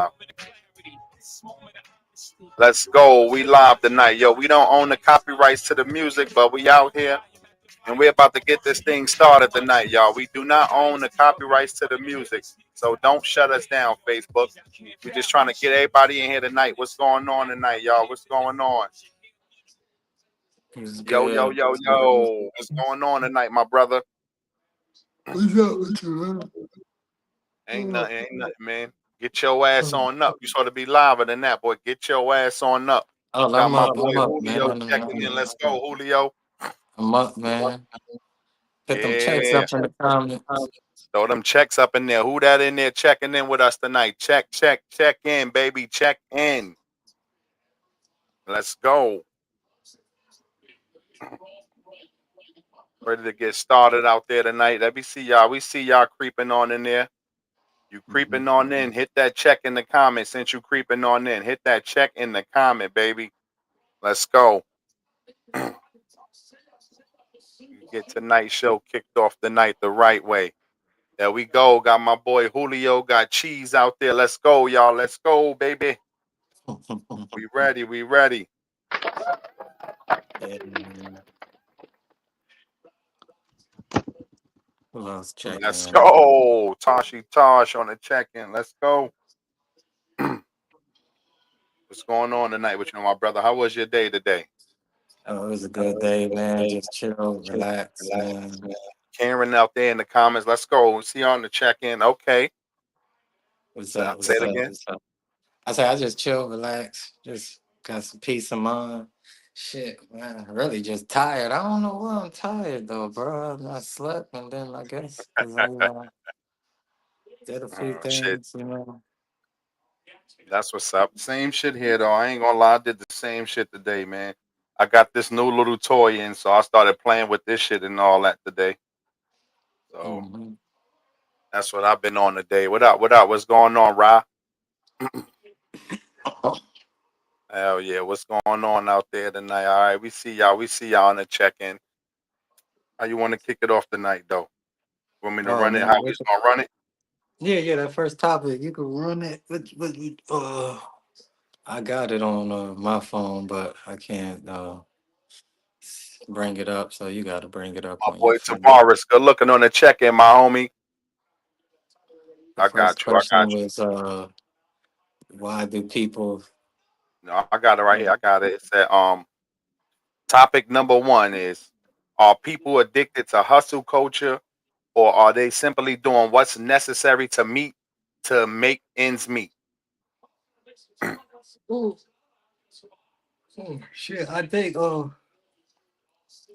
live. Let's go. We live tonight. Yo, we don't own the copyrights to the music, but we out here and we're about to get this thing started tonight, y'all. We do not own the copyrights to the music. So don't shut us down, Facebook. We're just trying to get everybody in here tonight. What's going on tonight, y'all? What's going on? It's Yo, yo, good. yo, yo. What's going on tonight, my brother? What's up with you, man? Ain't nothing, man. Get your ass on up. You sort of be liver than that, boy. Get your ass on up. Oh, Got I'm my up. boy I'm up, Julio man. checking in. Let's go, Julio. I'm up, man. Put them checks Yeah. up in the comments. Throw them checks up in there. Who that in there checking in with us tonight? Check, check, check in, baby. Check in. Let's go. Ready to get started out there tonight. Let me see y'all. We see y'all creeping on in there. You creeping on in. Hit that check in the comment since you creeping on in. Hit that check in the comment, baby. Let's go. Get tonight's show kicked off the night the right way. There we go. Got my boy Julio. Got cheese out there. Let's go, y'all. Let's go, baby. We ready. We ready. Yeah. Who else checking Let's in? go. Tashi Tosh on the check-in. Let's go. What's going on tonight with you, my brother? How was your day today? Oh, it was a good day, man. Just chill, relax, man. Karen out there in the comments. Let's go. See you on the check-in. Okay. What's Say up? say What's it up? again. What's up? I said I just chill, relax, just got some peace of mind. Shit, man, really just tired. I don't know why I'm tired though, bro. I slept and then I guess because I did a few Shit. things, you know. That's what's up. Same shit here though. I ain't gonna lie, I did the same shit today, man. I got this new little toy in, so I started playing with this shit and all that today. So Hmm. that's what I've been on today. What up? What up? What's going on, Ra? Hell yeah, what's going on out there tonight? All right, we see y'all. We see y'all on the check-in. How you want to kick it off tonight, though? Want me to Oh run it? man, How we gonna run it? yeah, that first topic you can run it. I got it on my phone, but I can't bring it up. So you got to bring it up My on your boy phone. Tavares, good looking on the check-in, my homie. The I first got you. I got question was why do people? you. No, I got it right here. uh, I got it. It said, topic number one is: are people addicted to hustle culture, or are they simply doing what's necessary to make ends meet? Ooh, shit, I think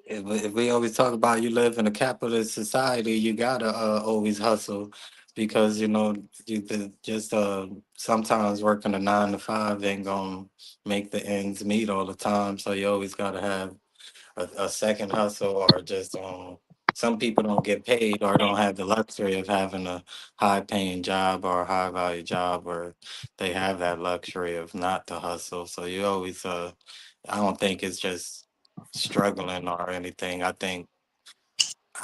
if we always talk about you live in a capitalist society, you gotta always hustle because you know just sometimes working a 9 to 5 ain't gonna make the ends meet all the time. So you always gotta have a second hustle or just some people don't get paid or don't have the luxury of having a high paying job or a high value job where they have that luxury of not to hustle. So you always I don't think it's just struggling or anything. I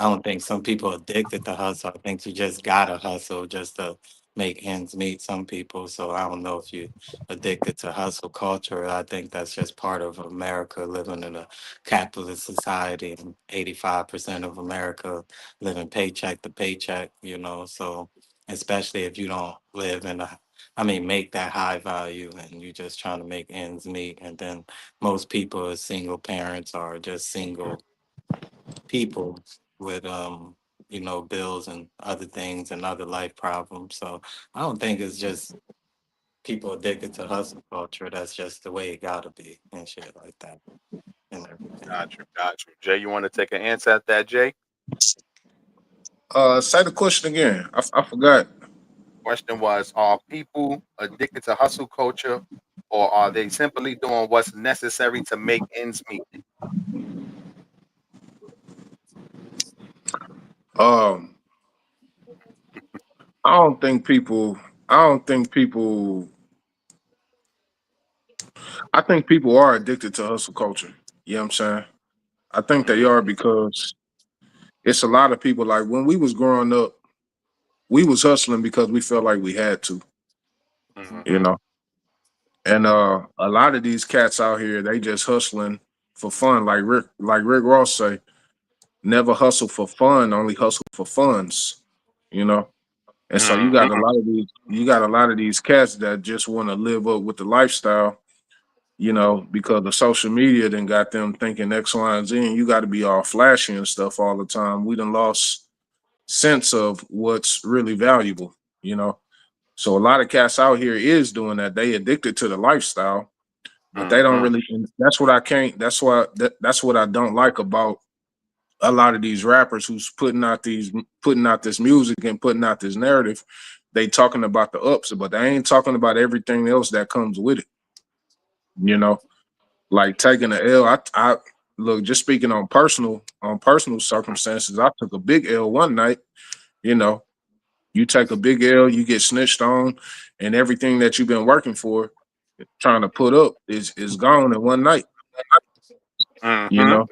don't think some people addicted to hustle. I think you just gotta hustle just to make ends meet some people. So I don't know if you addicted to hustle culture. I think that's just part of America living in a capitalist society and 85% of America living paycheck to paycheck, you know. So especially if you don't live in a I mean make that high value and you just trying to make ends meet and then most people are single parents or just single people with you know bills and other things and other life problems. So I don't think it's just people addicted to hustle culture. That's just the way it gotta be and shit like that and everything. Got you. Got you. Jay, you want to take an answer at that, Jay? Say the question again. I forgot. Question was: are people addicted to hustle culture, or are they simply doing what's necessary to make ends meet? Um, I don't think people. I don't think people. I think people are addicted to hustle culture. You know what I'm saying? I think they Hmm. are because it's a lot of people. Like when we was growing up, we was hustling because we felt like we had to. you Mm-hmm. know. And a lot of these cats out here, they just hustling for fun. Like Rick Ross say, never hustle for fun, only hustle for funds. You know. And so Mm-hmm. you got a lot of these cats that just want to live up with the lifestyle, because the social media then got them thinking X, Y, and Z, and you got to be all flashy and stuff all the time. We done lost sense of what's really valuable. So a lot of cats out here is doing that. They addicted to the lifestyle, but they don't Mm-hmm. really. And that's what I can't. That's what I don't like about a lot of these rappers who's putting out this music and putting out this narrative. They talking about the ups, but they ain't talking about everything else that comes with it. You know, like taking a L. I look, just speaking on personal circumstances. I took a big L one night. You know, you take a big L, you get snitched on, and everything that you've been working for, trying to put up, is gone in one night. You Mm-hmm. know,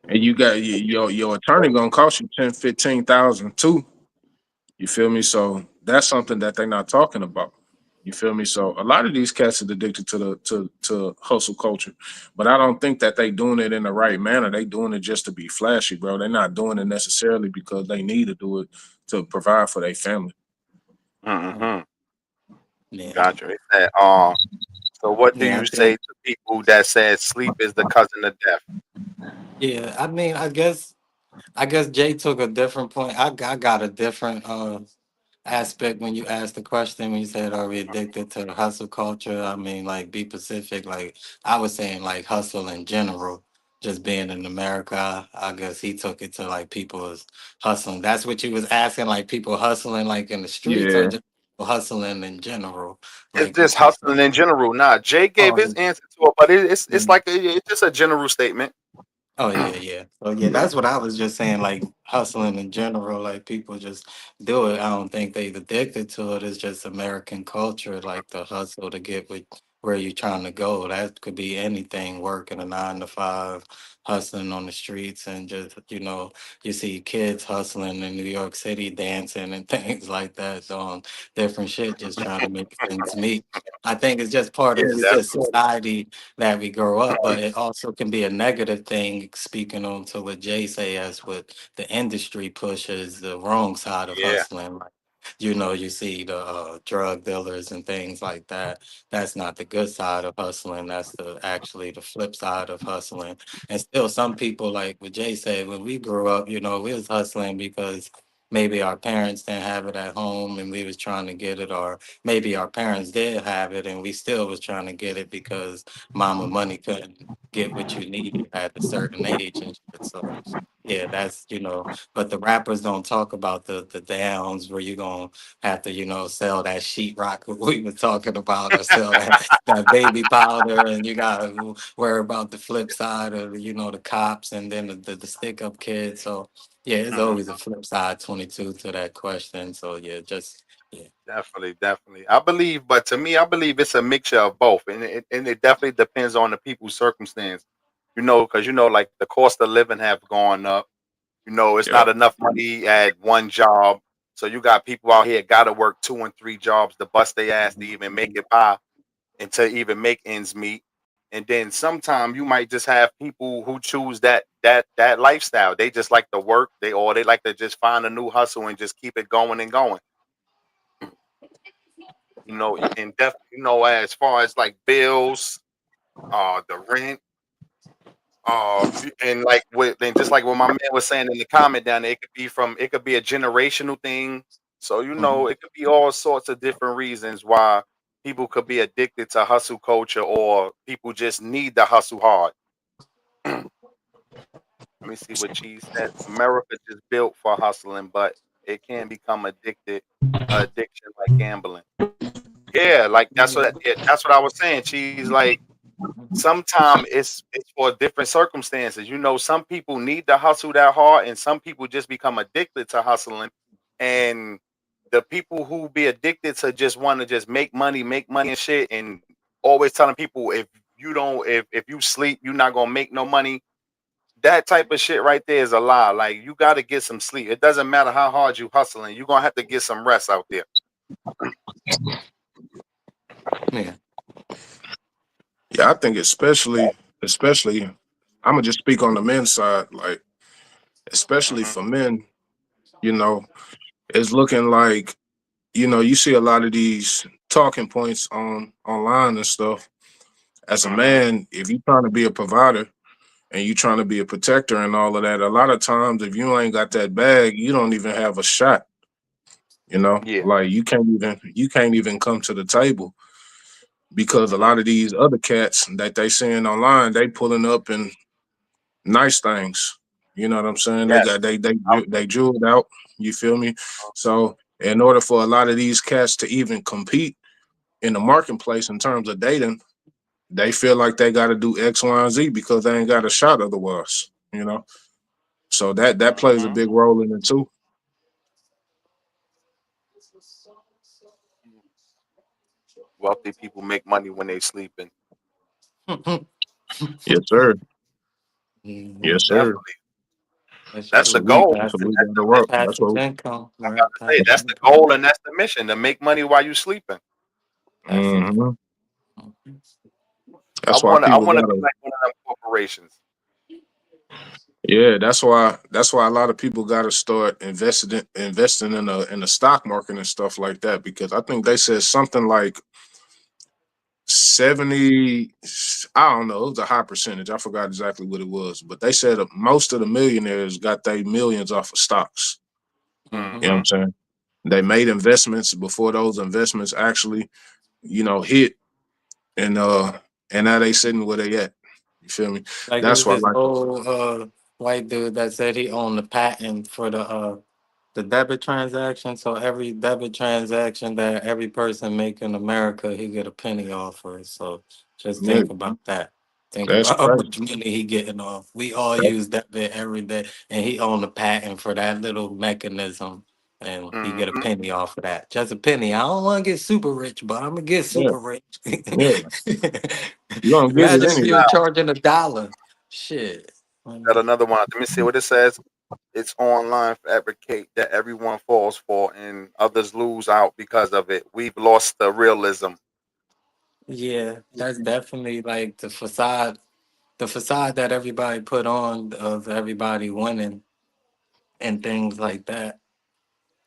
and you got your attorney gonna cost you 10, 15,000 too. You feel me? So that's something that they're not talking about. You feel me? So a lot of these cats are addicted to hustle culture, but I don't think that they doing it in the right manner. They doing it just to be flashy, bro. They're not doing it necessarily because they need to do it to provide for their family. Mm-hmm. Yeah, Gotcha. It said, so what do yeah, I you say think. to people that said sleep is the cousin of death? Yeah, I mean, I guess Jay took a different point. I got a different aspect when you asked the question when you said, "Are we addicted to the hustle culture?" I mean, like, be specific. Like, I was saying, like, hustle in general. Just being in America, I guess he took it to like people is hustling. That's what you was asking, like people hustling like in the streets, or Yeah, just people hustling in general, It's like just what you said. hustling in general. Nah, Jay gave Oh, his answer to it, but it's mm. like it's just a general statement. Oh yeah, yeah. So yeah, that's what I was just saying. Like hustling in general, like people just do it. I don't think they addicted to it. It's just American culture, like the hustle to get where you're trying to go. That could be anything. Working a 9 to 5, hustling on the streets, and just you see kids hustling in New York City, dancing and things like that, doing different shit, just trying to make ends meet. I think it's just part of Yeah, the society that we grow up, but it also can be a negative thing. Speaking on to what Jay say, as what the industry pushes the wrong side of yeah. hustling. Like, you see the drug dealers and things like that. That's not the good side of hustling. That's actually the flip side of hustling. And still, some people, like what Jay said, when we grew up, we was hustling because maybe our parents didn't have it at home and we was trying to get it, or maybe our parents did have it and we still was trying to get it because mama money couldn't get what you needed at a certain age and shit. So yeah, but the rappers don't talk about the downs where you're gonna have to, sell that sheetrock we were talking about, or sell that baby powder, and you gotta worry about the flip side of the cops, and then the stick up kids. So yeah, it's Mhm. always a flip side 22 to that question. So yeah, just yeah. Definitely, definitely. I believe, but to me, I believe it's a mixture of both, and it definitely depends on the people's circumstance. Because like the cost of living have gone up. It's yeah, not enough money at one job, so you got people out here got to work two and three jobs to bust their ass to even make it by and to even make ends meet. And then sometimes you might just have people who choose that lifestyle. They just like to work. They like to just find a new hustle and just keep it going and going. And as far as like bills, the rent, and like and just like what my man was saying in the comment down there, it could be a generational thing. So Mhm. it could be all sorts of different reasons why people could be addicted to hustle culture, or people just need to hustle hard. Let me see what Cheese said. America just built for hustling, but it can become addiction like gambling. Yeah, like that's what I was saying. Cheese, like sometimes it's for different circumstances. Some people need to hustle that hard, and some people just become addicted to hustling. And the people who be addicted to just want to just make money and shit, and always telling people if you sleep, you're not gonna make no money. That type of shit right there is a lie. Like you got to get some sleep. It doesn't matter how hard you hustling, you're gonna have to get some rest out there. Yeah. Yeah, I think especially I'm gonna just speak on the men's side, like especially Mm-hmm. for men, you know, it's looking like, you see a lot of these talking points on online and stuff. As a Mm-hmm. man, if you're trying to be a provider and you trying to be a protector and all of that, a lot of times if you ain't got that bag, you don't even have a shot. Yeah. Like you can't even come to the table because a Mm-hmm. lot of these other cats that they seeing online, they pulling up in nice things. You know what I'm saying? They Yes. got they I'm, they jeweled out. You feel me? So in order for a lot of these cats to even compete in the marketplace in terms of dating, they feel like they got to do X, Y, and Z because they ain't got a shot otherwise. So that plays a mm-hmm. big role in it too. Wealthy people make money when they sleeping. Yes, sir. Yes, Mhm. sir. Definitely. That's That's the true. Salute. goal. Passive, Salute That's got the to mission. work. That's passive what. income, I'm about right? to say Passive that's the income. goal and that's the mission to make money while you sleeping. Passive Hmm. income. That's why I people wanna be gotta. like one of them corporations. Yeah, that's why a lot of people gotta start investing in the stock market and stuff like that because I think they said something like 70. I don't know, it was a high percentage. I forgot exactly what it was, but they said most of the millionaires got their millions off of stocks. Mm-hmm. You know what Mm-hmm. I'm saying? They made investments before those investments actually, hit, and now they sitting where they at. You feel me? Like it That's was why, this like, old white dude that said he owned the patent for the debit transaction. So every debit transaction that every person make in America, he get a penny off for it. So just yeah, think about that. Think that's about how crazy. much money he getting off. We all That, use debit every day, and he owned the patent for that little mechanism, and he get a Mm-hmm. penny off of that. Just a penny. I don't want to get super rich, but I'm gonna get yeah, super rich. yeah. You gonna get it Imagine if you were anyway. Now, charging $1. Shit. got another one. Let me see what it says. It's online fabricate that everyone falls for and others lose out because of it. We've lost the realism. Yeah, that's definitely like the facade that everybody put on of everybody winning and things like that.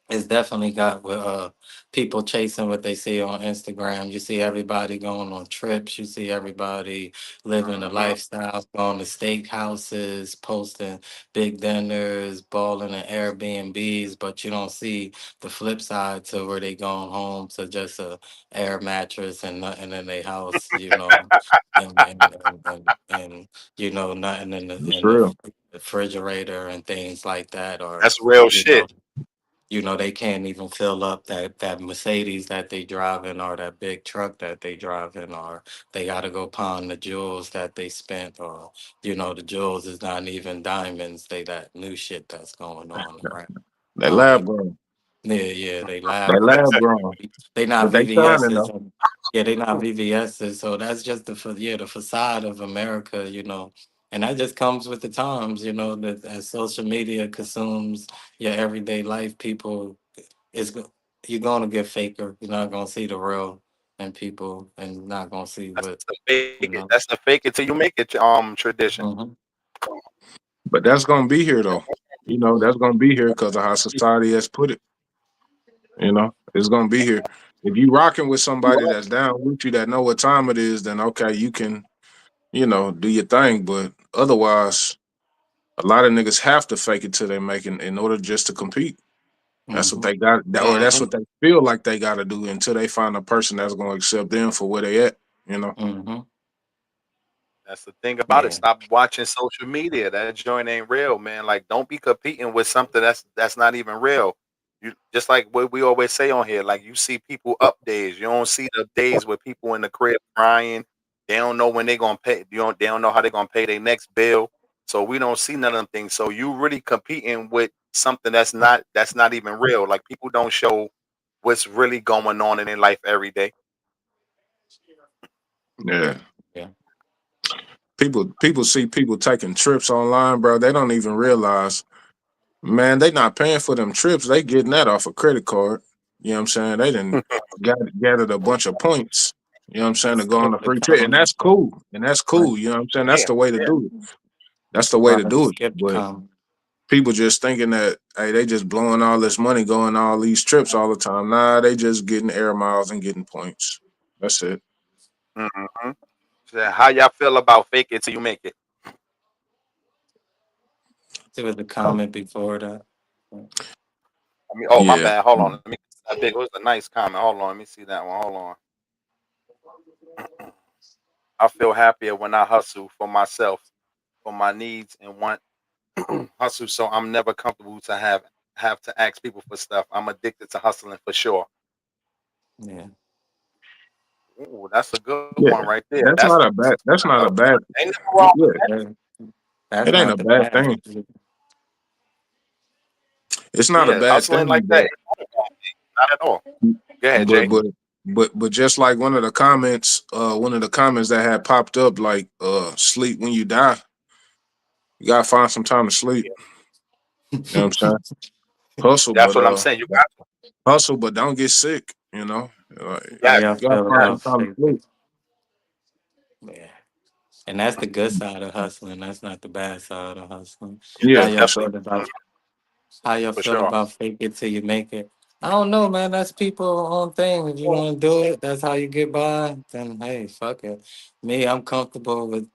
It's definitely got with people chasing what they see on Instagram. You see everybody going on trips. You see everybody living the Mm-hmm. lifestyle, going to steakhouses, posting big dinners, balling in Airbnbs. But you don't see the flip side to where they going home to just a air mattress and nothing in their house. And nothing in the It's real. refrigerator and things like that, or That's real you know shit. they can't even fill up that Mercedes that they driving or that big truck that they driving, or they got to go pawn the jewels that they spent, or the jewels is not even diamonds, they that new shit that's going on, right? They I don't lab even. grown. Yeah, they They lab lab grown. grown. They not But they shining VVS's. though. Yeah, they not VVS's. So that's just the facade of America, and that just comes with the times, that as social media consumes your everyday life, people you're gonna get faker. You're not gonna see the real in people, and not gonna see That's what the fake it. you know. That's the fake it till you make it tradition. Mhm. But that's gonna be here though. That's gonna be here because of how society has put it. It's gonna be here. If you rocking with somebody that's down with you that know what time it is, then okay, you can, do your thing. But otherwise, a lot of niggas have to fake it till they make it in order just to compete. That's what Mhm. they got, or that's Mm-hmm. what they feel like they got to do until they find a person that's gonna accept them for where they at. You know. Mhm. That's the thing about it. Yeah. Stop watching social media. That joint ain't real, man. Like, don't be competing with something that's not even real. You just like what we always say on here. Like, you see people up days. You don't see the days where people in the crib crying. They don't know when they gonna pay. They don't know how they gonna pay their next bill. So we don't see none of them things. So you really competing with something that's not even real. Like, people don't show what's really going on in their life every day. Yeah. Yeah. People see people taking trips online, bro. They don't even realize, man, they not paying for them trips. They getting that off a credit card. You know what I'm saying? They didn't gathered a bunch of points. You know what I'm saying? To Let's go on skip a the free trip. And comment. that's cool. And that's Right. cool. You know what I'm saying? That's Yeah, the way to yeah. do it. That's the way to Right. do it. Skip the But comment. people just thinking that, hey, they just blowing all this money going all these trips all the time. Nah, they just getting air miles and getting points. That's it. Mm-hmm. So how y'all feel about fake it till you make it? There was a comment before that. I mean, oh my Yeah. bad. Hold on. Let me. I think it was a nice comment. Hold on. Let me see that one. Hold on. I feel happier when I hustle for myself, for my needs and want hustle. So I'm never comfortable to have to ask people for stuff. I'm addicted to hustling for sure. Yeah. Ooh, that's a good one Yeah. right there. That's not a bad that's not a bad Ain't nothing wrong with yeah. that. That- That's It ain't not a the bad bad. thing. It's not a Yeah, bad hustling thing, like that ain't not at all. Go ahead, but Jay. but but just like one of the comments that had popped up, like sleep when you die, you gotta find some time to sleep. Yeah, You know what I'm saying? Hustle, that's but what I'm saying. You got to. hustle, but don't get sick. You know, How Yes, y'all you gotta feel find yes. some about time to fake? sleep. Yeah. And that's the good side of hustling. That's not the bad side of hustling. Yeah, How Yeah, that's y'all for sure. feel about How y'all for feel sure. about fake it till you make it? I don't know, man. That's people own thing. If you want to do it, that's how you get by. Then hey, fuck it. Me, I'm comfortable with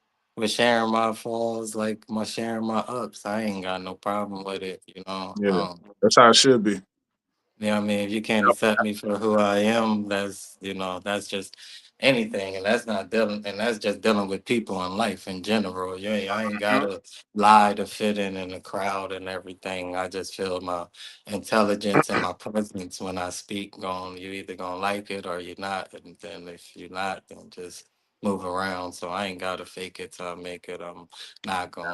sharing my falls, like my sharing my ups. I ain't got no problem with it. Yeah, that's how it should be. You know what I mean? If you can't accept me for who I am, that's just anything. And that's not dealing, and that's just dealing with people in life in general. I ain't Mhm. gotta lie to fit in the crowd and everything. I just feel my intelligence and my presence when I speak. You either gonna like it or you're not. And then if you're not, then just move around. So I ain't gotta fake it till I make it. I'm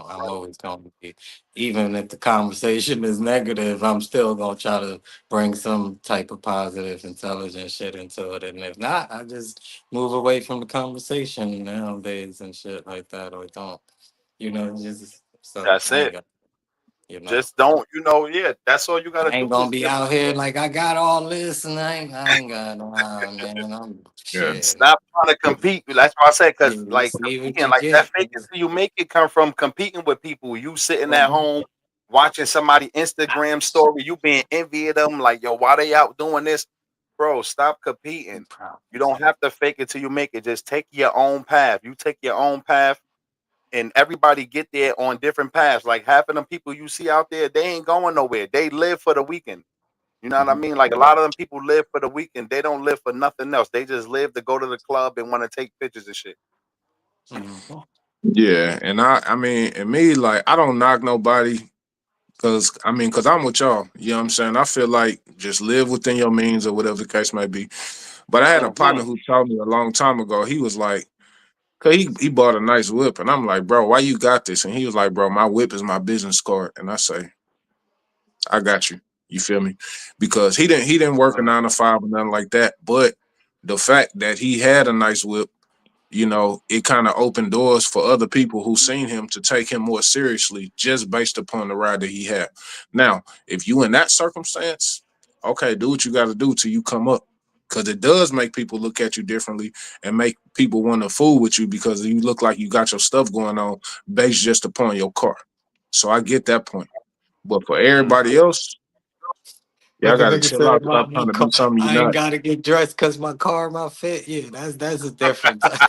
always gonna be, even if the conversation is negative, I'm still gonna try to bring some type of positive, intelligent shit into it. And if not, I just move away from the conversation nowadays and shit like that, or don't, just so That's I ain't it. got, you know. Just don't, yeah, that's all you I gotta do ain't gonna is be just out here like I got all this and I ain't got man. I'm Yeah, shit. stop trying to compete. That's why I said, Yeah, because you like see what competing, you like that get. fake it till you make it come from competing with people. You sitting at Mhm. home watching somebody Instagram story, you being envy of them, like, yo, why they out doing this? Bro, stop competing. You don't have to fake it till you make it. Just take your own path. You take your own path, and everybody get there on different paths. Like half of them people you see out there, they ain't going nowhere. They live for the weekend. You know what I Mhm. mean? Like a lot of them people live for the weekend. They don't live for nothing else. They just live to go to the club and want to take pictures and shit. Mhm. yeah. And I mean, and me, like, I don't knock nobody. Cause I'm with y'all. You know what I'm saying? I feel like just live within your means or whatever the case may be. But I had a Hmm. partner who told me a long time ago, he was like, cause he bought a nice whip. And I'm like, bro, why you got this? And he was like, bro, my whip is my business card. And I say, I got you. You feel me? Because he didn't work a 9 to 5 or nothing like that. But the fact that he had a nice whip, it kind of opened doors for other people who seen him to take him more seriously just based upon the ride that he had. Now, if you in that circumstance, okay, do what you got to do till you come up. Because it does make people look at you differently and make people want to fool with you because you look like you got your stuff going on based just upon your car. So I get that point. But for everybody else, y'all What the got to nigga chill out. said, Stop trying to be something you're I ain't not. gotta get dressed because my car my fit. Yeah, that's a different type.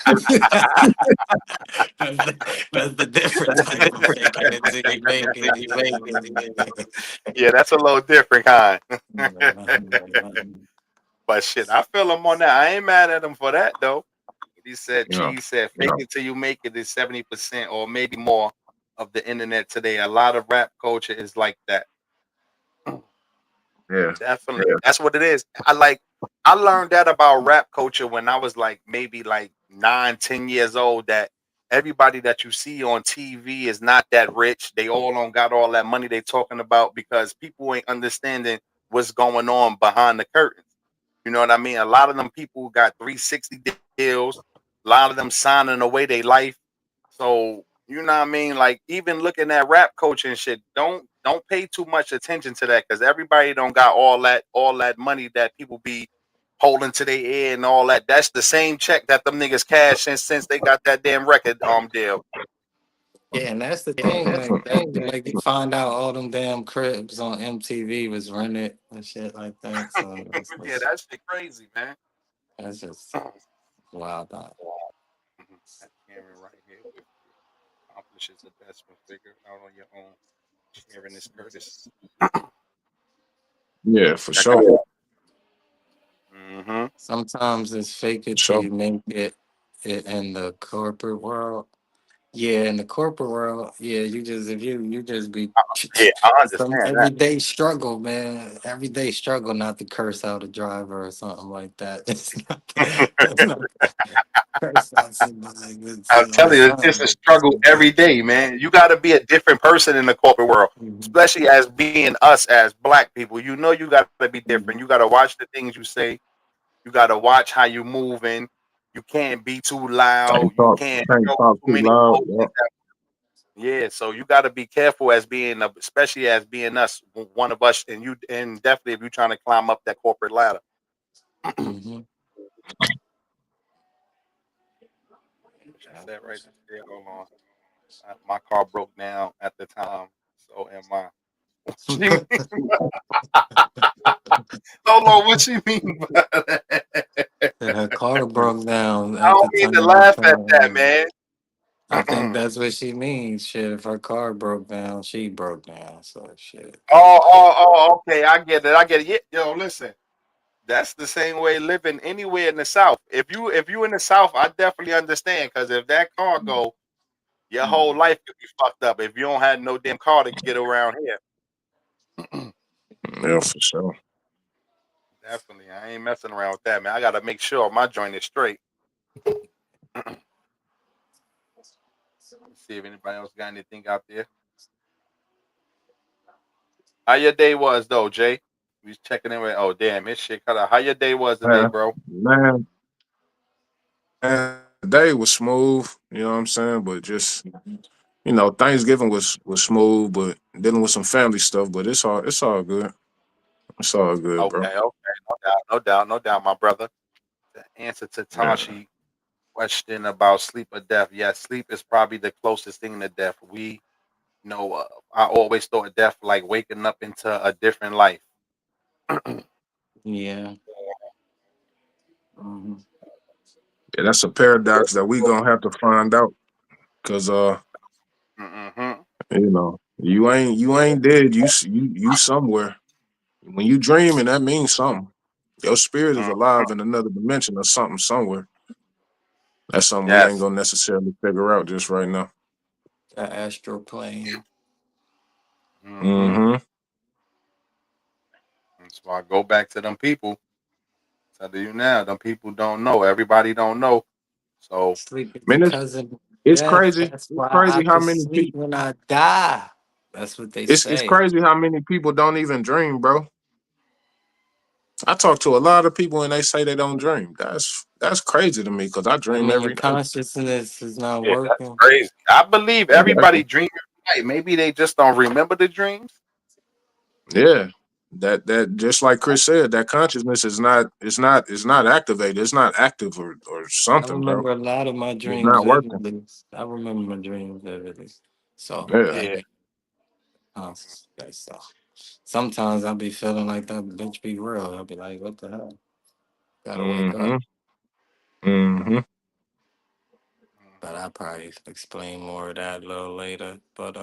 That's the different type of faking it till you make it. You make it. Yeah, that's a little different kind. Yeah. But shit, I feel him on that. I ain't mad at him for that though. He said, You know, Cheese said, fake it till you make it is 70% or maybe more of the internet today. A lot of rap culture is like that. yeah, Definitely. Yeah. That's what it is. I learned that about rap culture when I was like maybe like 9, 10 years old, that everybody that you see on TV is not that rich. They all don't got all that money they talking about because people ain't understanding what's going on behind the curtains. You know what I mean? A lot of them people got 360 deals, a lot of them signing away their life. So you know what I mean? Like even looking at rap culture and shit, don't pay too much attention to that because everybody don't got all that money that people be holding to their ear and all that. That's the same check that them niggas cash in since they got that damn record deal. Yeah, and that's the thing. Like you find out all them damn cribs on MTV was rented and shit like that. So Yeah, that shit crazy, man. that's just wild. Out. That Cameron right here with you. Accomplishes the best when figure out on your own. Sharing is courtesy. Yeah, for Check it sure. out. Mm-hmm. Sometimes it's fake For it till sure. you make it in the corporate world. Yeah, in the corporate world, yeah, you just if you just be Yeah, I some understand that. everyday struggle, man. Everyday struggle not to curse out a driver or something like that. It's not curse out somebody I'm or telling you, it's just a something. struggle every day, man. You got to be a different person in the corporate world, Mhm, especially as being us as black people. You know, you got to be different. You mhm, got to watch the things you say. You got to watch how you moving. You can't be too loud. You can't Can't show talk too too many loud. emotions. Yeah, so you got to be careful as being, especially as being us, one of us, and you, and definitely if you're trying to climb up that corporate ladder. mhm. What she said right there. Hold on. My car broke down at the time. So am I. She mean, hold on. What she mean by that? And her car broke down I at don't the mean to time of laugh at that, time. man. I think oh, that's what she means. Shit, if her car broke down, she broke down. So shit. okay. I get it. I get it. Yeah, yo, listen. That's the same way living anywhere in the South. If you in the South, I definitely understand. Because if that car go, your whole Mhm. life could be fucked up if you don't have no damn car to get around here. Yeah, for sure. Definitely, I ain't messing around with that, man. I gotta make sure my joint is straight. Let me see if anybody else got anything out there. How your day was though, Jay? We was checking in with. Oh damn, this shit cut out. How your day was today, Man, bro? man, man, the day was smooth. You know what I'm saying? But just Thanksgiving was smooth, but dealing with some family stuff. But it's all good. It's all good, bro. Okay, okay, no doubt, no doubt, no doubt, my brother. The answer to Yeah. Tashi question about sleep or death. Yes, sleep is probably the closest thing to death. I always thought death like waking up into a different life. Yeah. Mhm. Yeah, that's a paradox that we gonna have to find out. Cause Mm-hmm. you ain't dead. You somewhere. When you dreaming, that means something. Your spirit is Mm-hmm. alive in another dimension or something somewhere. That's something we ain't Yes. gonna necessarily figure out just right now. The astral plane. Mm-hmm. Mm-hmm. So I go back to them people. Tell you now, them people don't know. Everybody don't know. So Sleep is the Man, cousin of it's death. crazy. That's It's why I crazy how can many sleep people. when I die. That's what they It's say. crazy how many people don't even dream, bro. I talk to a lot of people and they say they don't dream. That's crazy to me because I I dream mean, your every night. consciousness is not yeah, that's working. crazy. I believe Exactly. everybody dream every night. Maybe they just don't remember the dreams. Yeah. That just like Chris said, that consciousness is not activated. It's not active or I something, bro. remember a lot of my It's dreams not working. vividly. I remember my dreams vividly. So Yeah. I Yeah. get conscious. So sometimes I'll be feeling like that bitch be real. I'll be like, what the hell? Gotta wake up. Mm-hmm. Mm-hmm. But I'll probably explain more of that a little later. But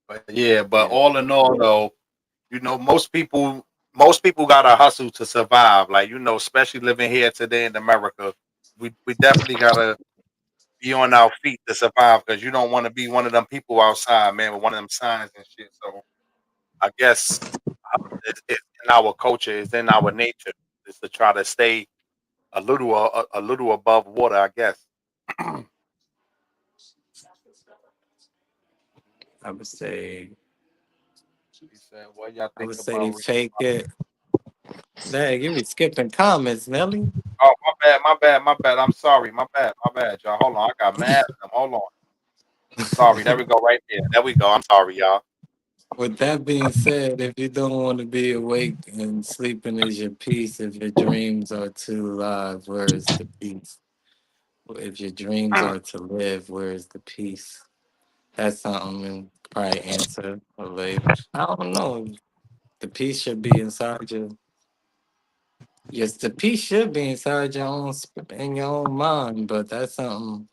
but yeah, but yeah. all in all, though, most people gotta hustle to survive. Like especially living here today in America, we definitely gotta be on our feet to survive because you don't want to be one of them people outside, man, with one of them signs and shit. So I guess it's in our culture, it's in our nature, is to try to stay a little above water, I guess. He I would say said, "What y'all I think would say about?" fake it. Dang, you be skipping comments, Nelly. Oh, my bad, my bad, my bad. I'm sorry, my bad, y'all. Hold on, I got mad at them. Hold on. Sorry. There we go, right there. There we go. I'm sorry, y'all. With that being said, if you don't want to be awake and sleeping is your peace, if your dreams are to live, where is the peace? If your dreams are to live, where is the peace? That's something you probably answer later. I don't know. The peace should be inside you. Yes, the peace should be inside your own in your own mind, but that's something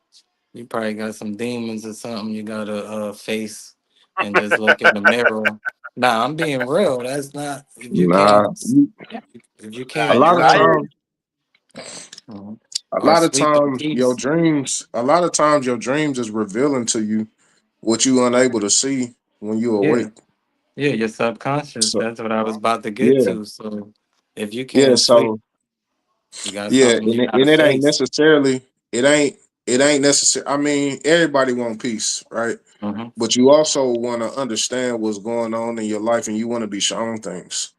you probably got some demons or something you gotta face and just look in the mirror. Nah, I'm being real. That's not if you can't Nah, if you a Nah, can't lot you of I hear dream you. times, mhm, a or lot of sleep in times peace, a lot of times your dreams is revealing to you what you unable to see when you yeah, awake. yeah, your subconscious. So That's what I was about to get yeah, to. So if you yeah. can't sleep, So you got yeah, something you and gotta it ain't face. necessarily it ain't necessary. I mean, everybody want peace, right? Hmm. But you also want to understand what's going on in your life, and you want to be shown things.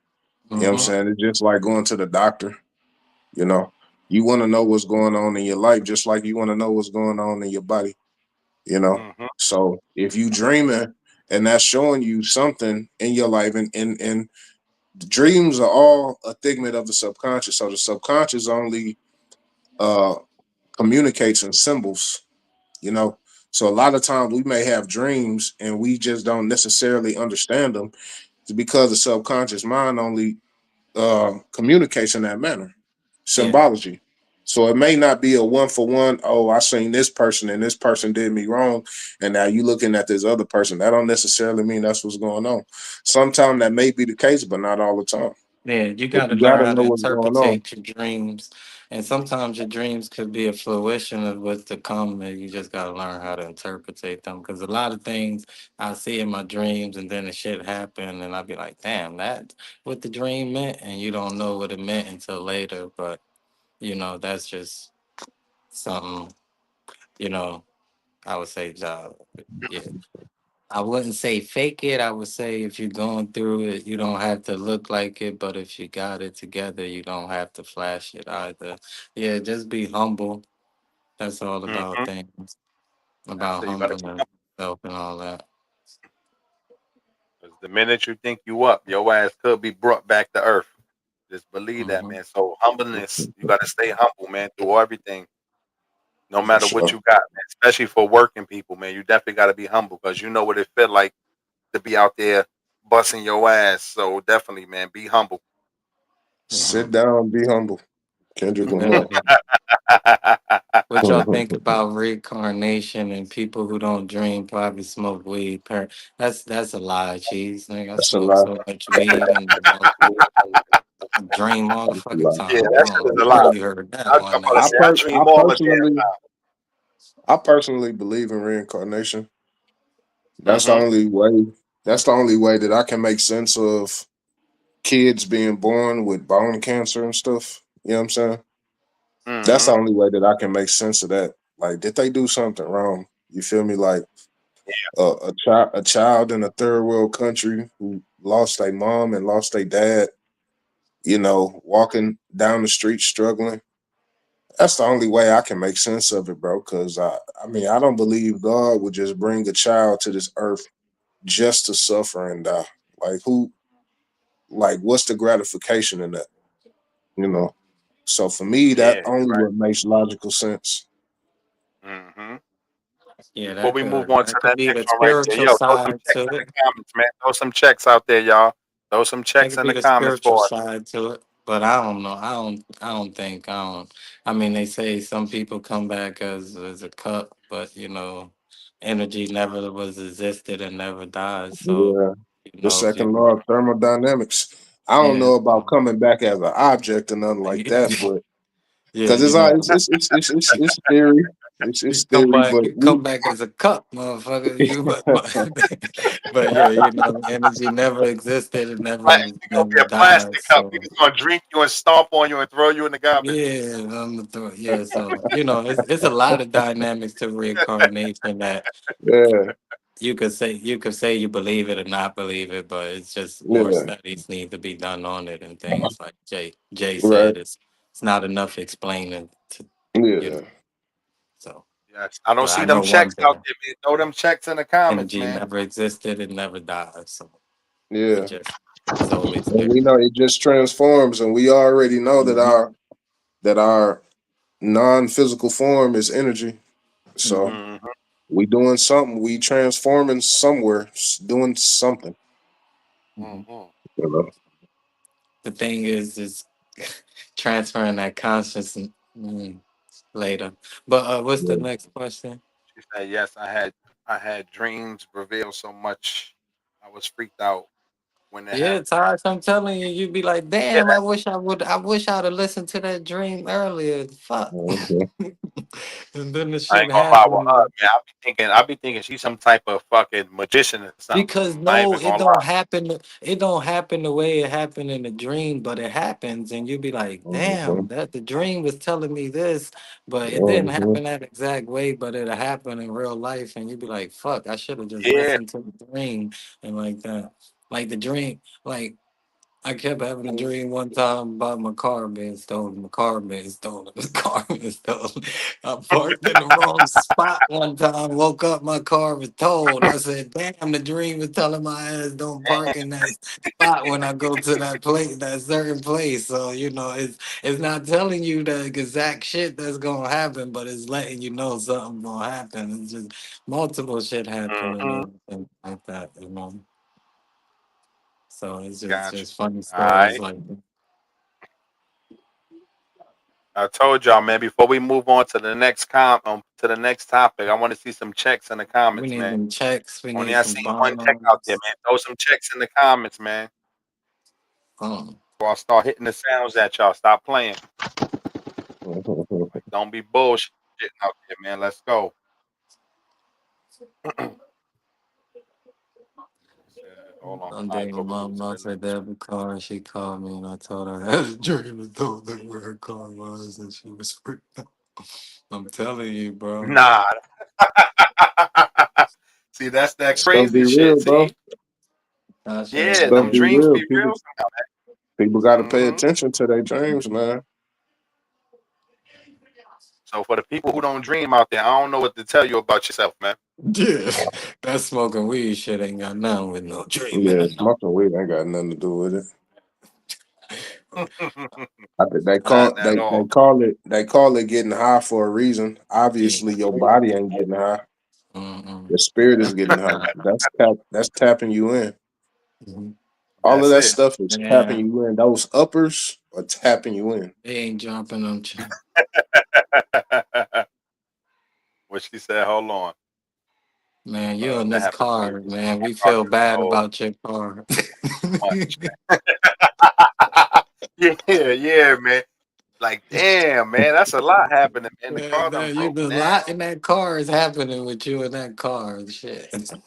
You know what I'm Hmm. saying? It's just like going to the doctor. You know, you want to know what's going on in your life, just like you want to know what's going on in your body. You know, Mm-hmm. so if you dreaming and that's showing you something in your life, and dreams are all a figment of the subconscious. So the subconscious only uh communicates in symbols, you know. So a lot of times we may have dreams and we just don't necessarily understand them. It's because the subconscious mind only communicates in that manner, Yeah, symbology. So it may not be a one for one. Oh, I seen this person and this person did me wrong, and now you looking at this other person. That don't necessarily mean that's what's going on. Sometimes that may be the case, but not all the time. yeah, you But got to you learn got to how know to what's going on. interpretate your dreams, and sometimes your dreams could be a fruition of what's to come, and you just got to learn how to interpretate them. Because a lot of things I see in my dreams, and then the shit happen, and I'll be like, "Damn, that what the dream meant," and you don't know what it meant until later. But that's just something. You know, I would say, yeah. I wouldn't say fake it. I would say if you're going through it, you don't have to look like it. But if you got it together, you don't have to flash it either. Yeah, just be humble. That's all about Mm-hmm. things, I about say you gotta be humbling humble. yourself and all that. 'Cause the minute you think you up, your ass could be brought back to earth. Just believe that, Hmm. man. So humbleness, you gotta stay humble, man, through everything, no For matter what sure. you got, man. Especially for working people, man. You definitely gotta be humble because you know what it feel like to be out there busting your ass. So definitely, man, be humble. Sit down, be humble. Kendrick Lamar. Hmm. What y'all think about reincarnation and people who don't dream probably smoke weed? That's a lie, cheese. Nigga, I That's a smoke lie. so much weed and dream all the That's a fucking lie. Yeah, time. I that don't shit know is a where lie. you heard that I'm one about to at. I say I per I dream all the damn personally I personally believe in reincarnation. time. That's the only way. That's the only way that I can make sense of kids being born with bone cancer and stuff. You know what I'm saying? That's Mm-hmm. the only way that I can make sense of that. Like, did they do something wrong? You feel me? Like a child in a third world country who lost their mom and lost their dad. Walking down the street struggling. That's the only way I can make sense of it, bro. Because I mean, I don't believe God would just bring a child to this earth just to suffer and die. Like who? Like what's the gratification in that? You know. So for me, that Yeah, you're only right. what makes logical sense. Mm-hmm. Yeah, Before that we move could on to that could that be next the one right there, spiritual yo, throw some side checks to in the it. comments, man. Throw some checks out there, y'all. Throw some That checks could in be the the comments spiritual for us. side to it. But I don't know. I don't. I mean, they say some people come back as a cup, but energy never was existed and never dies. So Yeah. The if second you, law of thermodynamics. I don't yeah, know about coming back as an object or nothing like that, but yeah, because it's theory. It's theory, but you come we back as a cup, motherfucker. But yeah, energy never existed and You gonna never be a died. plastic cup. We So just gonna drink you and stomp on you and throw you in the garbage. yeah, yeah. So it's a lot of dynamics to reincarnation that yeah, you could say you believe it or not believe it, but it's just more yeah, studies need to be done on it and things like Jay right, said. It's not enough explaining to you know. yeah. So, Yes. I don't but I see know them one checks out thing: there, man. Throw them checks in the comments, energy man. never existed and never dies. So. It Yeah. just it's always And we different. know it just transforms, and we already know that Hmm. our non-physical form is energy. So Hmm. Mm-hmm. we doing something. We transforming somewhere, doing something. Hmm. Mm-hmm. You know. The thing is transferring that consciousness later. But what's the Yeah. next question? She said, "Yes, I had dreams reveal so much. I was freaked out when it Yeah, happened." Taj, I'm telling you, you'd be like, Yeah, damn, I wish I'd have listened to that dream earlier. Fuck. Mhm. And then the I shit ain't gonna lie with her, happened. man. I be thinking she's some type of fucking magician or something. Because I ain't no, even it gonna don't lie. happen. It don't happen the way it happened in the dream, but it happens, and you be like, "Damn, Mhm. that the dream was telling me this, but it didn't Mhm. happen that exact way, but it happened in real life." And you be like, "Fuck, I should have just Yeah. listened to the dream and like that, like the dream, like." I kept having a dream one time about my car being stolen. My car being stolen. The car being stolen. I parked in the wrong spot one time. Woke up, my car was towed. I said, "Damn!" The dream was telling my ass don't park in that spot when I go to that place, that certain place. So it's not telling you the exact shit that's gonna happen, but it's letting you know something gonna happen. It's just multiple shit happening Mm-hmm. and everything like that. So it's just Gotcha. just funny All stories right. like I told y'all, man. Before we move on to the next to the next topic, I want to see some checks in the we comments, need man. them checks. We Only need I some seen one check out there, bombs. man. Throw some checks in the comments, man. Um, Before I start hitting the sounds at y'all, stop playing. Like, don't be bullshitting out there, man. Let's go. Hold on. one All day right, my cool, cool, cool. mom To the lost her next debit card and she called me and I told her I had a dream and told her where her car was and she was freaked out. I'm telling you, one. bro. Nah. See, that's that Stuff crazy be shit. real, bro. See, Tasha had yeah, a Stuff them be dream. dreams real. be real People got to sometimes. pay attention to their dreams, Mhm. man. So for the people who don't dream out there, I don't know what to tell you about yourself, man. Yeah, that smoking weed shit ain't got nothing with no dreaming Yeah, or no. smoking weed ain't got nothing to do with it. I think Not at all. they call it getting high for a reason. Yeah. Obviously, your body ain't getting high. Mm-mm. Your spirit is getting high. That's tapping you in. Mhm. All of That's that it. stuff is tapping Yeah, you in. Those uppers are tapping you in. they ain't jumping on. What she said, hold on. Man, you in That this happened to me car, recently. man. My We car feel getting bad towed about your car. much. Yeah, yeah, man. Like, damn, man, that's a lot happening, man. The car done You broke the down. lot in that car is happening with you in that car and shit. Shit.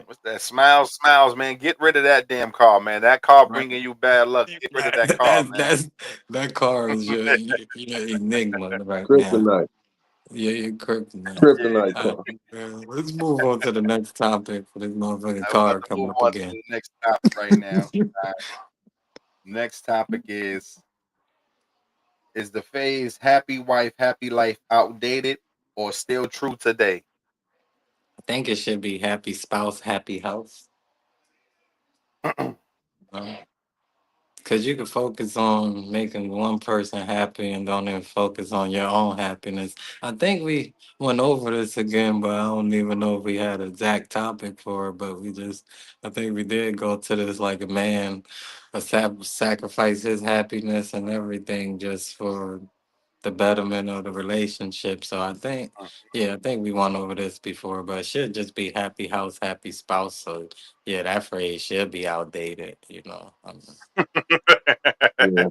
What's that? Smiles, smiles, man. Get rid of that damn car, man. That car Right. bringing you bad luck. Get rid of that car, man. That car is your enigma right now. Kryptonite, Yeah, your kryptonite. Yeah. kryptonite Uh, car. let's move on to the next topic for this motherfucking We're about car to coming move up on to again. the next topic right now. Next topic is the phase happy wife, happy life outdated or still true today? I think it should be happy spouse, happy house. Because you can focus on making one person happy and don't even focus on your own happiness. I think we went over this again, but I don't even know if we had an exact topic for it. But I think we did go to this like a man, sacrifice his happiness and everything just for the betterment of the relationship. So I think we went over this before, but it should just be happy house, happy spouse. So yeah, that phrase should be outdated. Yeah,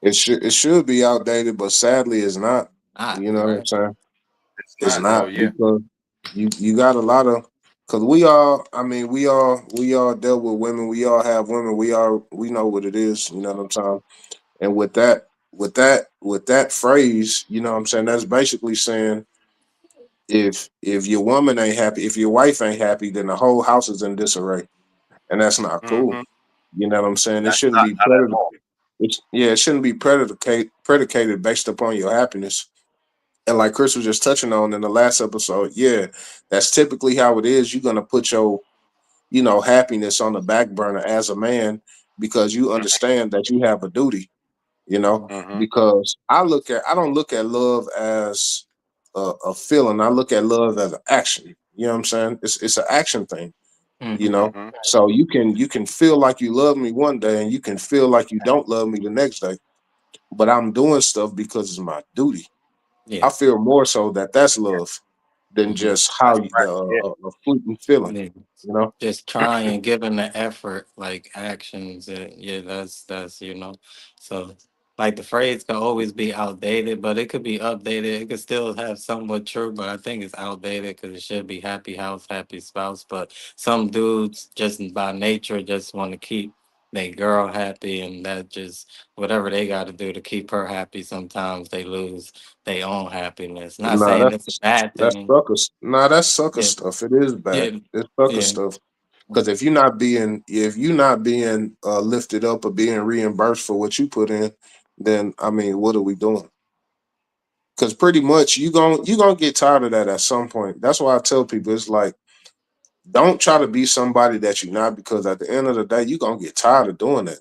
it should be outdated, but sadly, it's not. Not You know what I'm right. saying? It's It's not though, not yeah. because you got a lot of because we all. I mean, we all dealt with women. We all have women. We know what it is. You know what I'm saying? And with that phrase, you know what I'm saying? That's basically saying if your woman ain't happy, if your wife ain't happy, then the whole house is in disarray, and that's not cool. Hmm. You know what I'm saying? It That's shouldn't not be at predator. all. It shouldn't be predicated based upon your happiness. And like Chris was just touching on in the last episode, yeah, that's typically how it is. You're gonna put happiness on the back burner as a man because you understand that you have a duty, you know, Mm-hmm. because I don't look at love as a feeling. I look at love as an action. You know what I'm saying? It's an action thing, you Mm-hmm. know. Mm-hmm. So you can feel like you love me one day and you can feel like you don't love me the next day. But I'm doing stuff because it's my duty. Yeah. I feel more so that that's love than Mm-hmm. just how That's you, right. Yeah. a fleeting feeling, Yeah. you know. Just trying, giving the effort, like actions. Yeah, that's So, like the phrase could always be outdated, but it could be updated. It could still have somewhat true, but I think it's outdated because it should be happy house, happy spouse. But some dudes just by nature just want to keep their girl happy, and that just whatever they got to do to keep her happy. Sometimes they lose their own happiness. Not Nah, saying it's a bad that's thing. sucker. Nah, that's sucker Yeah, stuff. It is bad. yeah, It's sucker yeah. stuff. Because if you're not being lifted up or being reimbursed for what you put in, then I mean, what are we doing? Because pretty much you gonna get tired of that at some point. That's why I tell people it's like don't try to be somebody that you're not because at the end of the day you're gonna get tired of doing that.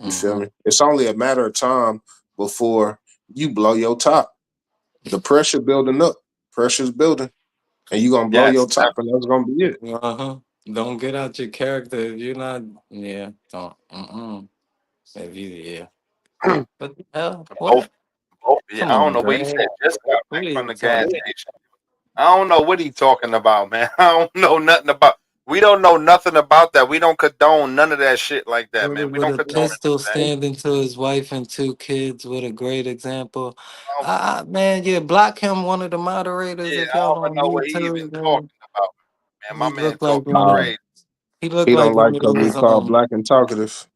You feel Mm-hmm. me? It's only a matter of time before you blow your top. The pressure building up, pressure's building, and you're gonna blow Yes. your top, and that's gonna be it. Uh-huh. Don't get out your character if you're not. Yeah. Don't. If you. Yeah. Definitely. But hell, both. what? Both. Yeah. Come I don't on, know what he Greg. said. Just got What back are from you the gas talking? station. I don't know what he talking about, man. I don't know nothing about. We don't know nothing about that. We don't condone none of that shit like that, man. Brother We with don't a condone none pistol of that. standing to his wife and two kids with a great example. Um, Man, yeah, block him, one of the moderators, yeah, if I y'all don't on know what he even YouTube, man. talking about, man. My He man looked like talking one of Uh, the, crazy. he looked he don't like like one of because we those call black and talkative.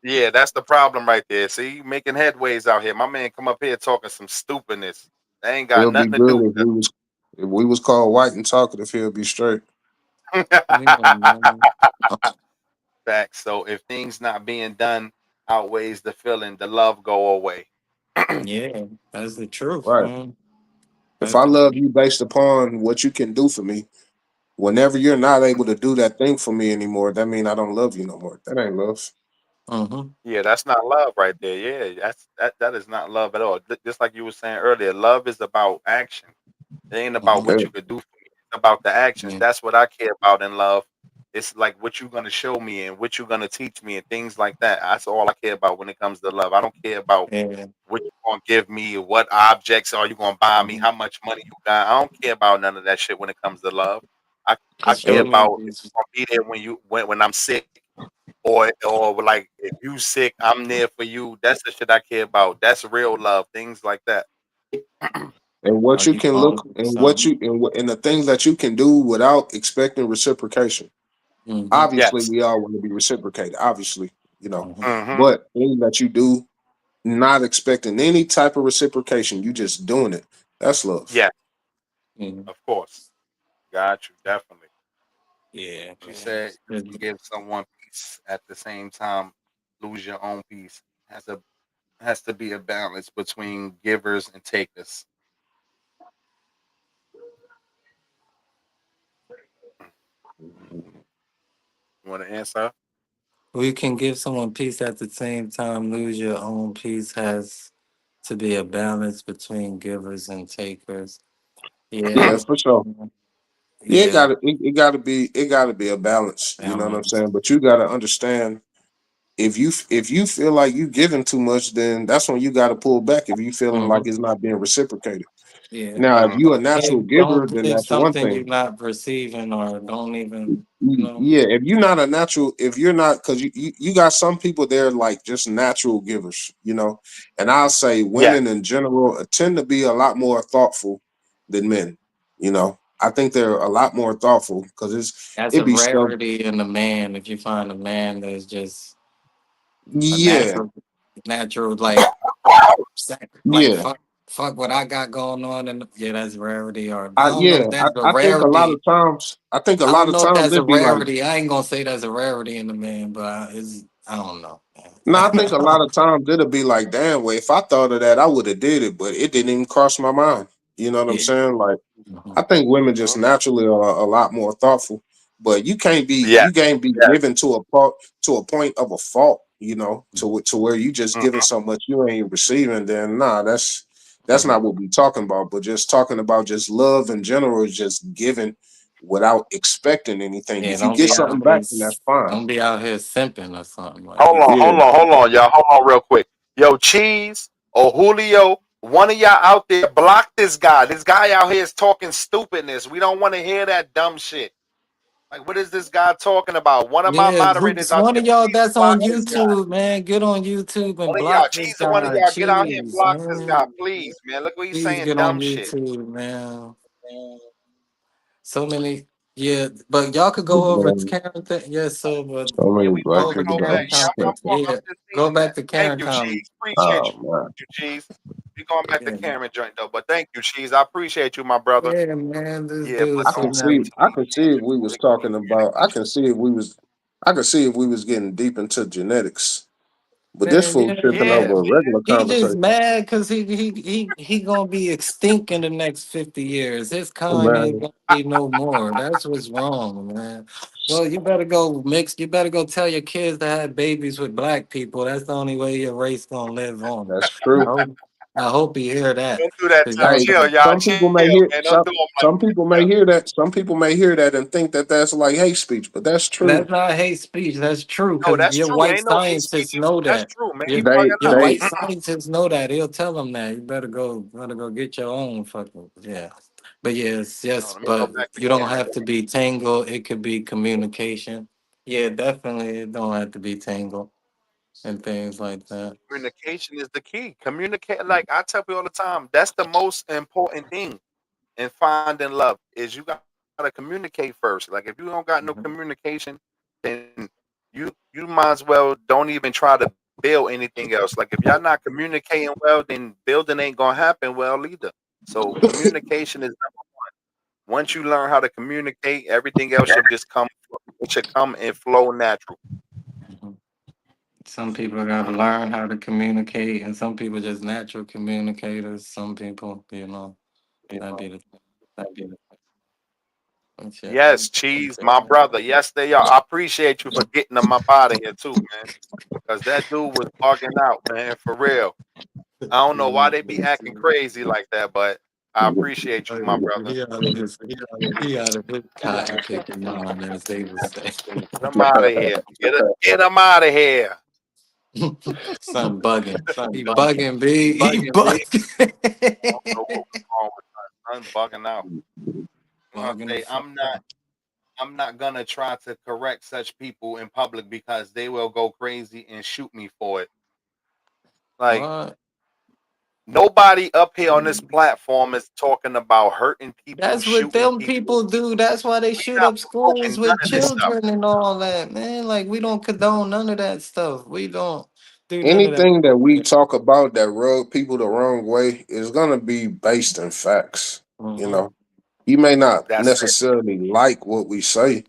Yeah, that's the problem right there. See, making headways out here. My man come up here talking some stupidness. They ain't got It'll be nothing to do good with if we was called white and talkative. He'll be straight. you know, man. facts. So if things not being done outweighs the feeling, the love go away. Yeah, that's the truth, Right. man. If That's I the love truth. you based upon what you can do for me, whenever you're not able to do that thing for me anymore, that means I don't love you no more. That ain't love. Mm-hmm. Yeah, that's not love right there. Yeah, that is not love at all. Just like you were saying earlier, love is about action. It ain't about Mm-hmm. what Yeah. you could do for me. It's about the actions. Yeah. That's what I care about in love. It's like what you're gonna show me and what you're gonna teach me and things like that. That's all I care about when it comes to love. I don't care about Yeah. what you gonna give me, what objects are you gonna buy me, Mm-hmm. how much money you got. I don't care about none of that shit when it comes to love. I Just care show And, me about if these. you're gonna be there when I'm sick or like if you sick, I'm there for you. That's the shit I care about. That's real love. Things like that. and Are what you you can going look through and what something? you and the things that you can do without expecting reciprocation. Mm-hmm. Obviously, Yes. we all want to be reciprocated. Obviously. Mm-hmm. Hmm. But things that you do not expecting any type of reciprocation, you just doing it. That's love. Yes. Mm-hmm. Of course. Got you. Definitely. Yeah, She said you man. can give someone peace at the same time lose your own peace. Has to be a balance between givers and takers. You want to answer? We can give someone peace at the same time, lose your own peace has to be a balance between givers and takers. Yeah, Yeah. for sure. Yeah, it Yeah. gotta it gotta be a balance. You know what I'm Balance. saying? But you gotta understand if you feel like you giving too much, then that's when you gotta pull back if you feeling like Mm-hmm. it's not being reciprocated. Yeah. Now, if you a natural giver, Don't then give that's one something you're thing. not receiving or don't even, Yeah, if you're not a natural, if you're not, because you got some people there like just natural givers. And I'll say Yes. women in general tend to be a lot more thoughtful than men. I think they're a lot more thoughtful because that's it a be stuff. rarity in a man. If you find a man that's just a Yeah, natural, like, like yeah, fuck what I got going on, and yeah, that's rarity. Or I don't know yeah. if I, that's a I think a lot rarity. of times, I think a I lot don't of know if times that's a it'd be like, rarity. I ain't gonna say that's a rarity in the man, but it's I don't know. no, I think a lot of times it'll be like, damn, well, if I thought of that, I would have did it, but it didn't even cross my mind. You know what I'm Yeah. saying? Like, Mhm. I think women Mhm. just naturally are a lot more thoughtful. but Yes. you can't be Yes. given to a point of a fault, to where you just giving Mhm. so much you ain't receiving. Then nah, that's Mhm. not what we talking about. But just talking about just love in general is just giving without expecting anything. Yeah, If you get something back, then that's fine. don't be out here simping or something like Hold you on, said. Yeah, hold on, y'all. Hold on real quick. Yo, Cheese or Julio, one of y'all out there, block this guy. This guy out here is talking stupidness. We don't want to hear that dumb shit. Like, what is this guy talking about? One of my Yeah, moderators out one there, of y'all please that's block on this guy. YouTube, man, get on YouTube and One of y'all, block this Cheese, or one of guy. y'all, get out here and Cheese, block this guy, man. please, man. Look what he's Please saying, get on dumb shit. YouTube, man. So many, yeah, but y'all could go over to Karen thing. Yes, so but so Yeah, many we black about go to over people go that back. Karen Yeah, was comment. I'm Yeah, just go saying back that. to Thank Karen you, comment. Cheese. Appreciate oh you. man. Thank you, Cheese. We going back to Yeah, Cameron joint though, but thank you, Cheese. I appreciate you, my brother. yeah, man, this Yeah, dude but I can sitting see there. I can see if we was talking about I could see if we was getting deep into genetics. But this Man, fool yeah, tripping yeah, over a man. regular He just conversation. mad because he gonna be extinct in the next 50 years. His kind ain't Man, gonna be no more. That's what's wrong, man. Well, you better go mix. You better go tell your kids to have babies with black people. That's the only way your race gonna live on. that's I true. hope. I hope you hear that. don't do that 'Cause to him. y'all, Hey, Chill, y'all. some Chill, people may hear man. Don't do him like some that. people may Yeah. hear that. Some people may hear that and think that that's like hate speech, but that's true. that's not hate speech. That's true. No, Because that's your true. white Ain't no hate speech. scientists know That's that. true, man. Your He They bugging your out. they white scientists know that. He'll tell them that. You better go get your own fucking yeah. But yes, Oh, yes. let me go But back to you don't Cameron. have to be tangled. It could be communication. Yeah, definitely. It don't have to be tangled and things like that. Communication is the key. Communicate, like I tell people all the time, that's the most important thing in finding love is you gotta communicate first. Like if you don't got no Mhm. communication, then you might as well don't even try to build anything else. Like if y'all not communicating well, then building ain't gonna happen well either. So communication is once you learn how to communicate, everything else should just come. It should come and flow natural. Mhm. Some people got to learn how to communicate, and some people just natural communicators. Some people, that'd be the that'd be the shit. Yes, cheese, my brother. Yes, they are. I appreciate you for getting them up out of here too, man. Because that dude was bugging out, man, for real. I don't know why they be acting crazy like that, but I appreciate you, my brother. He out of his cotton picking mind, as they would say. Get him out of here. Get him out of here. Son bugging. He bugging, B. He I don't bugging. know what was wrong with my son bugging out. I'm gonna Bugging the say fuck out. I'm not gonna try to correct such people in public because they will go crazy and shoot me for it. Like What? nobody up here on this platform is talking about hurting people, That's what shooting them people. people do. That's why they We shoot not up schools promoting none with of this stuff. children and all that, man. Like we don't condone none of that stuff. We don't do none of that. anything that we talk about that rub people the wrong way is gonna be based in facts. You Mm-hmm. know, you may not That's it. necessarily like what we say,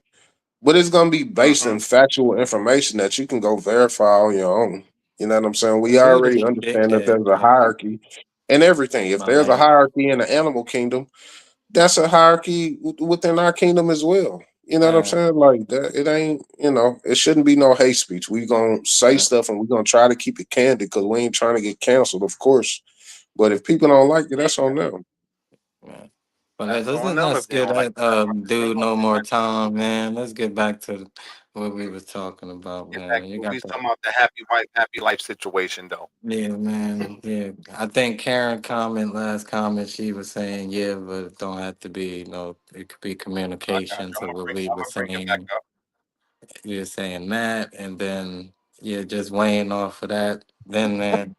but it's gonna be based Hmm. in factual information that you can go verify on your own. You know what I'm saying? We Until already these understand that there's dickheads, a man. hierarchy and everything. If My there's a bad. hierarchy in the animal kingdom, that's a hierarchy within our kingdom as well. You know what I'm Right, saying? Like that, it ain't. It shouldn't be no hate speech. We gonna say right, stuff and we gonna try to keep it candid because we ain't trying to get canceled, of course. But if people don't like it, Yeah, that's on them. right. But that's let's on just them not if they skip don't like that it. That's right. They dude gonna no do more that. time, man. Let's get back to what we was talking about, Get back man. You to got we the talking about the happy wife, happy life situation though. yeah, man. Yeah, I think Karen last comment, she was saying, yeah, but it don't have to be, it could be I got communication you. to what we I'm were gonna bring it back saying. up. You were saying that, and then yeah, just weighing off of that. Then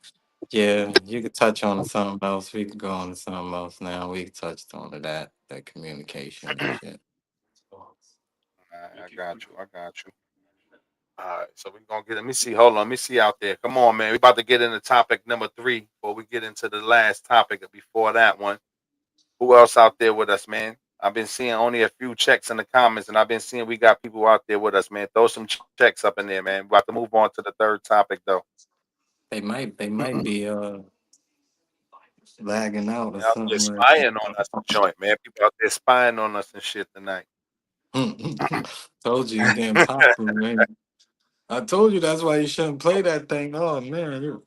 yeah, you could touch on something else. We could go on to something else now. We touched on to that communication and shit. I got you. I got you. All right, so we're gonna get. Let me see. Hold on. Let me see out there. Come on, man. We about to get into topic number 3 before we get into the last topic. Before that one, who else out there with us, man? I've been seeing only a few checks in the comments, and I've been seeing we got people out there with us, man. Throw some checks up in there, man. We're about to move on to the third topic, though. They might be lagging out or Out there something like spying on us and joint, man. People out there spying on us and shit tonight. Told you getting popular, man. I told you that's why you shouldn't play that thing. Oh man, you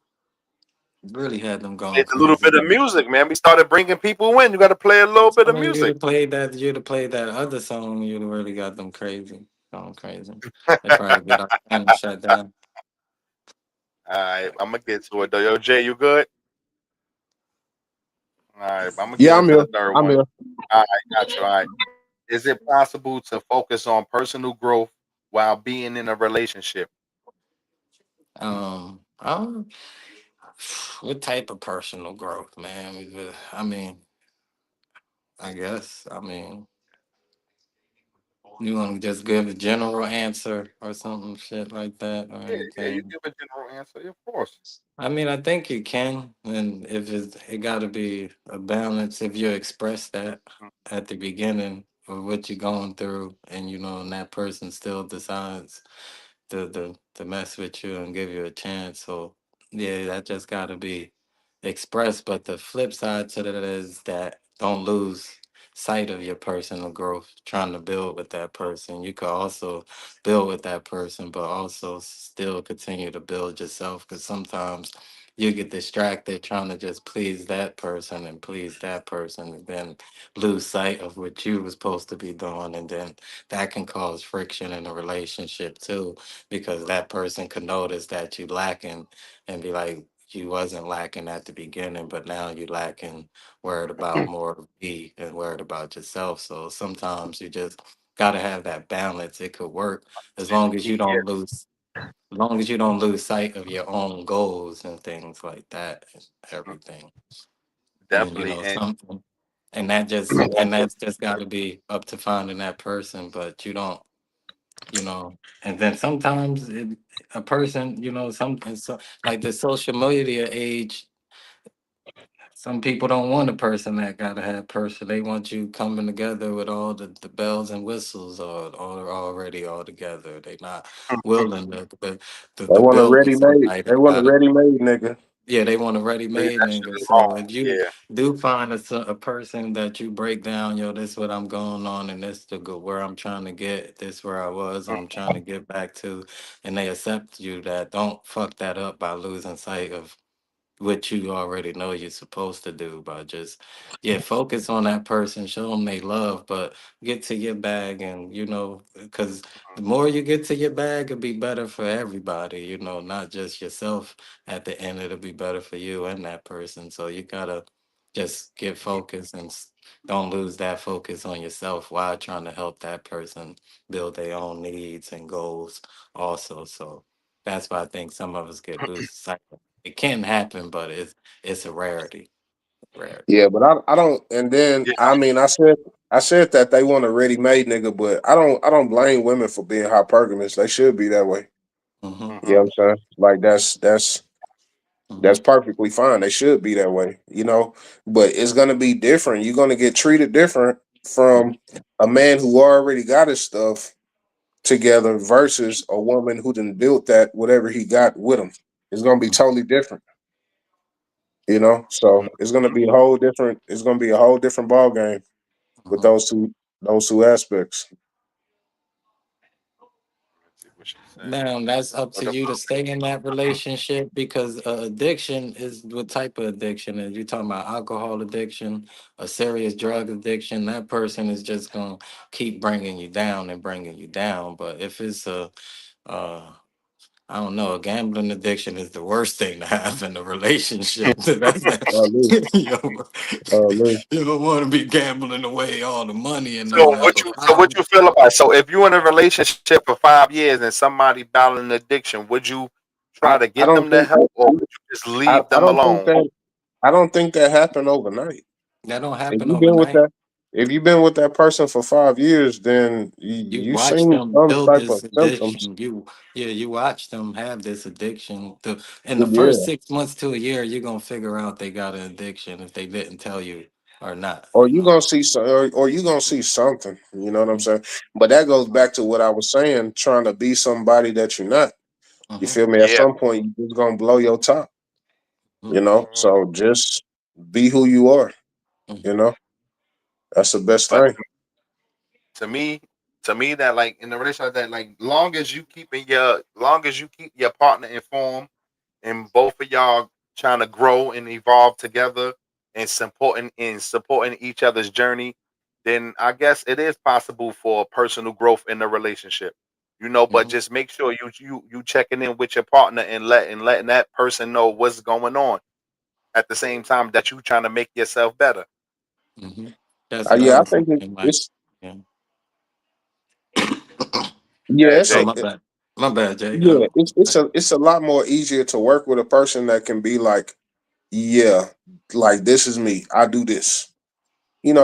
really had them going Played a little crazy. bit of music, man. We started bringing people in. You got to play a little bit I of mean, music. you'd have played that other song, you'd have really got them crazy, going crazy. They probably get our channel shut down. All right, I'm gonna get to it though. Yo, Jay, you good? All right, I'm gonna get Yeah, I'm into here. the third I'm one. here. All right, got you. All right. Is it possible to focus on personal growth while being in a relationship? Um, what type of personal growth, man? I mean, I guess. I mean, you want to just give a general answer or something, shit like that, or Yeah, yeah. You anything? give a general answer, of course. I mean, I think you can, and if it got to be a balance. If you express that at the beginning of what you're going through, and and that person still decides to mess with you and give you a chance. So yeah, that just gotta be expressed. But the flip side to that is that don't lose sight of your personal growth, trying to build with that person. You could also build with that person, but also still continue to build yourself, because sometimes you get distracted trying to just please that person and please that person, and then lose sight of what you were supposed to be doing, and then that can cause friction in a relationship too, because that person could notice that you lacking and be like, you wasn't lacking at the beginning, but now you lacking, worried about more of me and worried about yourself. So sometimes you just gotta have that balance. It could work as Say the long as key you don't is lose as long as you don't lose sight of your own goals and things like that and everything. And definitely, and something and that's just gotta be up to finding that person, but you don't you know and then sometimes a person something so like the social media age, some people don't want a person that gotta have person. They want you coming together with all the bells and whistles or already all together. They not willing They to want a build with ready made. somebody They that want a gotta. ready made nigga. Yeah, they want a ready-made that shit nigga. is So wrong. if you Yeah. do find a person that you break down, yo, this what I'm going on, and this to go where I'm trying to get, this where I was, and I'm trying to get back to, and they accept you, that don't fuck that up by losing sight of what you already know you're supposed to do. By just, yeah, focus on that person, show them they love, but get to your bag. And because the more you get to your bag, it'll be better for everybody, not just yourself. At the end, it'll be better for you and that person. So you gotta just get focused and don't lose that focus on yourself while trying to help that person build their own needs and goals also. So that's why I think some of us get lose sight. It can happen, but it's a rarity. Rarity. Yeah, but I don't. And then Yeah. I mean, I said that they want a ready made nigga, but I don't blame women for being hypergamous. They should be that way. Mm-hmm. You know Mm-hmm. what I'm saying? Like that's Mm-hmm. perfectly fine. They should be that way. But it's gonna be different. You're gonna get treated different from a man who already got his stuff together versus a woman who done built that whatever he got with him. It's gonna be totally different. So it's gonna Mm-hmm. be a whole different. It's gonna be a whole different ball game with Mm-hmm. those two aspects. Let's see what she's saying. Now that's up But to you to stay in that relationship, because addiction is what type of addiction is. You talking about alcohol addiction, a serious drug addiction? That person is just gonna keep bringing you down and bringing you down. But if it's uh, I don't know. A gambling addiction is the worst thing to have in a relationship. That's not, Lou, you know, Lou. you don't want to be gambling away all the money and so all that for what five. you feel about, so if you're in a relationship for 5 years and somebody battling addiction, would you try to I get don't them to think help, or would you just I, leave I them don't think alone? that I don't think that happened overnight. That don't If happen you've been with overnight. that if you've been with that person for 5 years, then You you watch seen them some build type of this symptoms. addiction. You watch them have this addiction. In the first Yeah. 6 months to a year, you're gonna figure out they got an addiction if they didn't tell you or not. Or you gonna see some, or you gonna see something. You know what I'm saying? But that goes back to what I was saying, trying to be somebody that you're not. You Mm-hmm. feel me? At Yeah. some point, you just gonna blow your top. Mhm. So just be who you are. You Mm-hmm. know, that's the best But thing. to me, To me, that like in the relationship, that like long as you keep your partner informed, and both of y'all trying to grow and evolve together and supporting each other's journey, then I guess it is possible for personal growth in the relationship. But Hmm. just make sure you checking in with your partner and letting that person know what's going on at the same time that you trying to make yourself better. Hmm. That's what Yeah, I I'm think saying. Like, it's yeah. yeah, Yeah, it's Oh, a Jay. my bad. My bad, Jay. yeah, it's a lot more easier to work with a person that can be like, yeah, like this is me. I do this.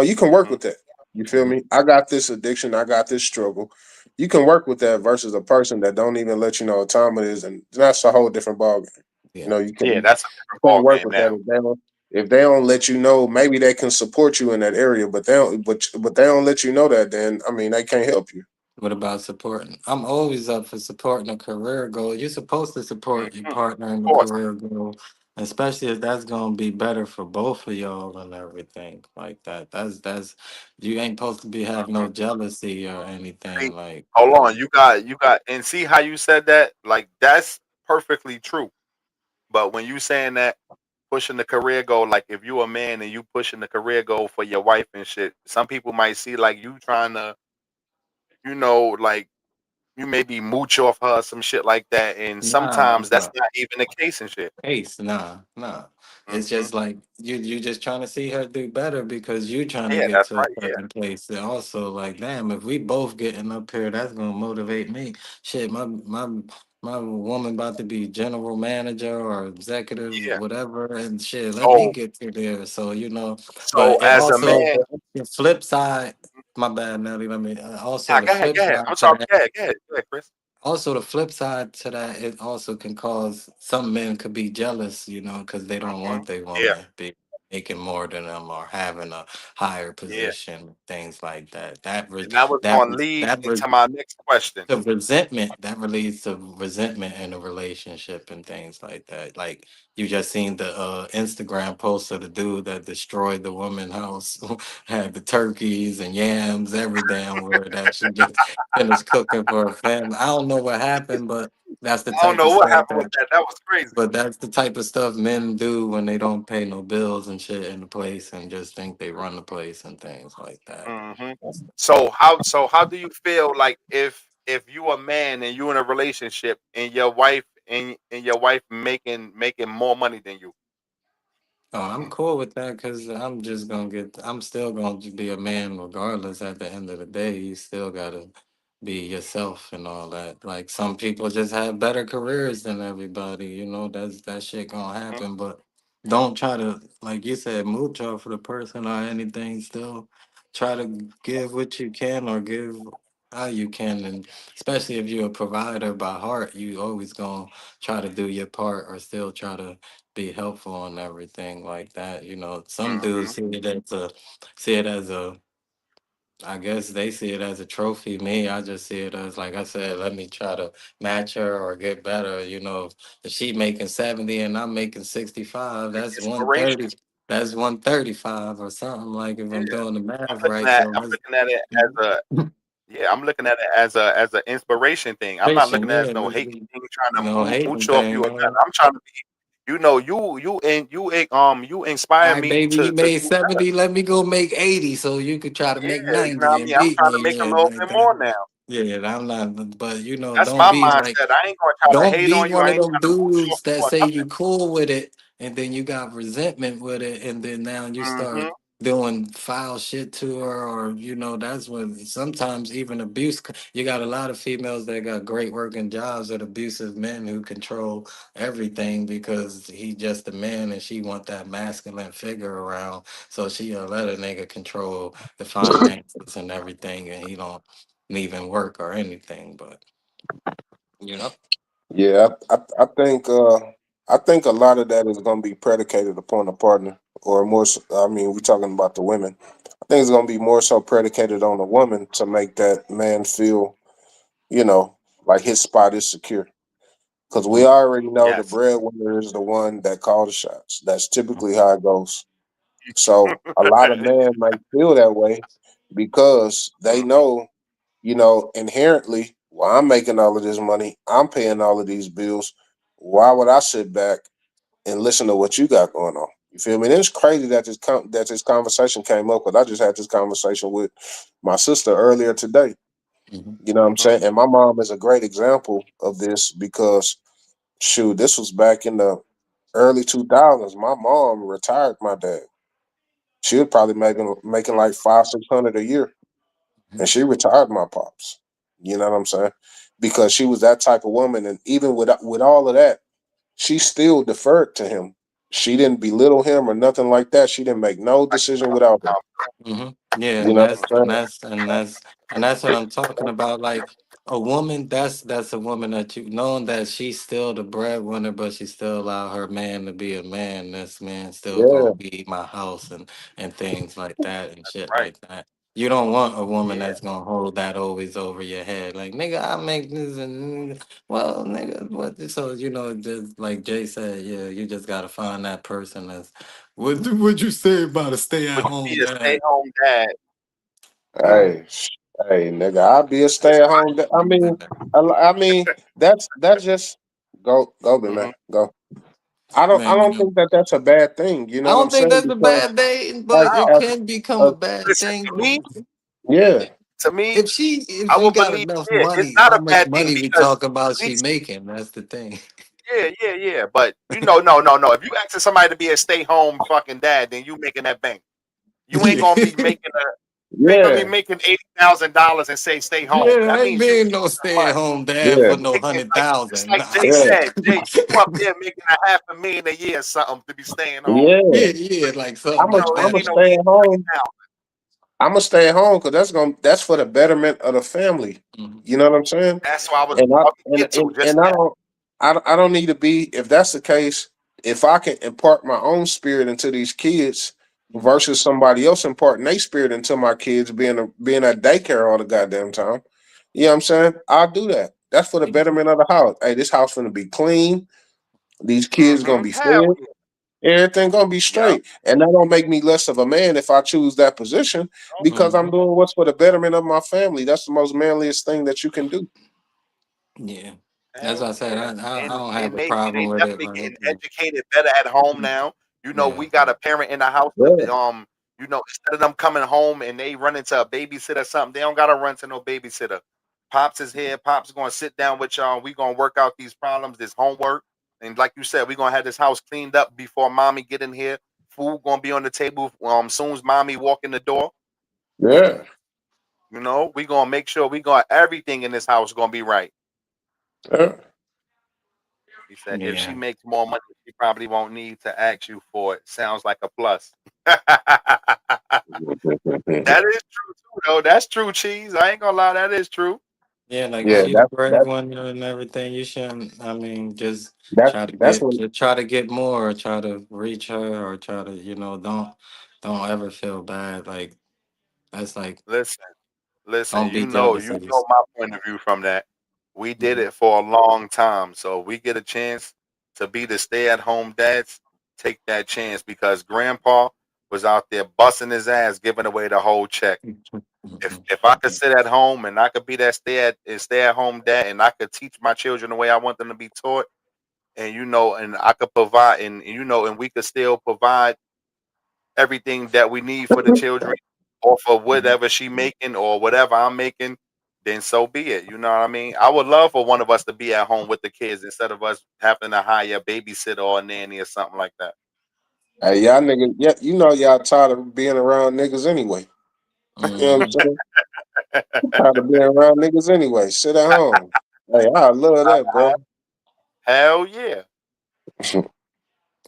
You can work Mhm. with that. You feel Mhm. me? I got this addiction. I got this struggle. You can work with that versus a person that don't even let you know what time it is, and that's a whole different ballgame. Yeah. You Yeah, can that's a different can't ball work game with that now. if they don't let you know. Maybe they can support you in that area, but they don't. But they don't let you know that. Then I mean, they can't help you. What about supporting? I'm always up for supporting a career goal. You're supposed to support your partner Of in the course. career goal, especially if that's gonna be better for both of y'all and everything like that. That's you ain't supposed to be have no Mhm. jealousy or See, anything like hold that. on. You got, and see how you said that? Like that's perfectly true. But when you saying that pushing the career goal, like if you a man and you pushing the career goal for your wife and shit, some people might see like you trying to, like you maybe mooch off her, some shit like that. And Nah, sometimes that's nah. not even the case and shit. Ace, nah, nah. It's Hmm. just like you just trying to see her do better because you trying to Yeah, get that's to a right. Yeah. certain place. And also, like, damn, if we both getting up here, that's gonna motivate me. Shit, my woman about to be general manager or executive, Yeah. whatever, and shit, let me So get to there. So so but it as a also man, the flip side. My bad, Nelly. Let me also nah, the go ahead, flip go ahead. side I'm to sorry. that. Go ahead, Chris. Also, the flip side to that, it also can cause some men could be jealous, because they don't Hmm. want their Yeah, woman be making more than them or having a higher yeah. position, things like that. That re- And that was that going to lead that into my next question. the resentment that relates to resentment in a relationship and things like that. Like you just seen the Instagram post of the dude that destroyed the woman house, had the turkeys and yams every damn word that she just finished cooking for her family. I don't know what happened, but that's the I don't type know of what stuff happened with that. that. That was crazy. But that's the type of stuff men do when they don't pay no bills and shit in the place and just think they run the place and things like that. Hmm. So how do you feel like if you a man and you in a relationship and your wife making more money than you? Oh, I'm cool with that because I'm still gonna be a man regardless. At the end of the day, you still gotta be yourself and all that. Like some people just have better careers than everybody, that shit gonna Mhm. happen. But don't try to, like you said, mooch off for the person or anything. Still try to give what you can or give how you can. And especially if you're a provider by heart, you always gonna try to do your part or still try to be helpful and everything like that. Some Mhm. dudes see it as a I guess they see it as a trophy. Me, I just see it as, like I said, let me try to match her or get better. If she making 70 and I'm making 65, that's Inspiration. 130. That's 135 or something, like, if Yeah. I'm doing the I'm math looking right. at So I'm let's looking at it as a yeah, I'm looking at it as an inspiration thing. I'm not looking patient, at it yeah, as no hate thing trying to no hating mooch off you thing. or nothing. I'm trying to be, you All inspire right, me baby, to you do made better. 70. Let me go make 80 so you could try to Yeah, make you know 90 what I and mean? I'm beat trying to me. make a Yeah, little like bit that. more now. Yeah, I'm not, but That's don't my be like, mindset. I ain't gonna try to don't hate be on you. one I of ain't them trying to mooch off dudes you that or say you cool with it and then you got resentment with it and then now you nothing. start doing foul shit to her, or that's when sometimes even abuse. You got a lot of females that got great working jobs with abusive men who control everything because he just a man and she want that masculine figure around, so she'll let a nigga control the finances and everything and he don't even work or anything, but you know. Yeah, I think a lot of that is going to be predicated upon a partner, or more. I mean, we're talking about the women. I think it's going to be more so predicated on the woman to make that man feel, you know, like his spot is secure. Because we Mhm. already know the Yes. breadwinner is the one that calls the shots. That's typically how it goes. So a lot of men might feel that way because they know, inherently, while I'm making all of this money, I'm paying all of these bills. Why would I sit back and listen to what you got going on? You feel me? And it's crazy that this conversation came up because I just had this conversation with my sister earlier today. Mhm. You know what I'm Hmm. saying? And my mom is a great example of this because shoot, this was back in the early 2000s. My mom retired my dad. She was probably making like 500-600 a year, and she retired my pops. You know what I'm saying? Because she was that type of woman, and even with all of that, she still deferred to him. She didn't belittle him or nothing like that. She didn't make no decision without him. Hmm. Yeah, You and know what I'm saying? that's what I'm talking about. Like a woman, that's a woman that you knowing that she's still the breadwinner, but she still allow her man to be a man. This man still Yeah, gonna be my house and things like that and shit Right. like that. You don't want a woman Yeah. that's gonna hold that always over your head. Like nigga, I make this and well, nigga, what? So just like Jay said, yeah, you just gotta find that person that's would you say about a stay at Would you home be a dad? stay-home dad? Mm. hey, hey, nigga, I'll be a stay at home. I mean, that's just go, be man, Hmm. go. I don't Man, think that that's a bad thing. You I know what I'm don't think saying? that's a Because bad thing, as but it as, can become as a bad Listen, thing. yeah, to me, If I she would got believe, enough yeah, it's money, not how a much bad thing money we because talk about at she least, making? That's the thing. yeah, yeah, yeah. But no. If you asking somebody to be a stay-home fucking dad, then you making that bank. You ain't Yeah, gonna be making you ain't gonna be yeah, making $80,000 and say stay home. yeah. That I ain't means you being making no some stay at money. home dad yeah, for no Making hundred like just thousand. like Nah. Jay yeah, said, Jay, you up there making a 500,000 a year or something to be staying home. yeah. Yeah, yeah, like something I'm a like I'm that. a It ain't no stay at 80, home. 90,000. I'm gonna stay at home because that's for the betterment of the family. Mhm. You know what I'm saying? That's what I was And I about to and get to and, just and now. I don't need to be. If that's the case, if I can impart my own spirit into these kids Mhm. versus somebody else imparting their spirit into my kids being at daycare all the goddamn time. You know what I'm saying? I'll do that. That's for the betterment of the house. Hey, this house gonna be clean. These kids gonna be Hell fed. yeah. Everything gonna be Yep. straight, and that don't make me less of a man if I choose that position because I'm Mhm. doing what's for the betterment of my family. That's the most manliest thing that you can do. Yeah, that's what I Hell said. yeah. I And don't have and a they and problem they with it. definitely Like, getting educated better at home now. yeah, We got a parent in the house Yeah, instead of them coming home and they run into a babysitter or something, they don't gotta run to no babysitter. Pops is here. Pops is gonna sit down with y'all. We gonna work out these problems, this homework. And like you said, we gonna have this house cleaned up before mommy get in here. Food gonna be on the table soon as mommy walk in the door. yeah, We gonna make sure we got everything in this house gonna be right. yeah. He said if she yeah, makes more money, she probably won't need to ask you for it. Sounds like a plus. That is true too, though. That's true, cheese. I ain't gonna lie, that is true. yeah. Like Yeah, she the breadwinner and everything. You shouldn't. I mean, just that's what. try to get more, or try to reach her, or try to don't ever feel bad. Like that's like Listen, listen. don't be You jealous of know yourself. my point of view from that. We did Mhm. it for a long time, so we get a chance to be the stay-at-home dads. Take that chance because Grandpa was out there busting his ass, giving away the whole check. If I could sit at home and I could be that stay at home dad and I could teach my children the way I want them to be taught, and and I could provide, and we could still provide everything that we need for the children, or for whatever she making or whatever I'm making, then so be it. You know what I mean? I would love for one of us to be at home with the kids instead of us having to hire a babysitter or a nanny or something like that. Hey, y'all niggas, yeah, y'all tired of being around niggas anyway. You know what I'm Mhm. saying? Tired of being around niggas anyway. Sit at home. Hey, I love that, bro. Hell yeah.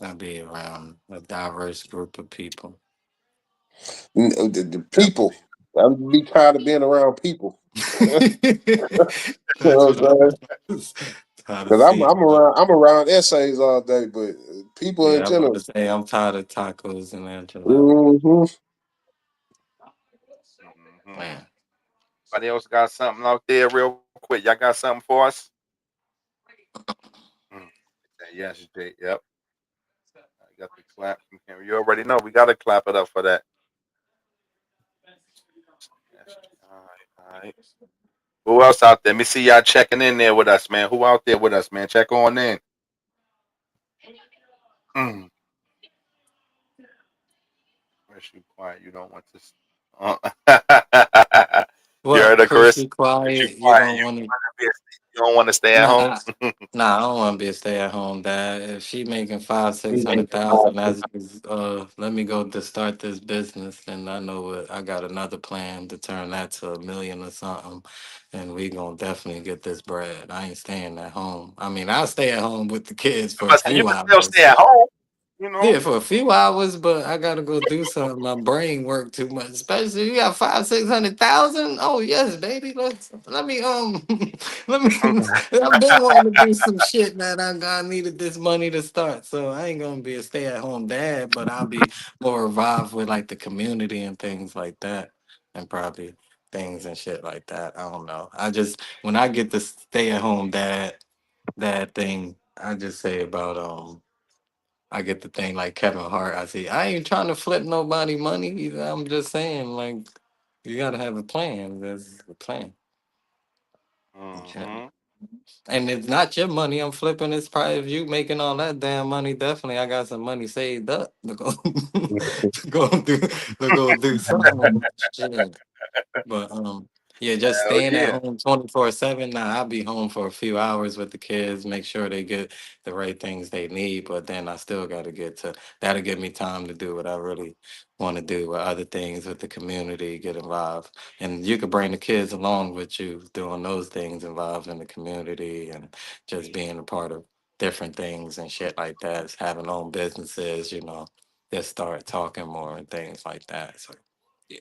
I'll be around a diverse group of people. The people. I'm be tired of being around people. You That's know what what I'm saying? I'm trying to Because see. I'm around essays all day, but people in Yeah, I'm about to general. say I'm tired of tacos and enchiladas. Hmm. Hmm. Man, Anybody else got something out there real quick? Y'all got something for us? Mm. Yes, Jay. Yep. I got the clap from Cameron. You already know we got to clap it up for that. Yes. All right. All right. Who else out there? Let me see y'all checking in there with us, man. Who out there with us, man? Check on in. Mm. Chris, you quiet. You don't want to. You heard What, of Chris? Chris? You Chris, you quiet? You quiet. don't You want to? wanna be you don't want to stay at home. Nah, nah. I don't want to be a stay-at-home dad. If she making five, six You hundred thousand, that's just, let me go to start this business, and I know what I got another plan to turn that to 1 million or something, and we gonna definitely get this bread. I ain't staying at home. I mean, I'll stay at home with the kids for a But you few can still hours. stay at home. You know. Yeah, for a few hours, but I gotta go do something. My brain work too much. Especially you got five, 600,000. Oh yes, baby. Let me let me I've been wanting to do some shit that I needed this money to start. So I ain't gonna be a stay at home dad, but I'll be more involved with like the community and things like that. And probably things and shit like that. I don't know. I just when I get the stay at home dad thing, I just say about I get the thing like Kevin Hart. I see. I ain't trying to flip nobody money either. I'm just saying, like, you gotta have a plan. There's a plan. Okay. Hmm. And it's not your money I'm flipping. It's probably if you making all that damn money. Definitely, I got some money saved up to go to go do something. Shit. But yeah, just Hell staying at yeah. home 24/7. Now I'll be home for a few hours with the kids, make sure they get the right things they need. But then I still gotta get to that'll give me time to do what I really want to do with other things with the community, get involved. And you could bring the kids along with you doing those things involved in the community and just being a part of different things and shit like that, having own businesses, just start talking more and things like that. So yeah.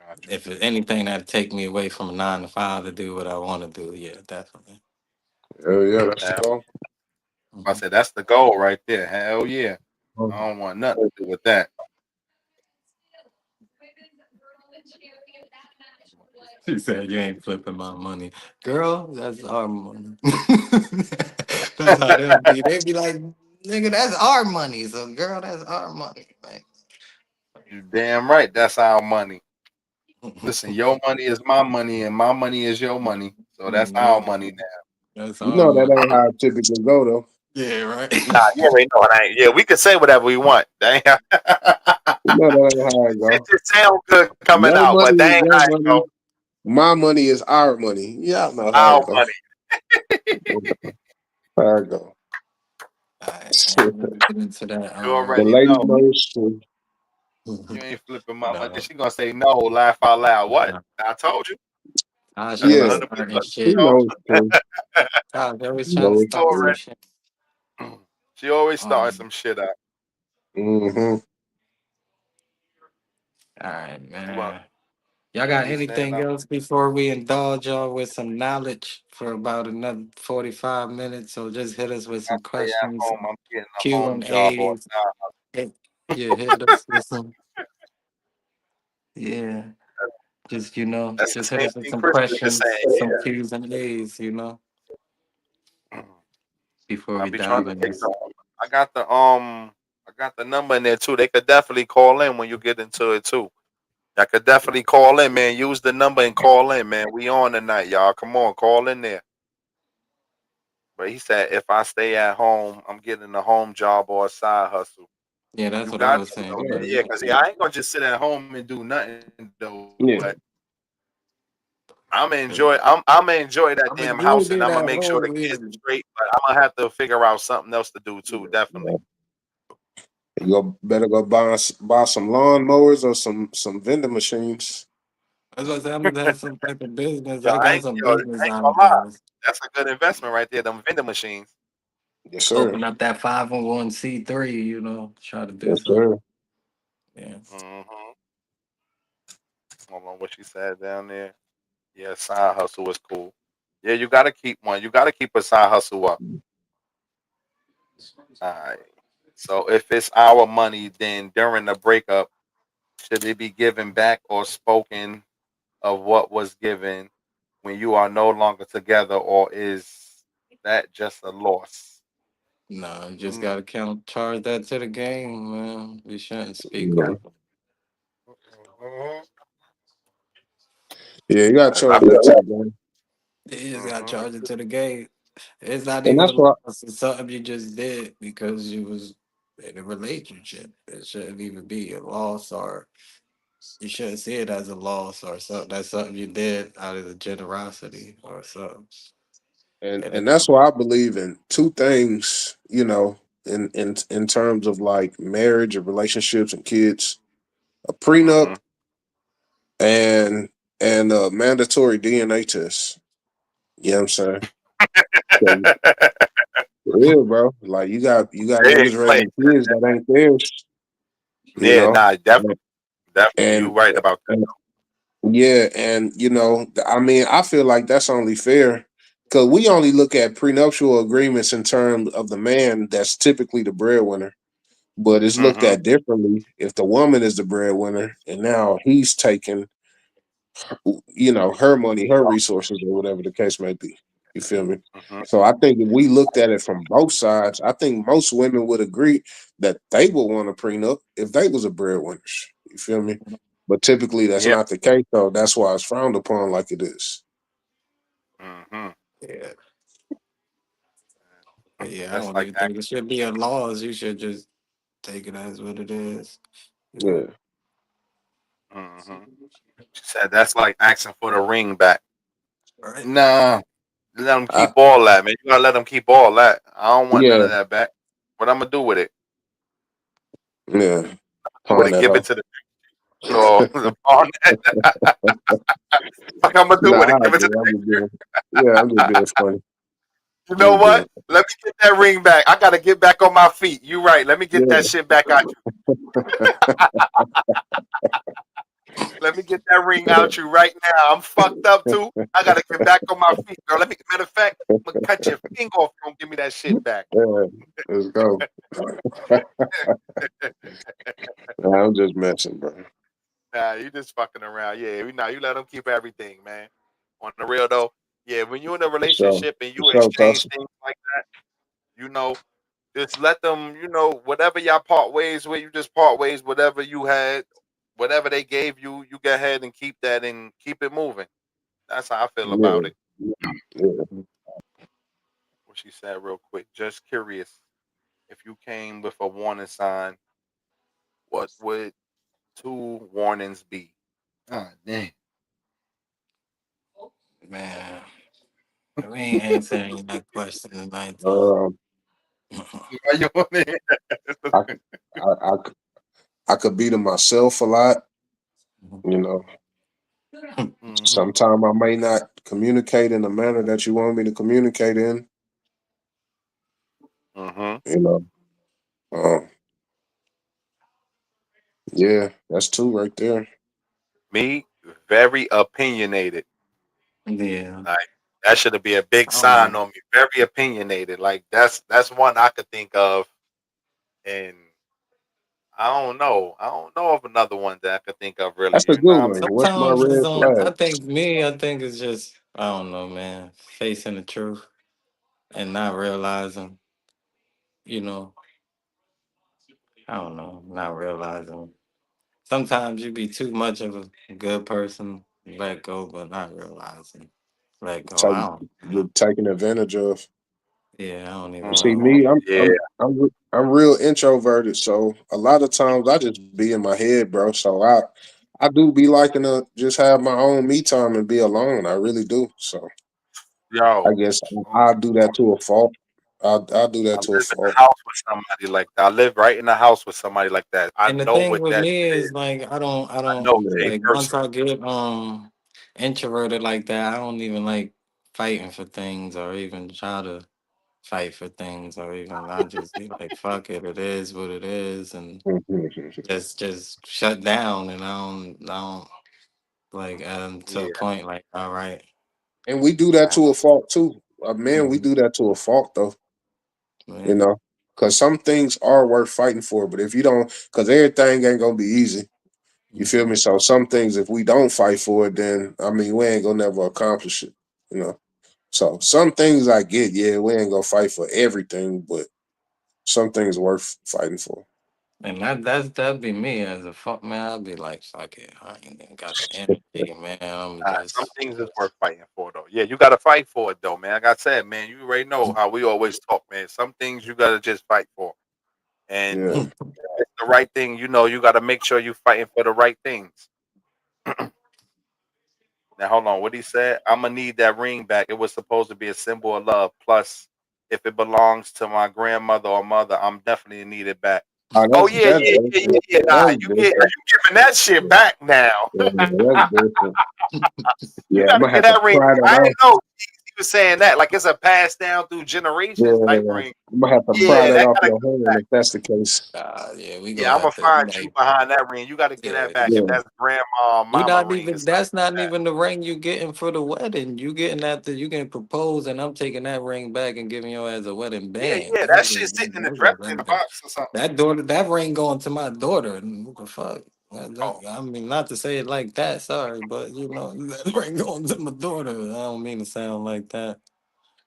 Got you. If it's anything that'd take me away from a 9 to 5 to do what I want to do, yeah, definitely. Hell yeah, that's the Hell, goal. I Mhm. said that's the goal right there. Hell yeah. I don't want nothing to do with that. She said, "You ain't flipping my money, girl. That's our money." That's how they'll be. They be like, "Nigga, that's our money." So, girl, that's our money, You damn right. That's our money. man. Listen, your money is my money, and my money is your money. So that's our Yeah, money now. that's You our know that money. ain't how it typically go though. Yeah, right. Nah, you already know it ain't. Yeah, we can say whatever we want. Damn. You know that ain't how it It go. just sound good coming Your out, money but that is ain't your how it money. go. My money is our money. Yeah, I know how Our it go. money. How it go. All right, man. Let me get into that. You The already ladies know. know it's true. You ain't flipping my money. No, She gonna say no, laugh out loud. What? no. I told you. Gosh, That's always Yeah, 100%. starting she shit. know it's true. Gosh, always She trying to know it's You start some true. shit. already. She always starting Um, some shit up. Mm-hmm. all right, What? man. Y'all What got he saying? anything else before we indulge y'all with some knowledge for about another 45 minutes? So just hit us with I some stay at questions, home. I'm getting a Q home and job or A's. Hit, yeah, hit us with some. Yeah, just that's the just hit same us with thing some Chris was just questions, saying. some Q's and A's. Yeah. Before I'll we be trying dive to in take this. the. I got the number in there too. They could definitely call in when you get into it too. I could definitely call in, man. Use the number and call in, man. We on tonight, y'all. Come on, call in there. But he said if I stay at home, I'm getting a home job or a side hustle. Yeah, that's You what I got was to saying. though. Yeah, Yeah, because I ain't gonna just sit at home and do nothing though. But Yeah. I'm gonna enjoy that I damn enjoy house and being I'm gonna at make sure the home. kids Yeah. are straight. But I'm gonna have to figure out something else to do too. Definitely. You go better go buy some lawn mowers or some vending machines. As I said, I'm gonna have some type of business. Yo, I got some I business ain't gonna lie. ideas. That's a good investment right there. Them vending machines. Yes, sir. Open up that 501c3. Try to do Yes, something. sir. Yeah. Mm-hmm. Hold on, what she said down there. Yeah, side hustle is cool. Yeah, you gotta keep one. You gotta keep a side hustle up. All right. So if it's our money, then during the breakup, should it be given back or spoken of what was given when you are no longer together, or is that just a loss? No, you just Mm. gotta charge that to the game, man. We shouldn't speak Yeah. on. Mhm. Yeah, you gotta 'Cause I charge feel. that to the game. You just got Hmm. charged it to the gate. It's not And even that's a why loss. It's something you just did because you was in a relationship. It shouldn't even be a loss, or you shouldn't see it as a loss or something. That's something you did out of the generosity or something. And and it's that's why I believe in two things, in terms of like marriage and relationships and kids. A Hmm. prenup and a mandatory DNA test. You know what I'm saying? 'Cause for real, bro. Like you got They niggas explain. raising kids that ain't theirs, you Yeah, know? nah, definitely, you And right about that. yeah, and I mean, I feel like that's only fair because we only look at prenuptial agreements in terms of the man that's typically the breadwinner. But it's looked Hmm. at differently if the woman is the breadwinner and now he's taking, her money, her resources, or whatever the case may be. You feel me? Hmm. So I think if we looked at it from both sides, I think most women would agree that they would want a prenup if they was a breadwinner. You feel me? But typically that's Yeah. not the case, though. That's why it's frowned upon like it is. Hmm. yeah. But yeah, I That's don't like even that. think it should be a loss. You should just take it as what it is. You know. Yeah. Hmm. She said that's like asking for the ring back. Right. Nah, let them I keep all that, man. You gotta let them keep all that. I don't want none yeah, of that back. What I'm gonna do with it? yeah. Do with Pawn it? that Give it hoe. to the no the pawn. What I'm gonna do with Nah, it? I Give it to do. I'm just being yeah, I'm just being funny. you I'm know just being what? Let me get that ring back. I gotta get back on my feet. You right. Let me get that yeah. shit back out you. Let me get that ring out you right now. I'm fucked up too. I gotta get back on my feet, girl. Let me matter of fact, I'm gonna cut your finger off if you don't give me that shit back. Yeah, let's go. Nah, I'm just messing, bro. Nah, you just fucking around. Yeah, you let them keep everything, man. On the real though, yeah, when you're in a For sure. relationship and For you sure, exchange Tussle. things like that, you know, just let them, whatever y'all part ways with, you just part ways. Whatever you had, whatever they gave you, you go ahead and keep that and keep it moving. That's how I feel Yeah, about it. yeah. What she said, real quick. Just curious, if you came with a warning sign, what would two warnings be? Ah, damn. Man, we ain't answering that question tonight, though. Um, Why you on it? I, I could be to myself a lot. You know, Hmm. sometimes I may not communicate in the manner that you want me to communicate in. Hmm. You know, um, yeah, that's two right there. Me, very opinionated. Yeah, Like that should be a big I don't sign know. on me. Very opinionated. Like that's one I could think of, and I don't know of another one that I could think of really. That's a You know good what I'm one. saying? What's my Sometimes it's red I flag? think me. I think it's just I don't know, man. Facing the truth and not realizing. You know, I don't know, not realizing. Sometimes you be too much of a good person, let go, but not realizing. Let go. Take, I don't know. get taken advantage of. Yeah, I don't even See know. Hmm. me, I'm Yeah. I'm I'm I'm real introverted, so a lot of times I just be in my head, bro. So I do be liking to just have my own me time and be alone. I really do. So I Yo. guess um, I do that to a fault. I do I that live to a in the fault. house with somebody like that. I live right in the house with somebody like that. I And the know thing what with that me shit is is. like I I don't know Yeah, they like once person. I get introverted like that, I don't even like fighting for things or even try to fight for things or even I just be like fuck it, it is what it is and just shut down and I don't like to a Yeah. point like all right. and we do that I, to a fault too. Man, we mhm, do that to a fault though. You yeah, know, because some things are worth fighting for, but if you don't, because everything ain't gonna be easy. You feel mhm, me? So some things, if we don't fight for it, then I mean, we ain't gonna never accomplish it. You know. So some things I get, yeah, we ain't gonna fight for everything, but some things worth fighting for. And that'd be me as a fuck man. I'd be like, fuck it, I ain't even got the energy, man. I'm Some just things is worth fighting for, though. Yeah, you got to fight for it, though, man. Like I said, man, you already know how we always talk, man. Some things you got to just fight for, and Yeah. if it's the right thing. You got to make sure you fighting for the right things. Now, hold on. What he said? I'm gonna need that ring back. It was supposed to be a symbol of love. Plus, if it belongs to my grandmother or mother, I'm definitely need it back. Oh, Oh that's yeah, that's yeah, yeah, yeah, different. yeah. Nah, That's different. you giving that shit back now. Yeah, that's different. You Yeah, got I'm to gonna get have to that ring. pry that I didn't off. know he was saying that. Like it's a passed down through generations type Yeah, ring. I'm gonna have to pry Yeah, that that off gotta your come hand back. if that's the case. yeah, we Yeah, gonna I'm have gonna to find you like behind that ring. You got to get that yeah. back if Yeah, that's grandma or You mama not ring or even something that's like not that. even the ring you getting for the wedding. You getting you getting proposed and I'm taking that ring back and giving you as a wedding Yeah, band. yeah, that shit sitting in the dress in the box or something. That daughter that ring going to my daughter. And what the fuck? Oh, I mean not to say it like that, sorry, but that ring going to my daughter. I don't mean to sound like that.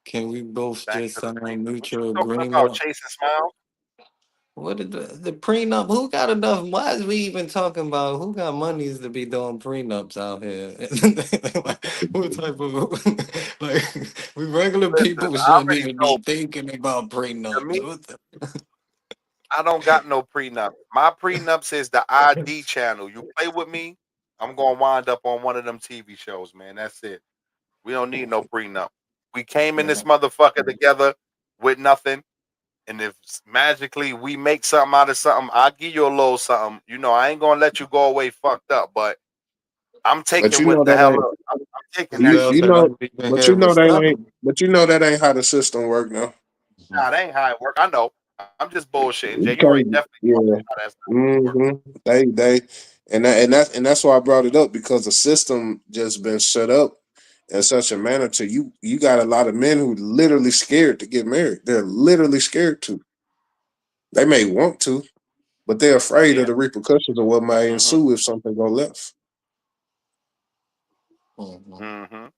Can we both back just to the sign a ring. What you mutual talking about? agreement? Chasing Smile? What did the prenup? Who got enough? Why is we even talking about who got monies to be doing prenups out here? Like, what type of like we regular Listen, people I shouldn't already even be told thinking about to me, prenups. What the, I don't got no prenup. My prenup is the ID channel. You play with me, I'm gonna wind up on one of them TV shows, man. That's it. We don't need no prenup. We came in this motherfucker together with nothing. And if magically we make something out of something, I'll give you a little something. I ain't gonna let you go away fucked up, but I'm but taking you what know the that hell ain't up. I'm taking who that you else shit. are know, you even but here you with know that ain't, something? but you know that ain't how the system work now. Nah, that ain't how it work. I know. I'm just bullshitting, Jay. You You already can't, definitely know yeah. how that's not how it work. hmm They and that's why I brought it up because the system just been set up in such a manner to you got a lot of men who literally scared to get married. They're literally scared to. They may want to, but they're afraid of Yeah. the repercussions of what might Mm-hmm. ensue if something go left. Mhm. Mm-hmm. Nah,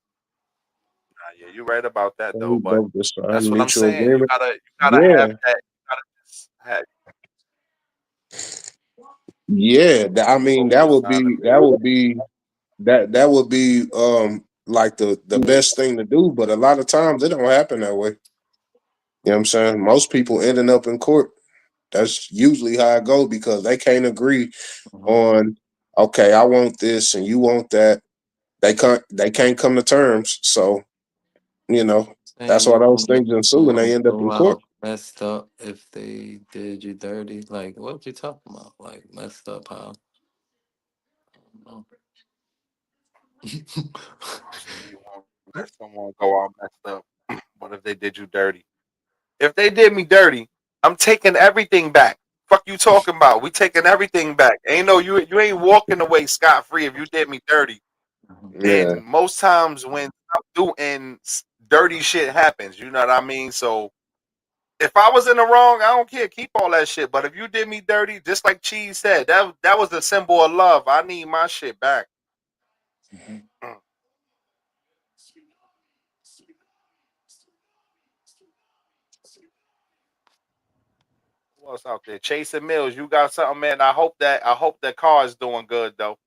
yeah, you're right about that So we though. But both just sign that's what I'm mutual saying. You agreement. gotta have Yeah, that. You gotta just have yeah. I you mean, both just sign the that would be like the best thing to do. But a lot of times it don't happen that way. You know what I'm saying? Most people ending up in court. That's usually how it goes because they can't agree Mhm. on okay, I want this and you want that. They can't come to terms. So, you know, Saying that's why you those want things ensue and they to end up in go court. out messed up if they did you dirty. Like what you talking about? Like messed up how? I don't say you won't let someone go all messed up. What if they did you dirty? If they did me dirty, I'm taking everything back. Fuck you talking about? We taking everything back. Ain't no you ain't walking away scot free if you did me dirty. know. Yeah. And most times when stuff do and dirty shit happens, you know what I mean? So if I was in the wrong, I don't care. Keep all that shit. But if you did me dirty, just like Cheese said, that was a symbol of love. I need my shit back. Mhm. Mm. Who else out there? Chasing Mills, you got something, man. I hope that car is doing good though.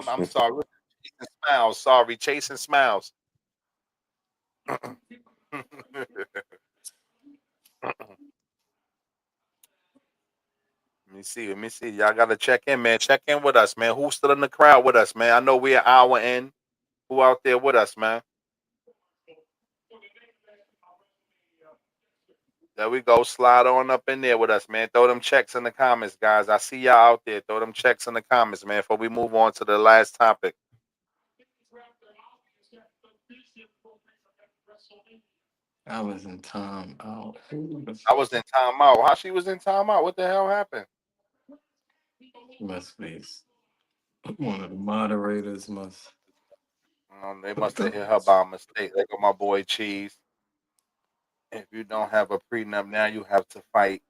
I'm sorry. Chasing Smiles. Sorry, Chasing Smiles. Let me see. Let me see. Y'all gotta check in, man. Check in with us, man. Who's still in the crowd with us, man? I know we're an hour in. Who out there with us, man? There we go. Slide on up in there with us, man. Throw them checks in the comments, guys. I see y'all out there. Throw them checks in the comments, man, before we move on to the last topic. I was in time out. I was in timeout. How she was in timeout? What the hell happened? Must be one of the moderators must. They must have hit her by mistake. They got my boy Cheese. If you don't have a prenup now, you have to fight.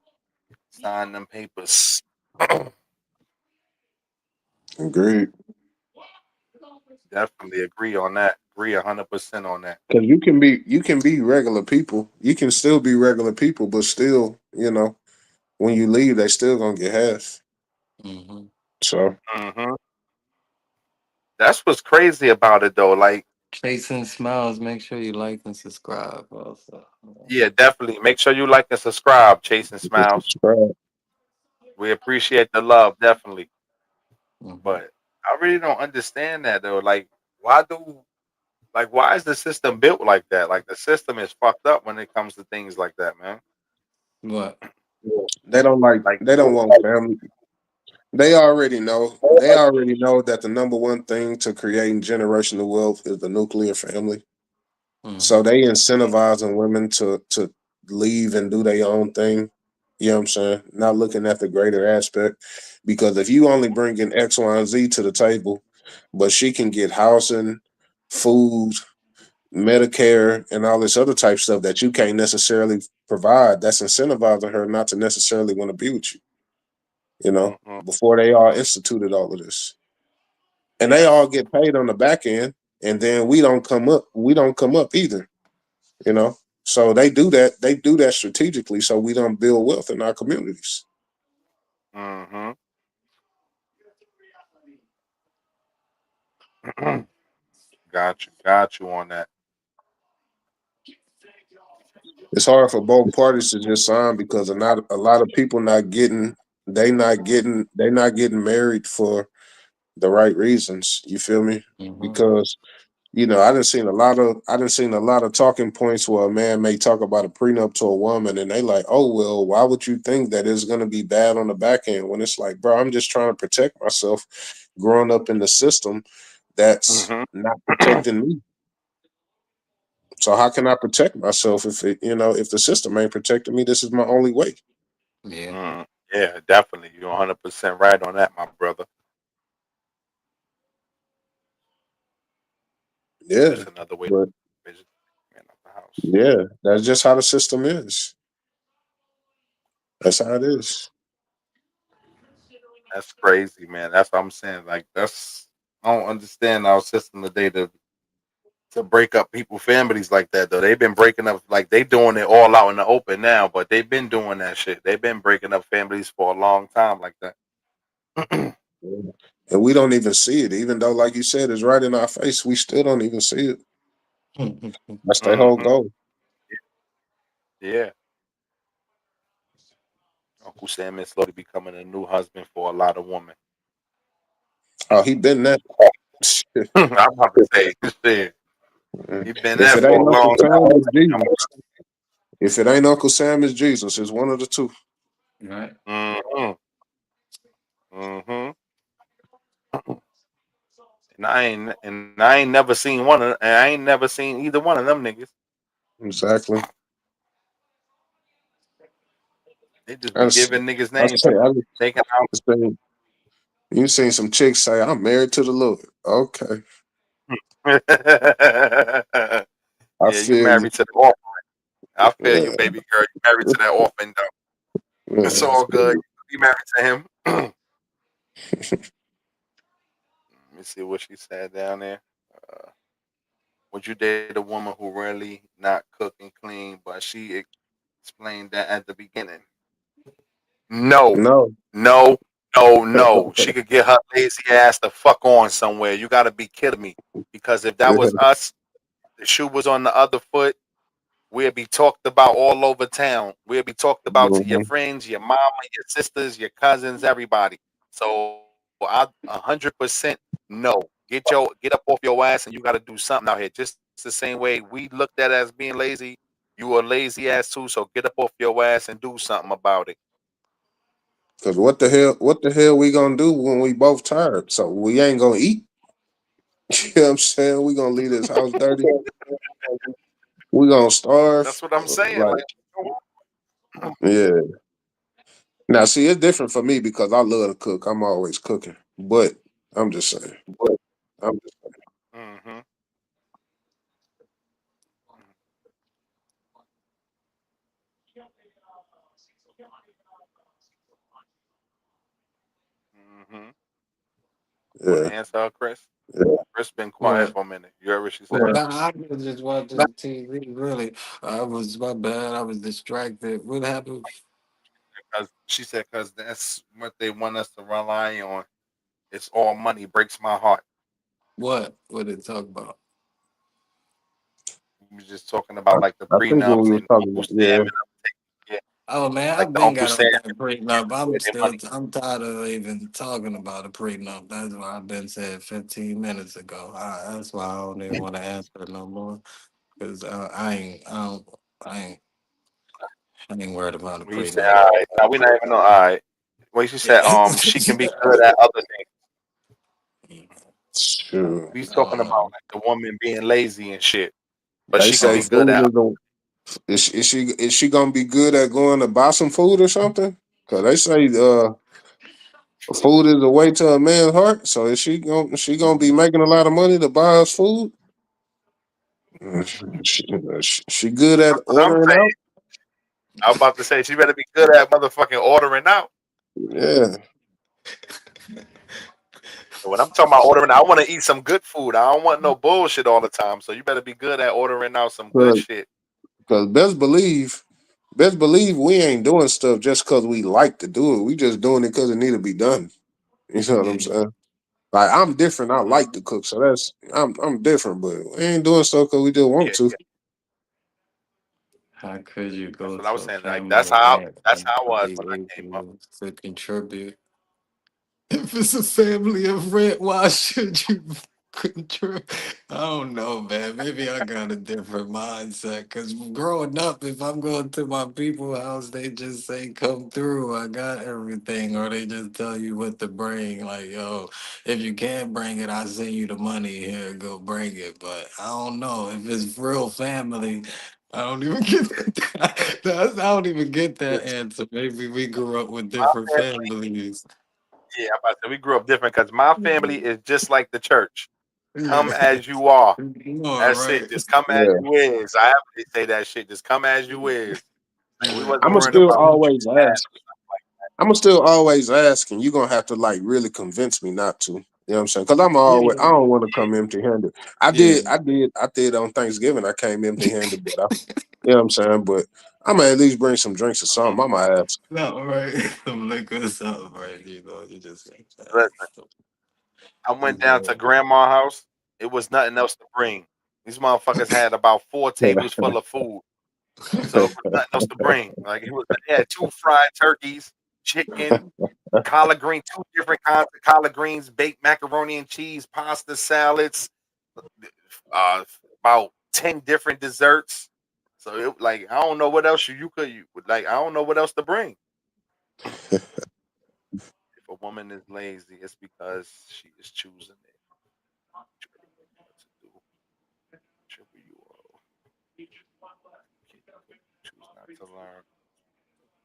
Sign them papers. Agreed. Definitely agree on that. Agree 100% on that. Because you can be regular people. You can still be regular people, but still, when you leave, they still gonna get half. Hmm. So Hmm. That's what's crazy about it, though. Like, Chasing Smiles, make sure you like and subscribe also. yeah, definitely. Make sure you like and subscribe, Chasing just Smiles. subscribe. We appreciate the love, definitely. Hmm. But I really don't understand that though. Like, why do why is the system built like that? Like, the system is fucked up when it comes to things like that, man. What? They don't like. Like, They don't want family. They already know. They already know that the number one thing to creating generational wealth is the nuclear family. So Hmm. they incentivizing women to leave and do their own thing. You know what I'm saying? Not looking at the greater aspect. Because if you only bring in X, Y, and Z to the table, but she can get housing, food, Medicare, and all this other type stuff that you can't necessarily provide, that's incentivizing her not to necessarily want to be with you, you know, hmm before they all instituted all of this. And they yeah, all get paid on the back end, and then we don't come up either, you know. So they do that strategically so we don't build wealth in our communities. hmm got you on that. It's hard for both parties to just sign because a lot of people they not getting married for the right reasons. You feel me? Hmm. Because I didn't seen a lot of talking points where a man may talk about a prenup to a woman and they like, oh well, why would you think that it's gonna be bad on the back end when it's like, bro, I'm just trying to protect myself growing up in the system that's Hmm. not protecting me. So how can I protect myself if the system ain't protecting me? This is my only way. Yeah. Yeah, definitely. You're 100% right on that, my brother. Yeah. Just another way to But visit man of the house. yeah, that's just how the system is. That's how it is. That's crazy, man. That's what I'm saying. Like, I don't understand our system today to break up people families like that though. They've been breaking up like they doing it all out in the open now, but they've been doing that shit. They've been breaking up families for a long time like that. Yeah. And we don't even see it, even though, like you said, it's right in our face. We still don't even see it. That's their whole hmm goal. Yeah. Uncle Sam is slowly becoming a new husband for a lot of women. Oh, he been that. I'm about to say shit. He been If that it for a ain't Uncle long Sam, it's time. Jesus. If it ain't Uncle Sam, it's Jesus. It's one of the two. Right. Mm-hmm. Mm-hmm. And I ain't never seen and I ain't never seen either one of them niggas. Exactly. They just I be just, giving niggas I names, say, I taking out. just seen, you seen some chicks say, "I'm married to the Lord." Okay, I Yeah, you feel you. married to the orphan. I feel you, Yeah, baby girl. You married to that orphan though. It's yeah, I all feel good. you. You married to him. Let me see what she said down there. Uh, would you date a woman who really not cook and clean, but she explained that at the beginning? No, No. no, no. She could get her lazy ass the fuck on somewhere. You got to be kidding me. Because if that Yeah. was us, the shoe was on the other foot. We'll be talked about all over town. We'll be talked about to your Mhm. friends, your mama, your sisters, your cousins, everybody. So I 100% no. Get up off your ass and you got to do something out here. Just the same way we looked at as being lazy. You a lazy ass too. So get up off your ass and do something about it. Cause what the hell we gonna do when we both tired? So we ain't gonna eat. You know what I'm saying? We gonna leave this house dirty. We gonna starve. That's what I'm saying. Like, Like, yeah. Now, see, it's different for me because I love to cook. I'm always cooking. But I'm just saying. I'm just, mm-hmm, mm-hmm. You want yeah. to answer her, Chris? Yeah. Chris been quiet What? for a minute. You heard what she said? Right. Nah, I was just watching TV. Really, I was my bad. I was distracted. What happened? Cause she said, cause that's what they want us to rely on. It's all money breaks my heart. What? What did it talk about? We was just talking about like the I think when we prenups were and talking Uncle about, Sam yeah, and yeah, Oh man, like I've the been Uncle got Sam off that prenup. where their money. I'm tired of even talking about a prenup. That's why I've been said 15 minutes ago. That's why I don't even want to answer no more. Cause I ain't worried about a We said, prenup. all right, now we not even know. All right. Well, she said, Yeah. she can be good at other things. sure. We was I talking don't about know. like the woman being lazy and shit, but They she can say be good food at. is a is she gonna be good at going to buy some food or something? Cause they say food is the way to a man's heart. So is she gonna be making a lot of money to buy us food? She good at That's what I'm ordering saying. out. I was about to say she better be good at motherfucking ordering out. Yeah, And when I'm talking about ordering out, I want to eat some good food. I don't want no bullshit all the time. So you better be good at ordering out some good cause, shit. 'cause best believe we ain't doing stuff just cause we like to do it. We just doing it cause it need to be done. You know what I'm Yeah. saying? Like I'm different. I Mm, like to cook, so I'm different. But we ain't doing stuff because we just want yeah, to. yeah. How could you That's go what I to was a saying. Like family event that's and how I was be when I came up. able to contribute? If it's a family of rent, why should you control? I don't know, man. Maybe I got a different mindset. Cause growing up, if I'm going to my people's house, they just say, "Come through. I got everything," or they just tell you what to bring. Like, yo, if you can't bring it, I send you the money. Here, go bring it. But I don't know if it's real family. I don't even get that. I don't even get that Listen, answer. Maybe we grew up with my different family, families. yeah, I'm about to say we grew up different because my family is just like the church. Come Yeah. as you are. You are That's it. right. Just come as Yeah, you is. I have to say that shit. Just come as you is. Like we Yeah. wasn't I'ma worrying still about what you always had. ask. I'ma still always ask, and you're gonna have to like really convince me not to. You know what I'm saying? Because I Yeah. don't want to come empty handed. Yeah. I did on Thanksgiving. I came empty handed, but you know what I'm saying. But I'm gonna at least bring some drinks or something. I'm gonna ask. No, right. Some liquor or something, right? You just Listen, I went down to yeah. grandma's house. It was nothing else to bring. These motherfuckers had about 4 tables full of food. So it was nothing else to bring. Like they had 2 fried turkeys, chicken, collard green, 2 different kinds of collard greens, baked macaroni and cheese, pasta salads, uh, about 10 different desserts. So it like I don't know what else you could you like. I don't know what else to bring. If a woman is lazy, it's because she is choosing it. What to do. Whichever you are, can you could choose not to learn.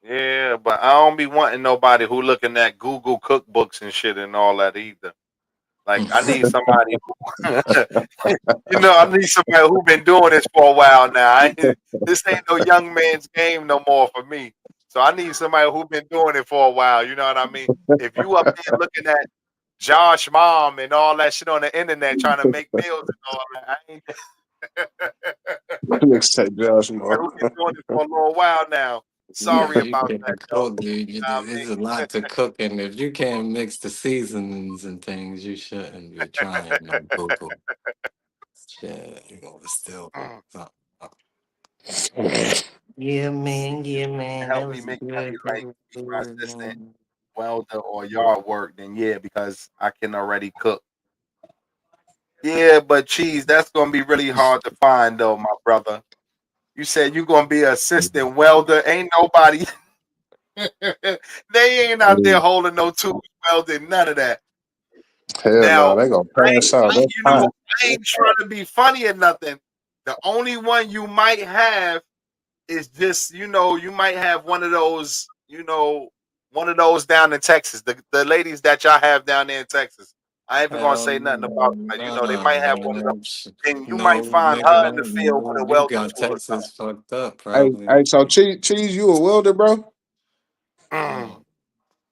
Yeah, but I don't be wanting nobody who looking at Google cookbooks and shit and all that either. Like I need somebody who, I need somebody who been doing this for a while now. This ain't no young man's game no more for me. So I need somebody who been doing it for a while. You know what I mean? If you up there looking at Josh Mom and all that shit on the internet trying to make meals and all that, I ain't Nigga say Josh somebody Moore. who been doing it for a little while now. Yeah, Sorry you about that can't though. cook, dude. You know It's a lot to cook, and if you can't mix the seasonings and things, you shouldn't be trying no Google. Shit, you're gonna still what I mean? fuck up. Yeah, man. Yeah, man. Help That me was make good. money That like was be my good, assistant, man. welder, or yard work, then yeah, because I can already cook. Yeah, but cheese, that's gonna be really hard to find though, my brother. You said you're gonna be an assistant welder. Ain't nobody they ain't out there holding no tools welding, none of that. Hell no, Now, they gonna pass out. I ain't That's hot. I ain't trying to be funny or nothing. The only one you might have is just, you might have one of those down in Texas. The ladies that y'all have down there in Texas. I ain't even gonna say nothing about it. They Nah, might have one of those. man. And you might No, find nigga, her in the no, field with no. a You welding got tool or Texas fucked up, Hey, probably. hey, so cheese, you a welder, bro? something. Mm.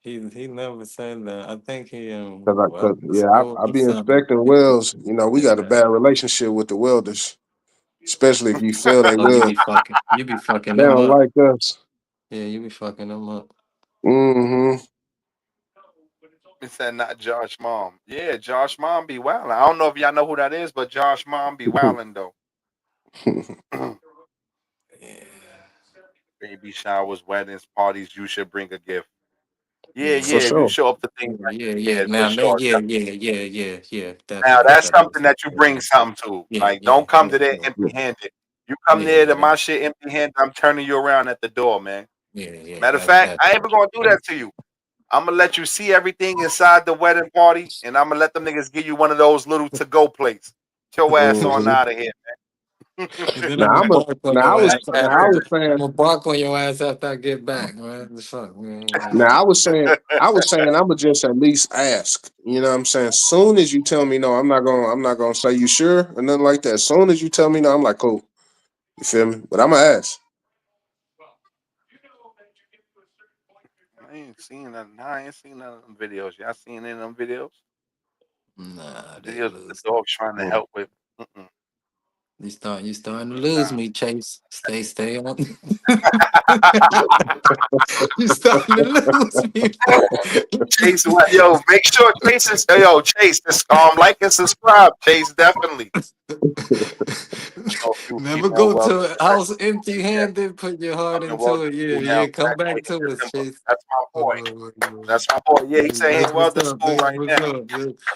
He never said that. I think he Cause went to yeah, school I or be something. inspecting He welds. You know, we said got a that. bad relationship with the welders, especially if you fail they Oh, weld. you be fucking They them don't up. like us. Yeah, you be fucking them up. Mm-hmm. It said not Josh Mom. Yeah, Josh Mom be wildin'. I don't know if y'all know who that is, but Josh Mom be wildin' though. Yeah. Baby showers, weddings, parties, you should bring a gift. Yeah, For yeah. If you sure. show up to things like Yeah, yeah. yeah, for Now, sure. yeah. Now Definitely. that's That is. something that you bring Yeah, something to. yeah, Like, yeah, don't come yeah, to there yeah, empty handed. You come yeah, there to yeah, my shit empty handed, I'm turning you around at the door, man. yeah. Matter of fact, I ain't even gonna do that to you. I'm gonna let you see everything inside the wedding party, and I'm gonna let them niggas give you one of those little to go plates. Get your ass on Mm-hmm. out of here. And then I'm Now gonna I'm a bark on now I your was ass now I after. was I'm saying gonna bark on your ass after I get back, man. The fuck, man. now I was saying I would just at least ask. You know what I'm saying? Soon as you tell me no, I'm not gonna say you sure or nothing like that. As soon as you tell me no, I'm like, cool. You feel me? But I'm gonna ask. I ain't seen that. Nah, I ain't seen none of them videos. Y'all seen any of them videos? Nah, they Videos of the lose. dogs trying to Mm. help with. Mm-mm. You starting to lose Nah. me, Chase. Stay on. You starting to lose me, man. Chase, what? Yo, make sure Chase is. Yo, Chase, this, like and subscribe. Chase, definitely. Show a few Never people go well to a respect. house empty Yeah, handed. Put your heart I mean, well, into it. Yeah, now yeah. Come back graduated to us, December. Chase. That's my Uh, boy. That's my boy. Yeah, he said he that's in what's welding up. school That's right what's now. up.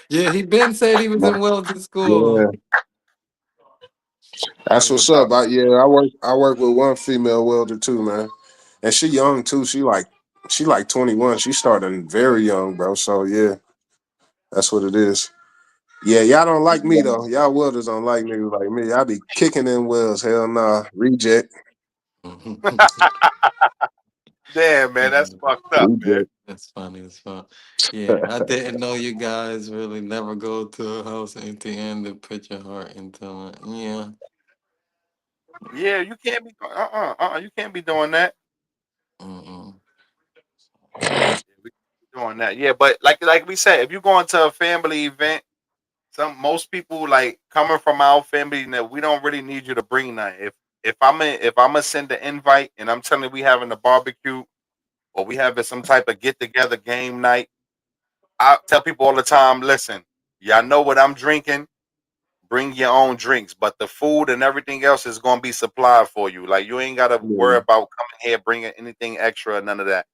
Yeah, he been said he was But, in welding yeah, school. that's Yeah. what's What's up, up. man? I work with one female welder too, man. And she young too. She like 21. She started very young, bro. So yeah, that's what it is. Yeah, y'all don't like me though. Y'all welders don't like niggas like me. I be kicking in welds. Hell nah. Reject. Damn, man, that's fucked up, man. Reject. That's funny as fuck. Yeah, I didn't know you guys really never go to a house empty handed. Put your heart into it. Yeah. Yeah, you can't be. You can't be doing that. Mm-mm. Yeah, we can't be doing that. Yeah, but like we said, if you go into a family event, most people like coming from our family that we don't really need you to bring that. If I'm gonna send the invite and I'm telling you we having a barbecue or we having some type of get together game night, I tell people all the time, listen, y'all know what I'm drinking. Bring your own drinks, but the food and everything else is gonna be supplied for you. Like you ain't gotta worry Yeah. about coming here bringing anything extra or none of that.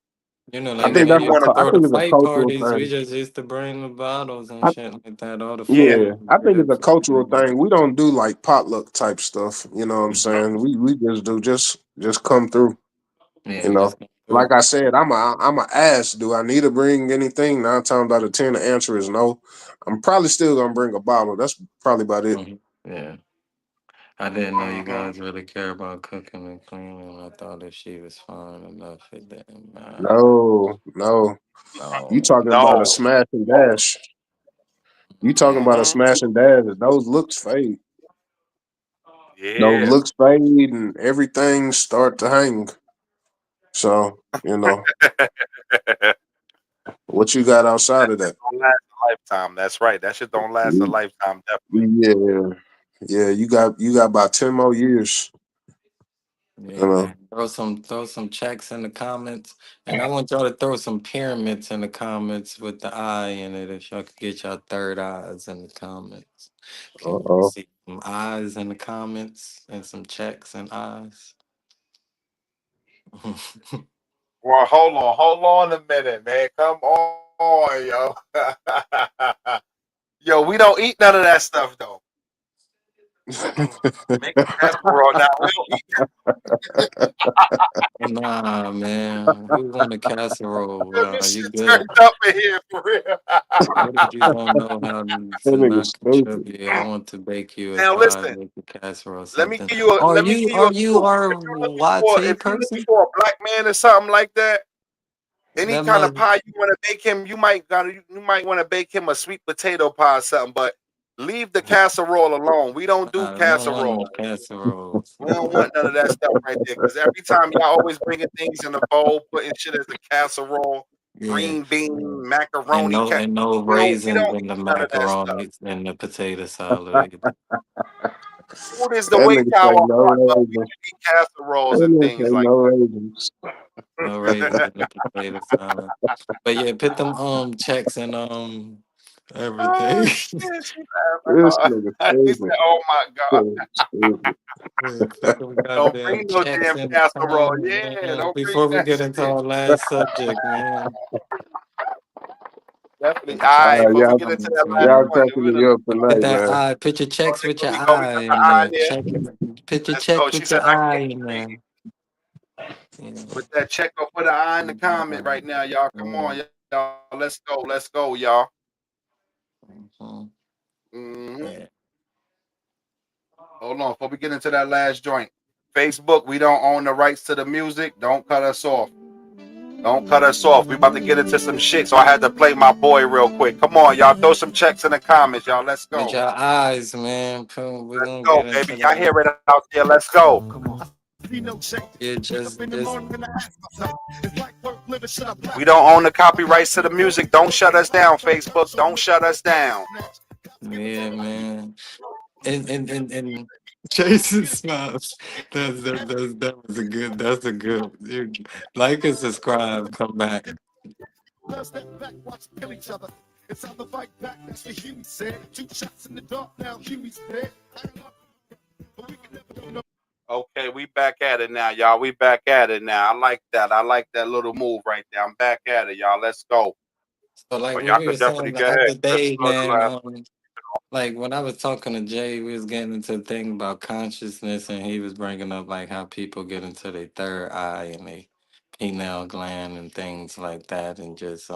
You know, I like And think when if we you that's used want to to, I throw the think it's a fight cultural parties, we thing. just used to bring the bottles and I, shit like that. All the yeah, food yeah, and I think it's shit. a cultural thing. We don't do like potluck type stuff. You know what I'm Mhm. saying? We just do just come through. Yeah, You know, just come like through. I said, I'm a ass. Do I need to bring anything? 9 times out of 10, the answer is no. I'm probably still gonna bring a bottle. That's probably about it. Mhm. Yeah. I didn't know you hmm guys really care about cooking and cleaning. I thought if she was fine enough, it didn't matter. No, no. You No. talking about a no, smash and dash? You talking about a hmm smash and dash? Those looks fade. Those yeah. looks fade, and everything start to hang. So what you got outside of that? Don't last a lifetime. That's right. That shit don't last a lifetime. Definitely. Yeah, yeah. You got about 10 more years. You Yeah, know. man. Throw some checks in the comments. And I want y'all to throw some pyramids in the comments with the eye in it if y'all could get y'all third eyes in the comments. Uh Can you oh. see some eyes in the comments and some checks and eyes? Well, hold on a minute, man. Come on, yo. Yo, we don't eat none of that stuff though. Make a casserole now. We don't eat. Nah, man. Who want a casserole? That. This You shit good? turned up in here for real. What if you don't know how That to nigga not stupid. contribute? I want to bake you a Now pie, listen. make a casserole or Let me something. give you a Are let me you give you are a you clue. are YT If you looking person? for a black man or something like that, any That kind of must pie you want to bake him, you might want to bake him a sweet potato pie or something, but leave the casserole alone. We don't do I don't want casserole. no casserole. We don't want none of that stuff right there. Because every time y'all always bringing things in a bowl, putting shit as a casserole, Yeah. green Yeah. bean, macaroni. And no We raisins don't in the eat none of that stuff. macaroni and the potato salad either. Food is the That way nigga to our say no heart, but we raisins. should eat casseroles That and nigga things say like no raisins. no raisin in the potato salad. But yeah, put them checks and Oh everything. shit, she laughing This hard. nigga He said, stupid. "Oh my god, Stupid. Yeah, put them don't goddamn bring no checks damn in the casserole." comment, Yeah, man. don't bring Before we that get into shit. our last subject, man. Definitely. All All right, right, before we get into Comments, that last y'all man. one, cracking we're me gonna up Put tonight, that man. eye, put your oh, checks there with your we go. We eye got the in eye there. here. Put your Let's go. check She with said, your "I eye can't in there. see." Yeah. Put that check or put an eye in the comment right now, y'all. Come on, y'all. Let's go. Let's go, y'all. Mhm. hmm Yeah. Hold on, before we get into that last joint. Facebook, we don't own the rights to the music. Don't cut us off. Don't cut us off. We about to get into some shit, so I had to play my boy real quick. Come on, y'all. Throw some checks in the comments, y'all. Let's With go. your eyes, man. We're Let's gonna go, get baby. into Y'all that. hear it out there. Let's go. Yeah, just We don't own the copyrights to the music. Don't shut us down, Facebook. Don't shut us down. yeah, man. And Jason Smiles. That was a good. That's a good. Like and subscribe. Come back. Okay, we back at it now, y'all. We back at it now. I like that. I like that little move right there. I'm back at it, y'all. Let's go. So like Oh, what y'all we were could definitely saying go the ahead. other Chris, day, go the man. last Like when I was talking to Jay, we was getting into the thing about consciousness, and he was bringing up like how people get into their third eye and they pineal gland and things like that, and just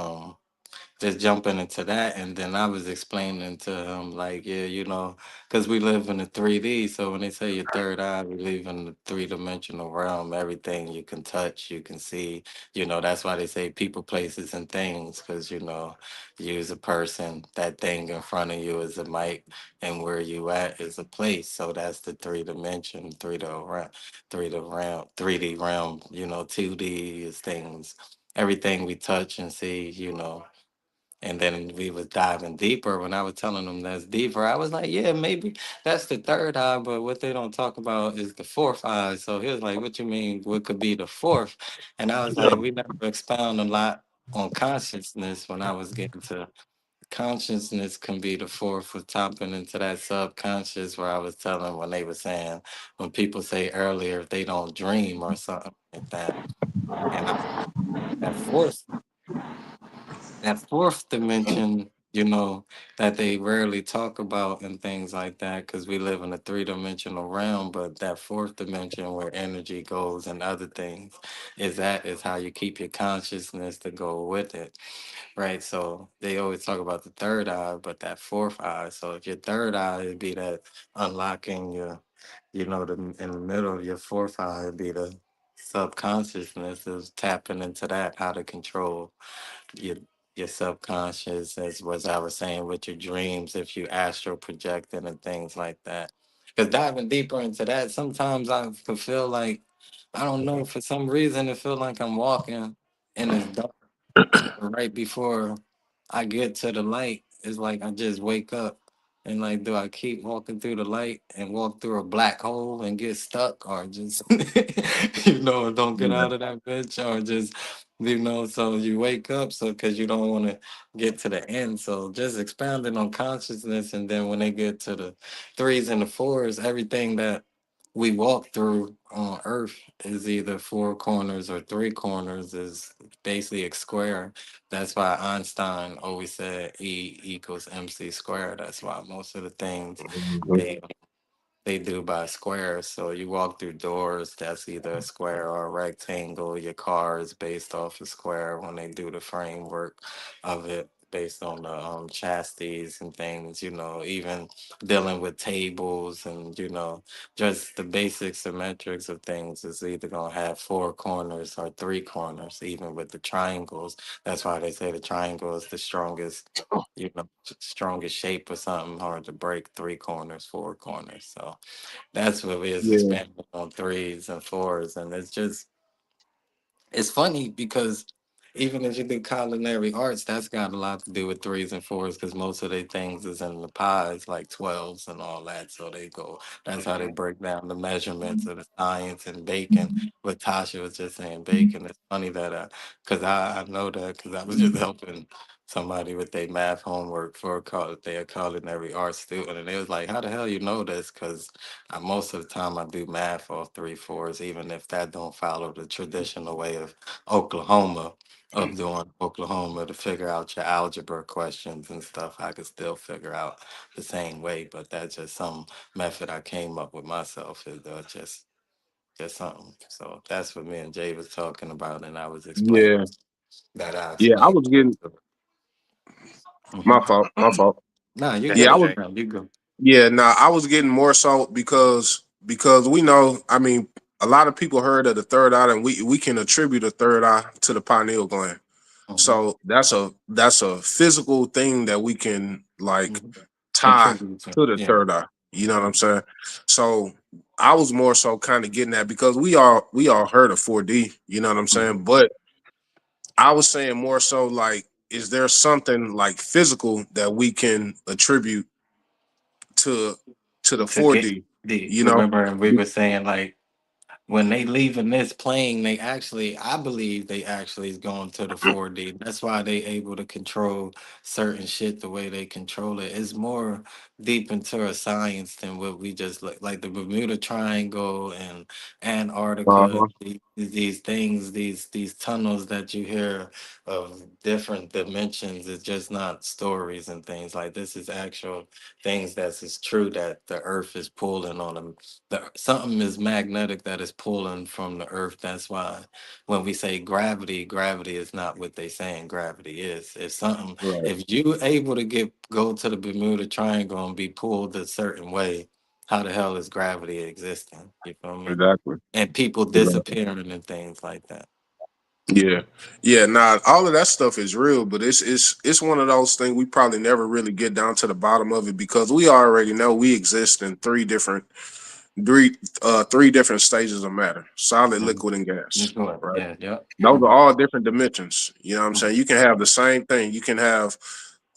jumping into that. And then I was explaining to him like, yeah, because we live in the 3D, so when they say your third eye, we live in the three-dimensional realm. Everything you can touch, you can see. That's why they say people, places, and things, because you as a person, that thing in front of you is a mic, and where you at is a place. So that's the three-dimension, 3D realm, 2D is things, everything we touch and see. And then we was diving deeper. When I was telling them that's deeper, I was like, yeah, maybe that's the third eye, but what they don't talk about is the fourth eye. So he was like, what you mean, what could be the fourth? And I was like, we never expound a lot on consciousness. When I was getting to consciousness can be the fourth, was tapping into that subconscious, where I was telling when they were saying, when people say earlier, if they don't dream or something like that. And I was like, that fourth that fourth dimension, that they rarely talk about and things like that, because we live in a three-dimensional realm. But that fourth dimension, where energy goes and other things, is how you keep your consciousness to go with it, right? So they always talk about the third eye, but that fourth eye. So if your third eye would be that unlocking in the middle of your fourth eye would be the subconsciousness, is tapping into that, how to control your your subconscious, as was I was saying, with your dreams, if you astral projecting and things like that. Because diving deeper into that, sometimes I could feel like, I don't know, for some reason it feel like I'm walking and it's dark, and right before I get to the light, it's like I just wake up. And like, do I keep walking through the light and walk through a black hole and get stuck, or just, don't get out of that bitch, or just, so you wake up, so because you don't want to get to the end. So just expounding on consciousness. And then when they get to the threes and the fours, everything that we walk through on Earth is either four corners or three corners, is basically a square. That's why Einstein always said E equals MC squared. That's why most of the things they they do by squares. So you walk through doors, that's either a square or a rectangle. Your car is based off a square when they do the framework of it, based on the chassis and things, even dealing with tables and, just the basic symmetrics of things is either going to have four corners or three corners, even with the triangles. That's why they say the triangle is the strongest shape or something, hard to break, three corners, four corners. So that's what we is Yeah. expanding on threes and fours. And it's funny because even if you do culinary arts, that's got a lot to do with threes and fours because most of their things is in the pies, like 12s and all that. So they go, that's how they Hmm. break down the measurements of the science and bacon. What Tasha was just saying, bacon. It's funny that, because I know that because I was just helping somebody with their math homework for their culinary arts student. And they was like, how the hell you know this? Because most of the time I do math off three, fours, even if that don't follow the traditional way of Oklahoma of doing Oklahoma to figure out your algebra questions and stuff. I could still figure out the same way, but that's just some method I came up with myself. Is just something. So that's what me and Jay was talking about, and I was explaining Yeah, that I yeah. I explained. was getting my Mm-hmm. fault. My fault. Nah, you Go Yeah, ahead, I good. was. Jay. No, you go. Yeah, nah, I was getting more so because we know. I mean, a lot of people heard of the third eye, and we can attribute the third eye to the pineal gland. Mm-hmm. So that's a physical thing that we can like Mm-hmm. tie Contribute to. to the Yeah. third eye. You know what I'm Mm-hmm. saying? So I was more so kind of getting that because we all heard of 4D. You know what I'm Mm-hmm. saying? But I was saying more so like, is there something like physical that we can attribute to the To get 4D? the You know? remember, and we were saying like when they leaving this plane, they actually, I believe they actually is going to the 4D. That's why they able to control certain shit the way they control it. It's more deep into a science than what we just like the Bermuda Triangle and Antarctica. Uh-huh. These things, these tunnels that you hear of different dimensions. It's just not stories and things like this. Is actual things that's is true that the Earth is pulling on them, something is magnetic that is pulling from the earth. That's why when we say gravity, gravity is not what they saying gravity is. If something, Right. if you able to go to the Bermuda Triangle and be pulled a certain way, how the hell is gravity existing? You feel me? Exactly. And people Exactly. disappearing and things like that. Yeah. Yeah, nah, all of that stuff is real, but it's one of those things we probably never really get down to the bottom of it because we already know we exist in three different stages of matter: solid, Mhm. liquid, and gas. Sure. Right. Yeah. Yeah. Those are Hmm. all different dimensions. You know what I'm saying? Hmm. You can have the same thing. You can have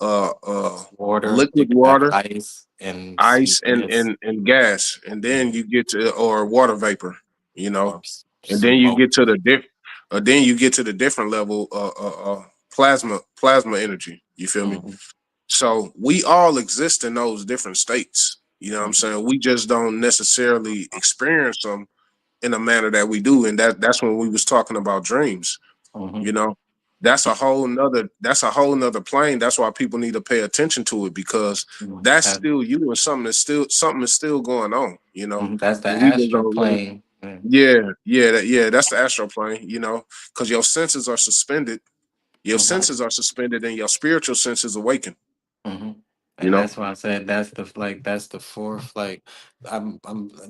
uh uh Water. You liquid can have water, ice and ice, and yes. gas, and then Yeah. you get to or water vapor. You know, Or and then you smoke. get to the then you get to the different level plasma energy. You feel me? Hmm. So we all exist in those different states. You know what I'm Hmm. saying? We just don't necessarily experience them in a manner that we do, and that's when we was talking about dreams. Hmm. You know, that's a whole nother plane. That's why people need to pay attention to it because that's That, still you, and something is still going on. You know, that's the and we just astral don't really. plane. Yeah. Yeah, that's the astral plane. You know, because your senses are suspended. Your Mhm. senses are suspended, and your spiritual senses awaken. Hmm. You And know, that's why I said that's the fourth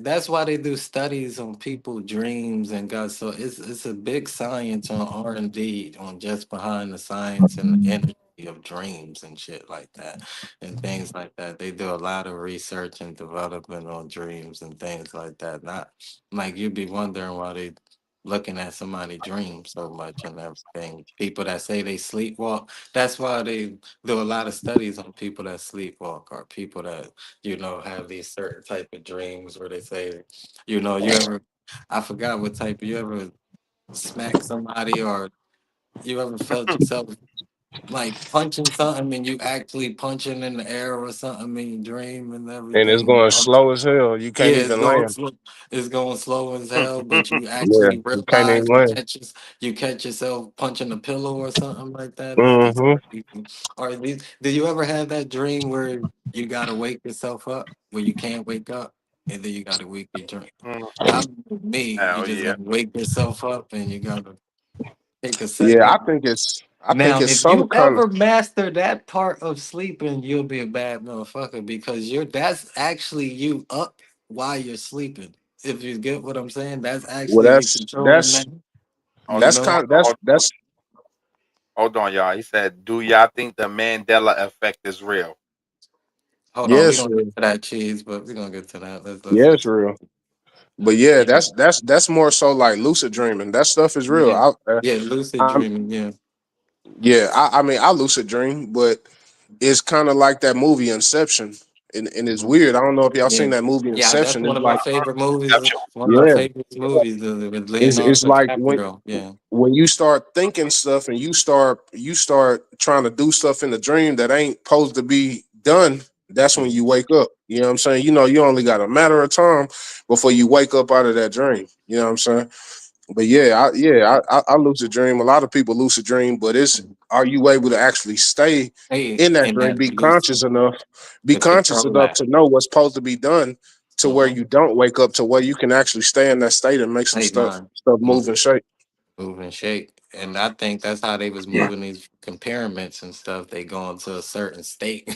that's why they do studies on people dreams and God. So it's a big science on R&D on just behind the science and energy of dreams and shit like that and things like that. They do a lot of research and development on dreams and things like that. Not like you'd be wondering why they looking at somebody dream so much and everything. People that say they sleepwalk, that's why they do a lot of studies on people that sleepwalk or people that have these certain type of dreams where they say you ever, I forgot what type, you ever smack somebody or you ever felt yourself like punching something and you actually punching in the air or something in your dream and and it's everything. going slow as hell. You Yeah, can't even land. it's going slow as hell, but you Yeah, actually you can't realize even land. you catch yourself punching a pillow or something like that. It's Hmm. crazy. Or these, do you ever have that dream where you gotta wake yourself up, where you can't wake up, and then you gotta wake your dream? I me, you Hell just yeah. gotta wake yourself up and you gotta take a Yeah, I second. think it's. I think Now, it's if some you kind of. ever master that part of sleeping, you'll be a bad motherfucker because that's actually you up while you're sleeping. If you get what I'm saying, that's Well, actually you that's controlling that's that. Hold You that's on, know? kind. hold on, That's hold on, y'all. He said, "Do y'all think the Mandela effect is real?" Hold on, we yes, don't get real. to that cheese, but we're gonna get to that. Let's Yes, get to real. But yeah, yeah. that's more so like lucid dreaming. That stuff is real. Yeah. I, Yeah, lucid I'm dreaming, yeah. Yeah, I mean, I lucid dream, but it's kind of like that movie Inception, and it's Mhm. weird. I don't know if y'all Yeah, seen that movie yeah, that's Inception. one It's of my like, favorite movies. Exception. One of my yeah, favorite movies with it's Leonardo like DiCaprio. Yeah. when you start thinking stuff and you start trying to do stuff in the dream that ain't supposed to be done. That's when you Mhm. wake up. You know what I'm saying? You know, you only got a matter of time before you wake up out of that dream. You know what I'm saying? But I lucid dream. A lot of people lucid dream, but it's, Mhm. are you able to actually stay Hey, in that and dream? that release Be to conscious control enough that. to know what's supposed to be done, to where Mm-hmm. you don't wake up, to where you can actually stay in that state and make some State stuff mind. move and shake. Move and shake. And I think that's how they was moving these pyramids and stuff. They go into a certain state.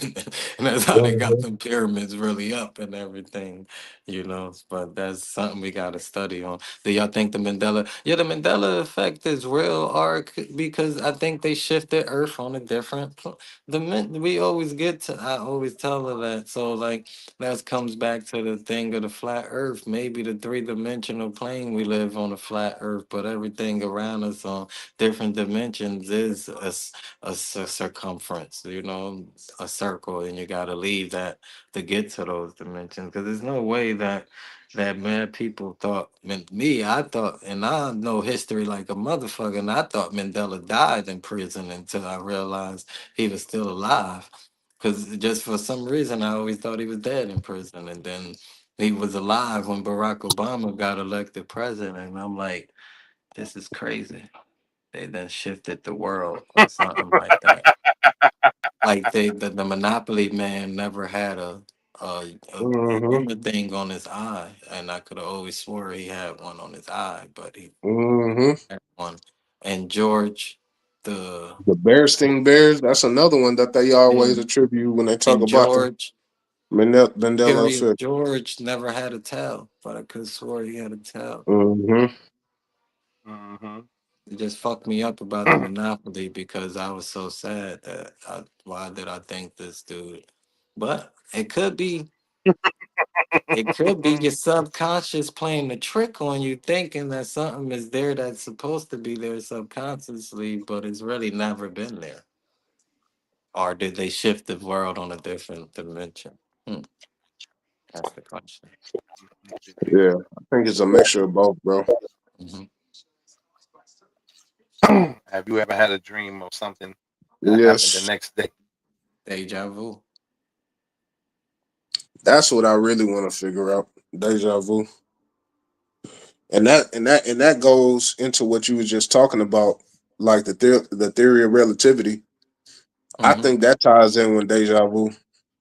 And that's how they got Mhm. them pyramids really up and everything, you know. But that's something we gotta study on. Do y'all think the Mandela, yeah, the Mandela effect is real arc, because I think they shifted Earth on a different we always get to, I always tell her that. So like that comes back to the thing of the flat earth. Maybe the three-dimensional plane, we live on a flat earth, but everything around us on different dimensions is circumference, you know, a circle, and you got to leave that to get to those dimensions, because there's no way that man, people thought, me, I thought, and I know history like a motherfucker, and I thought Mandela died in prison until I realized he was still alive. Because just for some reason, I always thought he was dead in prison. And then he was alive when Barack Obama got elected president. And I'm like, this is crazy. They then shifted the world or something like that. Like the Monopoly man never had a Mhm. human thing on his eye. And I could have always swore he had one on his eye, but he Mhm. had one. And George, the, The Bearstein Bears. That's another one that they always and, attribute when they talk and about the George, Mandela Curious effect. George never had a tail, but I could swear he had a tail. Mhm. Mm-hmm. It just fucked me up about the Monopoly, because I was so sad that why did I think this dude? But it could be your subconscious playing the trick on you, thinking that something is there that's supposed to be there subconsciously, but it's really never been there. Or did they shift the world on a different dimension? Hmm, that's the question. Yeah, I think it's a mixture of both, bro. Hmm. Have you ever had a dream of something that happened the Yes, next day? Deja vu. that's what I really want to figure out. Deja vu, and that goes into what you was just talking about, like the theory of relativity. I Hmm. think that ties in with deja vu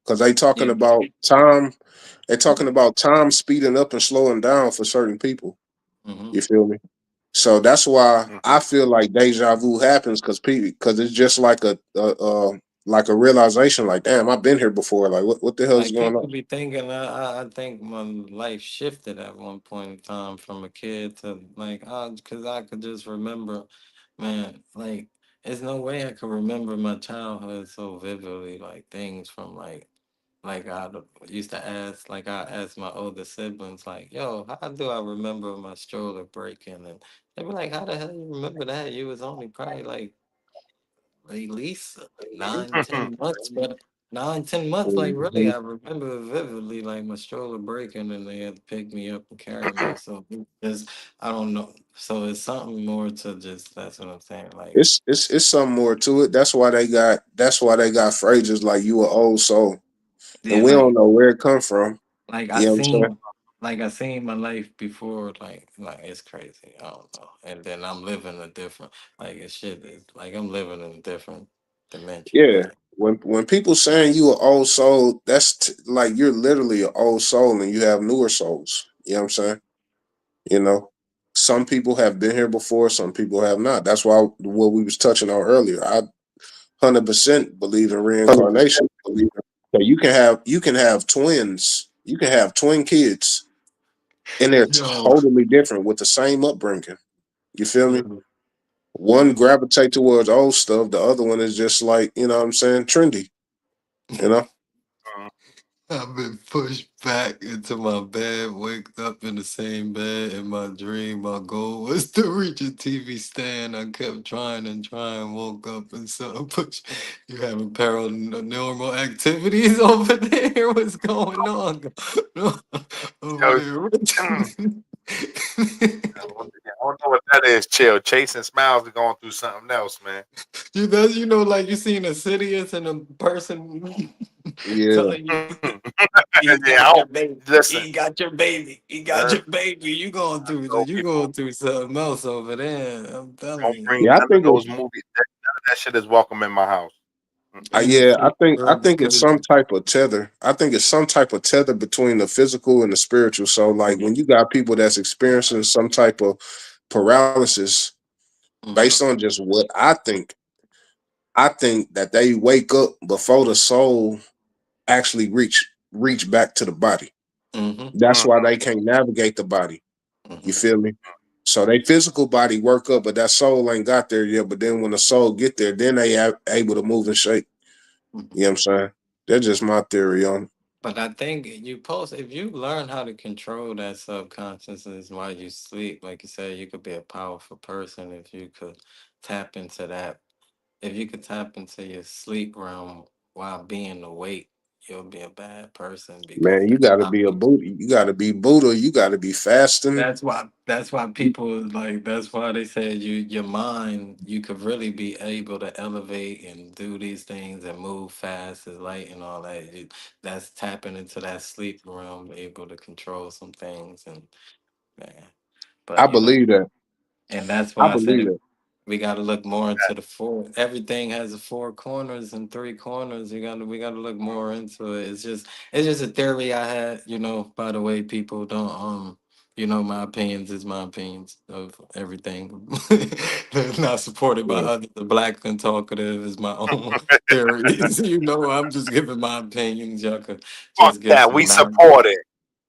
because they talking Yeah. about time. They talking about time speeding up and slowing down for certain people. Hmm. You feel me? So that's why Mm-hmm. I feel like deja vu happens because it's just like a realization. Like, damn, I've been here before. Like, what the hell is Like going on? people be thinking, I think my life shifted at one point in time from a kid to like, because I could just remember, man, like, there's no way I could remember my childhood so vividly, like things from like used to ask, like I asked my older siblings, like, yo, how do I remember my stroller breaking? And they be like, how the hell you remember that? You was only probably like at least nine, 10 months, but 9, 10 months, like really, Mhm. I remember vividly, like my stroller breaking and they had to pick me up and carry me. So it's, I don't know. So it's something more to just, that's what I'm saying. Like, It's something more to it. That's why they got phrases like "you an old soul," and yeah, we don't know where it come from. like You know what I'm saying? I seen my life before, like it's crazy. I don't know. And then I'm living a different, like it's shit is like I'm living in a different dimension. Yeah. Like, When people saying you an old soul, like you're literally an old soul, and you have newer souls. You know what I'm saying? You know, some people have been here before, some people have not. That's why what we was touching on earlier. I 100% believe in reincarnation. So you can have twins, you can have twin kids, and they're yo, totally different with the same upbringing. You feel me? yo, One gravitate towards old stuff, the other one is just like, you know what I'm saying, trendy, you know? I've been pushed back into my bed, waked up in the same bed. In my dream, my goal was to reach a TV stand. I kept trying and trying, woke up and saw push. You having paranormal activities over there? What's going on? No, over Yo, there. I don't know what that is. Chill, chasing smiles and going through something else, man. You know, like you seen Insidious and a person Yeah. telling you he Yeah, got your baby. listen. He got your baby. He got Uh, your baby. no You people going through something else over there. I'm telling don't you. bring Yeah, I none of think those it's movies. None of that shit is welcome in my house. Mm-mm. And it's yeah, so I weird think it's because some type of tether. I think it's some type of tether between the physical and the spiritual. So like when you got people that's experiencing some type of paralysis based mm-hmm, on just what I think that they wake up before the soul actually reach back to the body. mm-hmm, That's Mm. why they can't navigate the body. You mm-hmm, feel me? So they physical body work up, but that soul ain't got there yet. But then when the soul get there, then they able to move and shake. mm-hmm. You know what I'm saying? That's just my theory on it. But I think if you learn how to control that subconsciousness while you sleep, like you said, you could be a powerful person if you could tap into that. If you could tap into your sleep realm while being awake, you'll be a bad person because Man, you that's gotta how be a people. Buddha. You gotta be Buddha. You gotta be fasting. That's why people like that's why they said your mind you could really be able to elevate and do these things and move fast as light and all that. That's tapping into that sleep realm, able to control some things and man. I But believe that. and that's I why I believe said that. we got to look more into the four. Everything has the four corners and three corners. We got to look more into it. It's just a theory I had. You know, by the way, people don't you know, my opinions is my opinions of everything. They're not supported by Yeah. others. The black and talkative is my own theories. You know, I'm just giving my opinions. Y'all could Fuck just get that. We some knowledge. support it.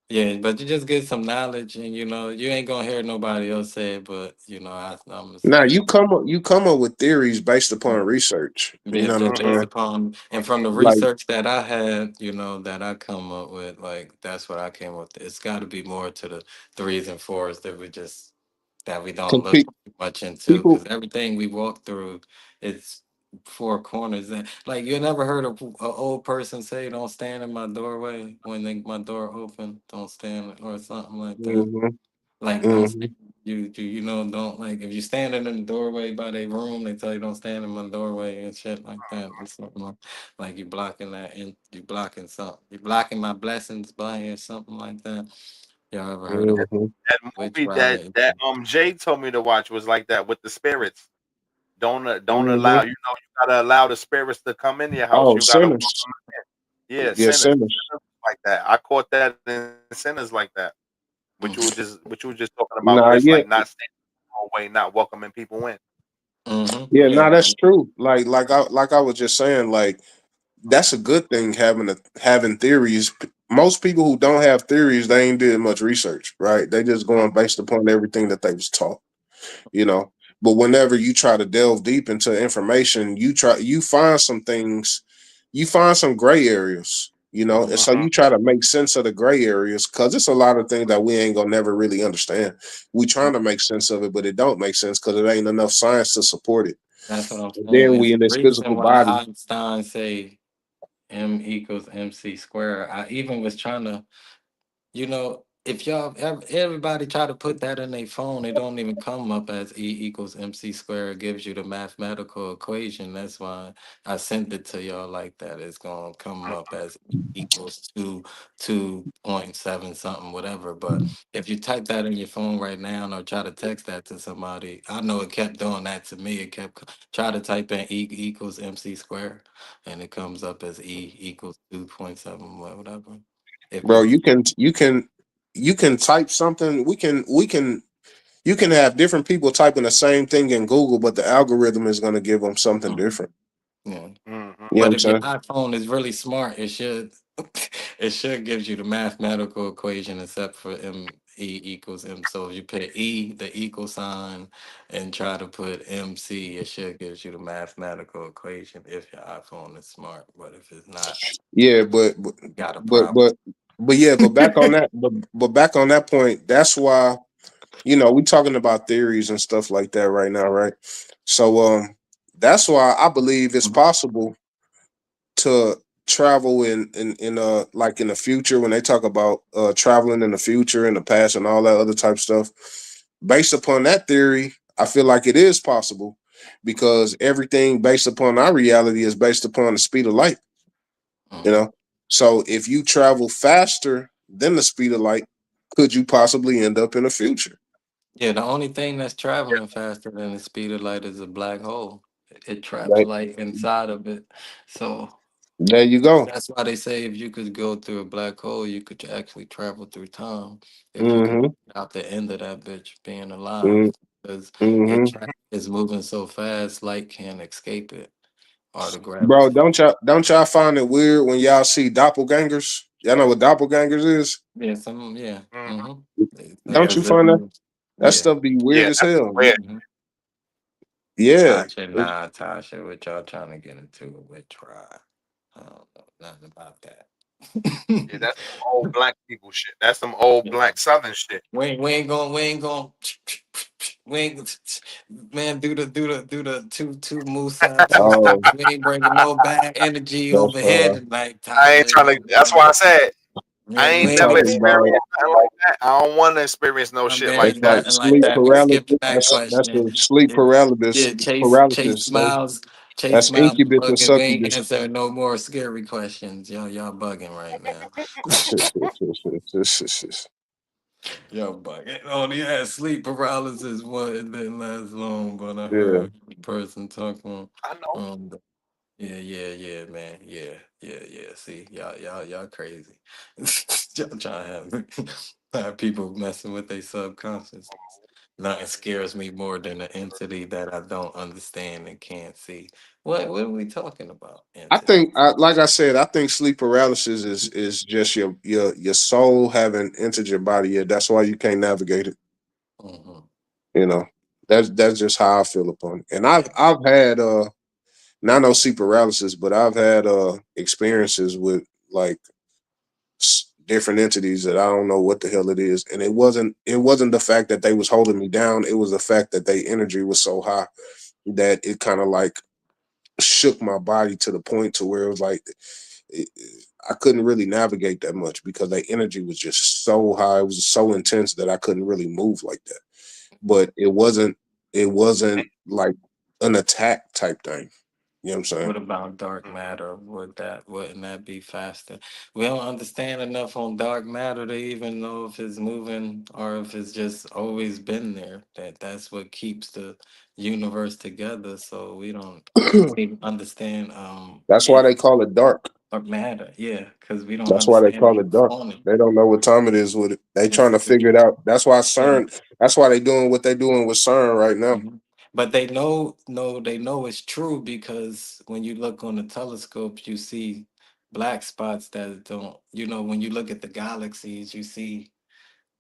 Yeah, but you just get some knowledge, and you know, you ain't gonna hear nobody else say it, but you know, I'm gonna Now say it. you come up with theories based upon research. You Yeah, know what I'm just based Hmm. saying? upon and from the Like research that I had, you know, that I come up with, like that's what I came up with. It's got to be more to the threes and fours that we don't look compete much into people. because everything we walk through, it's four corners. And like you never heard of an old person say, "Don't stand in my doorway when my door open. Don't stand," or something like that. Hmm. Like don't Hmm. stand. You know don't like if you standing in the doorway by their room, they tell you don't stand in my doorway and shit like that or something like you blocking that and you blocking something. You blocking my blessings by or something like that. Y'all ever heard of Hmm. That witch movie that riding? Jay told me to watch was like that with the spirits. Don't Hmm. allow you gotta allow the spirits to come into your house. Oh, You gotta welcome sinners. them in. Yeah, Yeah, sinners. sinners. Sinners like that. I caught that in sinners like that. Mm-hmm. What you were just talking about, Chris, Nah, like yeah, not staying in the way, not welcoming people in. yeah, Yeah, nah, that's man. true. Like I was just saying, like that's a good thing having theories. Most people who don't have theories, they ain't did much research, right? They just Mm. going based upon everything that they was taught, you know. But whenever you try to delve deep into information, you find some things, you find some gray areas, you know, and so Mhm. you try to make sense of the gray areas because it's a lot of things that we ain't gonna never really understand. We trying to make sense of it, but it don't make sense because it ain't enough science to support it. That's what I'm And saying. then we It's in the this reason physical why body. Einstein say M equals MC squared. I even was trying to you know, if everybody try to put that in their phone, it don't even come up as E equals MC squared. It gives you the mathematical equation. That's why I sent it to y'all like that. It's gonna come up as E equals 2.7 something, whatever. But if you type that in your phone right now or try to text that to somebody, I know it kept doing that to me. It kept try to type in E equals MC squared, and it comes up as E equals 2.7, whatever. If Bro, you you can type something. We can you can have different people typing the same thing in Google, but the algorithm is going to give them something Mhm. different. Yeah. Mhm. You know what But I'm if your saying? iPhone is really smart, it should it should gives you the mathematical equation except for M E equals M. So if you put E, the equal sign, and try to put MC, it should gives you the mathematical equation if your iPhone is smart. But if it's not, Yeah, you got a but problem. but yeah, but back on that, but back on that point, that's why we talking about theories and stuff like that right now, right? So that's why I believe it's Mhm. possible to travel in like in the future when they talk about traveling in the future in the past and all that other type stuff. Based upon that theory, I feel like it is possible because everything based upon our reality is based upon the speed of light. You Mhm. know, so if you travel faster than the speed of light, could you possibly end up in the future? Yeah, the only thing that's traveling faster than the speed of light is a black hole. It traps Right light inside of it. So there, you go. that's why they say if you could go through a black hole, you could actually travel through time. If you could Mm-hmm. out the end of that bitch being alive, Mm-hmm. because Mm-hmm. is moving so fast, light can't escape it or the Bro, gravity. don't y'all find it weird when y'all see doppelgangers? Y'all know what doppelgangers is? Yeah, some yeah. Mhm. Mm-hmm. Like Don't you as if find that you, that yeah. stuff be weird Yeah, as that's hell? weird. Mm-hmm. Yeah. Tasha, nah, Tasha, what y'all trying to get into it with try. I don't know nothing about that. Yeah, that's some old black people shit. That's some old black Southern shit. We ain't going, we ain't, man, do the two moose side, two Oh, steps. We ain't bringing no bad energy that's over here tonight, I ain't Tasha. trying to. That's why I said I We you ain't ain't never talking bringing, about experienced nothing like that. I don't want to experience no I'm shit there, like it's like that. nothing like sleep that. We paralysis. skipping that That's question. the sleep It- paralysis yeah, paralysis. Chase Miles, That's incubus and bugging. We ain't succubus. answering no more scary questions. Y'all bugging right now. Yo, bugging. Only had sleep paralysis. One, it didn't last long, but I Yeah. heard the person talking. I know. Um, yeah, man. Yeah. See, y'all crazy. Y'all trying to have people messing with their subconscious. Nothing scares me more than an entity that I don't understand and can't see. What are we talking about? I Entity. think, like I said, I think sleep paralysis is just your soul having entered your body. Yeah, that's why you can't navigate it. Hmm. You know, that's just how I feel upon it. And I've had not no sleep paralysis, but I've had experiences with like different entities that I don't know what the hell it is. And it wasn't the fact that they was holding me down. It was the fact that their energy was so high that it kind of like shook my body to the point to where it was like it, I couldn't really navigate that much because their energy was just so high. It was so intense that I couldn't really move like that. But it wasn't like an attack type thing. You know what I'm saying? What about dark matter? Wouldn't that be faster? We don't understand enough on dark matter to even know if it's moving or if it's just always been there. That's what keeps the universe together. So we don't even understand That's why they call it dark. dark matter. Yeah, because we don't That's why they understand call the it dark. component. They don't know what time it is with it. They trying to It's figure it out. That's why yeah. CERN. That's why they doing what they doing with CERN right now. Mhm. But they know, no, they know it's true because when you look on the telescopes, you see black spots that don't. When you look at the galaxies, you see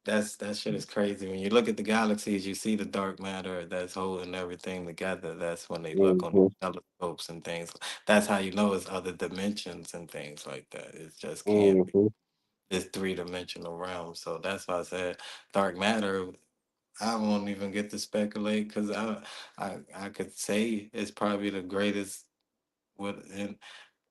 that shit is crazy. When you look at the galaxies, you see the dark matter that's holding everything together. That's when they look on Hmm. telescopes and things. That's how you know it's other dimensions and things like that. It just can't be Hmm. this three-dimensional realm. So that's why I said dark matter. I won't even get to speculate because I could say it's probably the greatest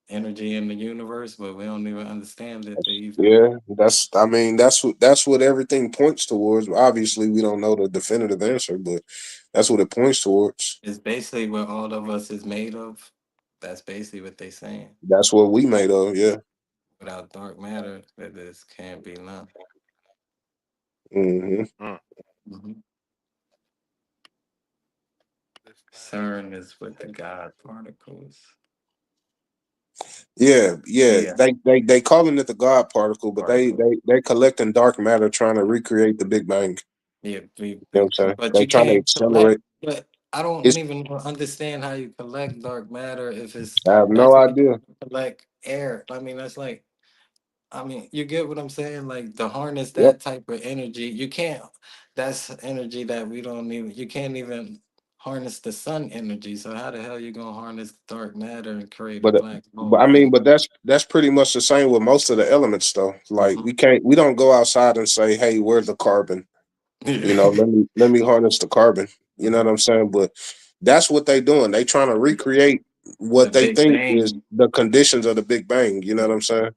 energy in the universe, but we don't even understand it to even. Yeah, that's. I mean, that's what everything points towards. Obviously, we don't know the definitive answer, but that's what it points towards. It's basically what all of us is made of. That's basically what they saying. That's what we made of. Yeah. Without dark matter, that this can't be none. Hmm. Mm. Hmm. This thing. CERN is with the God particles. Yeah. Yeah, They calling it the God particle, but they particle. they they collecting dark matter, trying to recreate the Big Bang. Yeah, You know what I'm saying? but They you trying to can't collect. accelerate. But I don't It's. even understand how you collect dark matter if it's I have no that's like idea. collect air. I mean, that's like I mean, you get what I'm saying? Like to harness Yep. that type of energy, you can't. That's energy that we don't even. You can't even harness the sun energy. So how the hell you gonna harness dark matter and create a But black but hole? I mean, Like, but that's pretty much the same with most of the elements, though. Like mhm. we don't go outside and say, "Hey, where's the carbon?" You know, Yeah. let me harness the carbon. You know what Mhm. I'm saying? But that's what they doing. They trying to recreate The what they Big think is Bang. the conditions of the Big Bang. You know what I'm saying?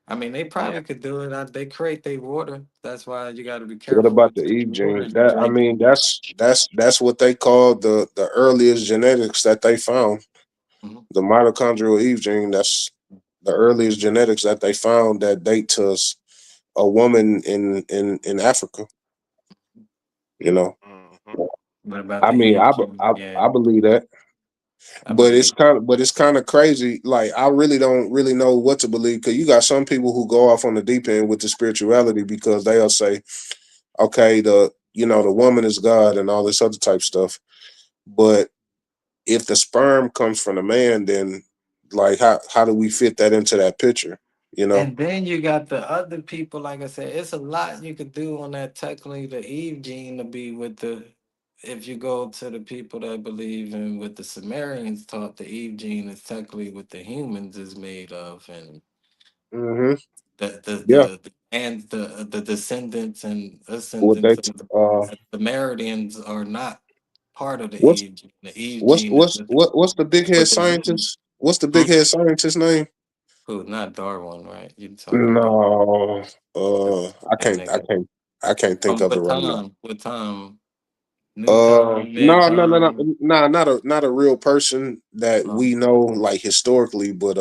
I mean, they Yeah. probably could do it. They create their water. That's why you got to be What careful about what the type Eve of water gene? you That I drink. mean, that's what they call the earliest genetics that they found. Mhm. The mitochondrial Eve gene. That's the earliest genetics that they found that date to a woman in Africa. You know, Hmm. What about I the mean, Eve gene? Yeah, I believe that, I believe. but it's kind of crazy. Like I really don't really know what to believe because you got some people who go off on the deep end with the spirituality because they'll say, okay, the woman is God and all this other type stuff, but if the sperm comes from a man, then like how do we fit that into that picture? You know? And then you got the other people, like I said, it's a lot you could do on that technically the Eve gene to be with the if you go to the people that believe in what the Sumerians taught, the Eve gene is technically what the humans is made of and Hmm. Yeah. the and the descendants and What they ascendants of uh the Sumerians are not part of the what's Eve gene. The Eve what's gene is what's what's the big head with the humans. scientist? What's the Hmm? big head scientist name? Who, not Darwin, right? You talking about No, the I that can't, nigga. I can't think of it With right now. Tom, with Tom, new Tom, mid No, no, no, no, Tom. no, not a real person that No, we know like historically, but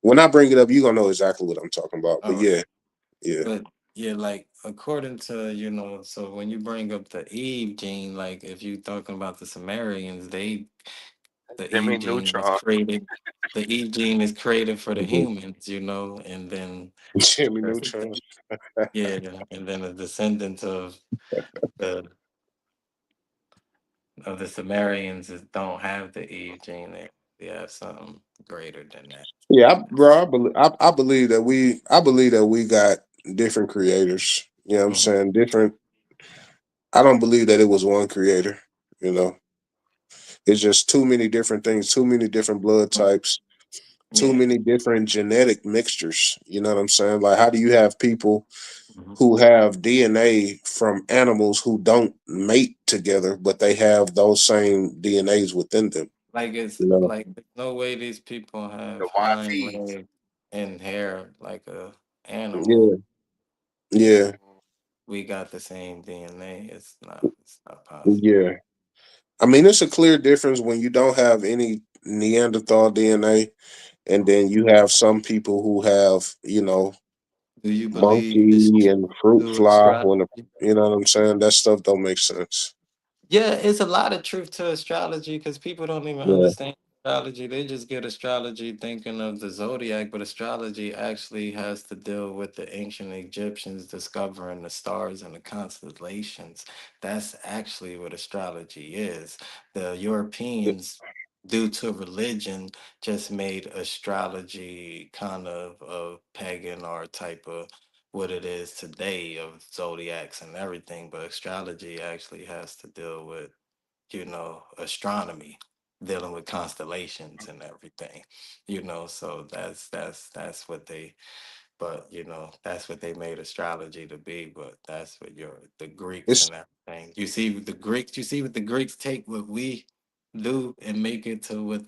when I bring it up, you gonna know exactly what I'm talking about. But all right. yeah, yeah, But yeah, like according to so when you bring up the Eve gene, like if you talking about the Sumerians, the Jimmy Eve gene was Neutron. created. The Eve gene is created for the Mhm. humans, and then Jimmy there's Neutron. yeah, and then the descendants the of the Sumerians don't have the Eve gene. They have something greater than that. Yeah, bro, I believe that we got different creators. You know what I'm Mhm. saying? Different. I don't believe that it was one creator. You know, it's just too many different things, too many different blood types, too Yeah. many different genetic mixtures. You know what I'm saying? Like, how do you have people Mhm. who have DNA from animals who don't mate together, but they have those same DNAs within them? Like it's You know? like there's no way these people The have hind YTs. legs and hair like a Yeah, animal, yeah, and we got the same DNA. It's not possible. yeah. I mean, it's a clear difference when you don't have any Neanderthal DNA, and Mhm. then you have some people who have, Do you believe this monkey and fruit through fly. astrology? You know what I'm saying? That stuff don't make sense. Yeah, it's a lot of truth to astrology because people don't even Yeah, understand astrology. They just get astrology thinking of the zodiac, but astrology actually has to deal with the ancient Egyptians discovering the stars and the constellations. That's actually what astrology is. The Europeans, due to religion, just made astrology kind of a pagan or type of what it is today of zodiacs and everything, but astrology actually has to deal with, astronomy, dealing with constellations and everything, so that's what they but that's what they made astrology to be. But that's what the Greeks it's and everything. You see what the Greeks take what we do and make it to what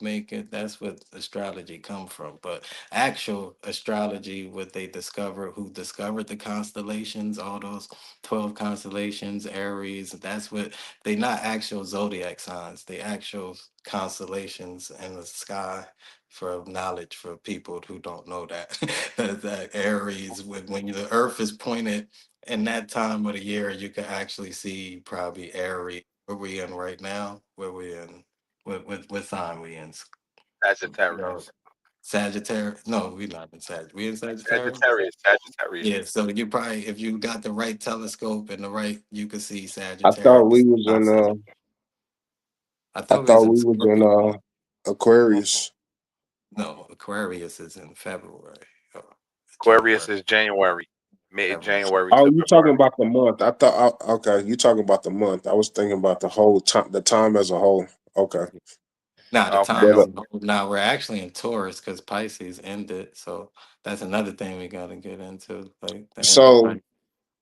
make it. That's what astrology come from. But actual astrology, what they discovered, who discovered the constellations, all those 12 constellations, Aries. That's what they not actual zodiac signs. They actual constellations in the sky for knowledge for people who don't know that. that Aries, when the Earth is pointed in that time of the year, you can actually see probably Aries. Where we in right now? Where we in? What sign we in? No, Sagittarius. Sagittarius. No, we not in Sagittarius. We in Sagittarius. Sagittarius. Sagittarius. Yeah. So you probably, if you got the right telescope and the right, you could see I thought we Sagittarius was in constantly. I I thought we was thought in we was in Scorpio. Mm-mm. Aquarius. No, Aquarius is in February. Or Aquarius January. is January, mid February. January Oh, to you talking February. about the month? I thought. Okay, you talking about the month. I was thinking about the whole time, the time as a whole. Okay, Now the Okay. time but is now we're actually in Taurus because Pisces ended. So that's another thing we got to get into, like the end of so Pisces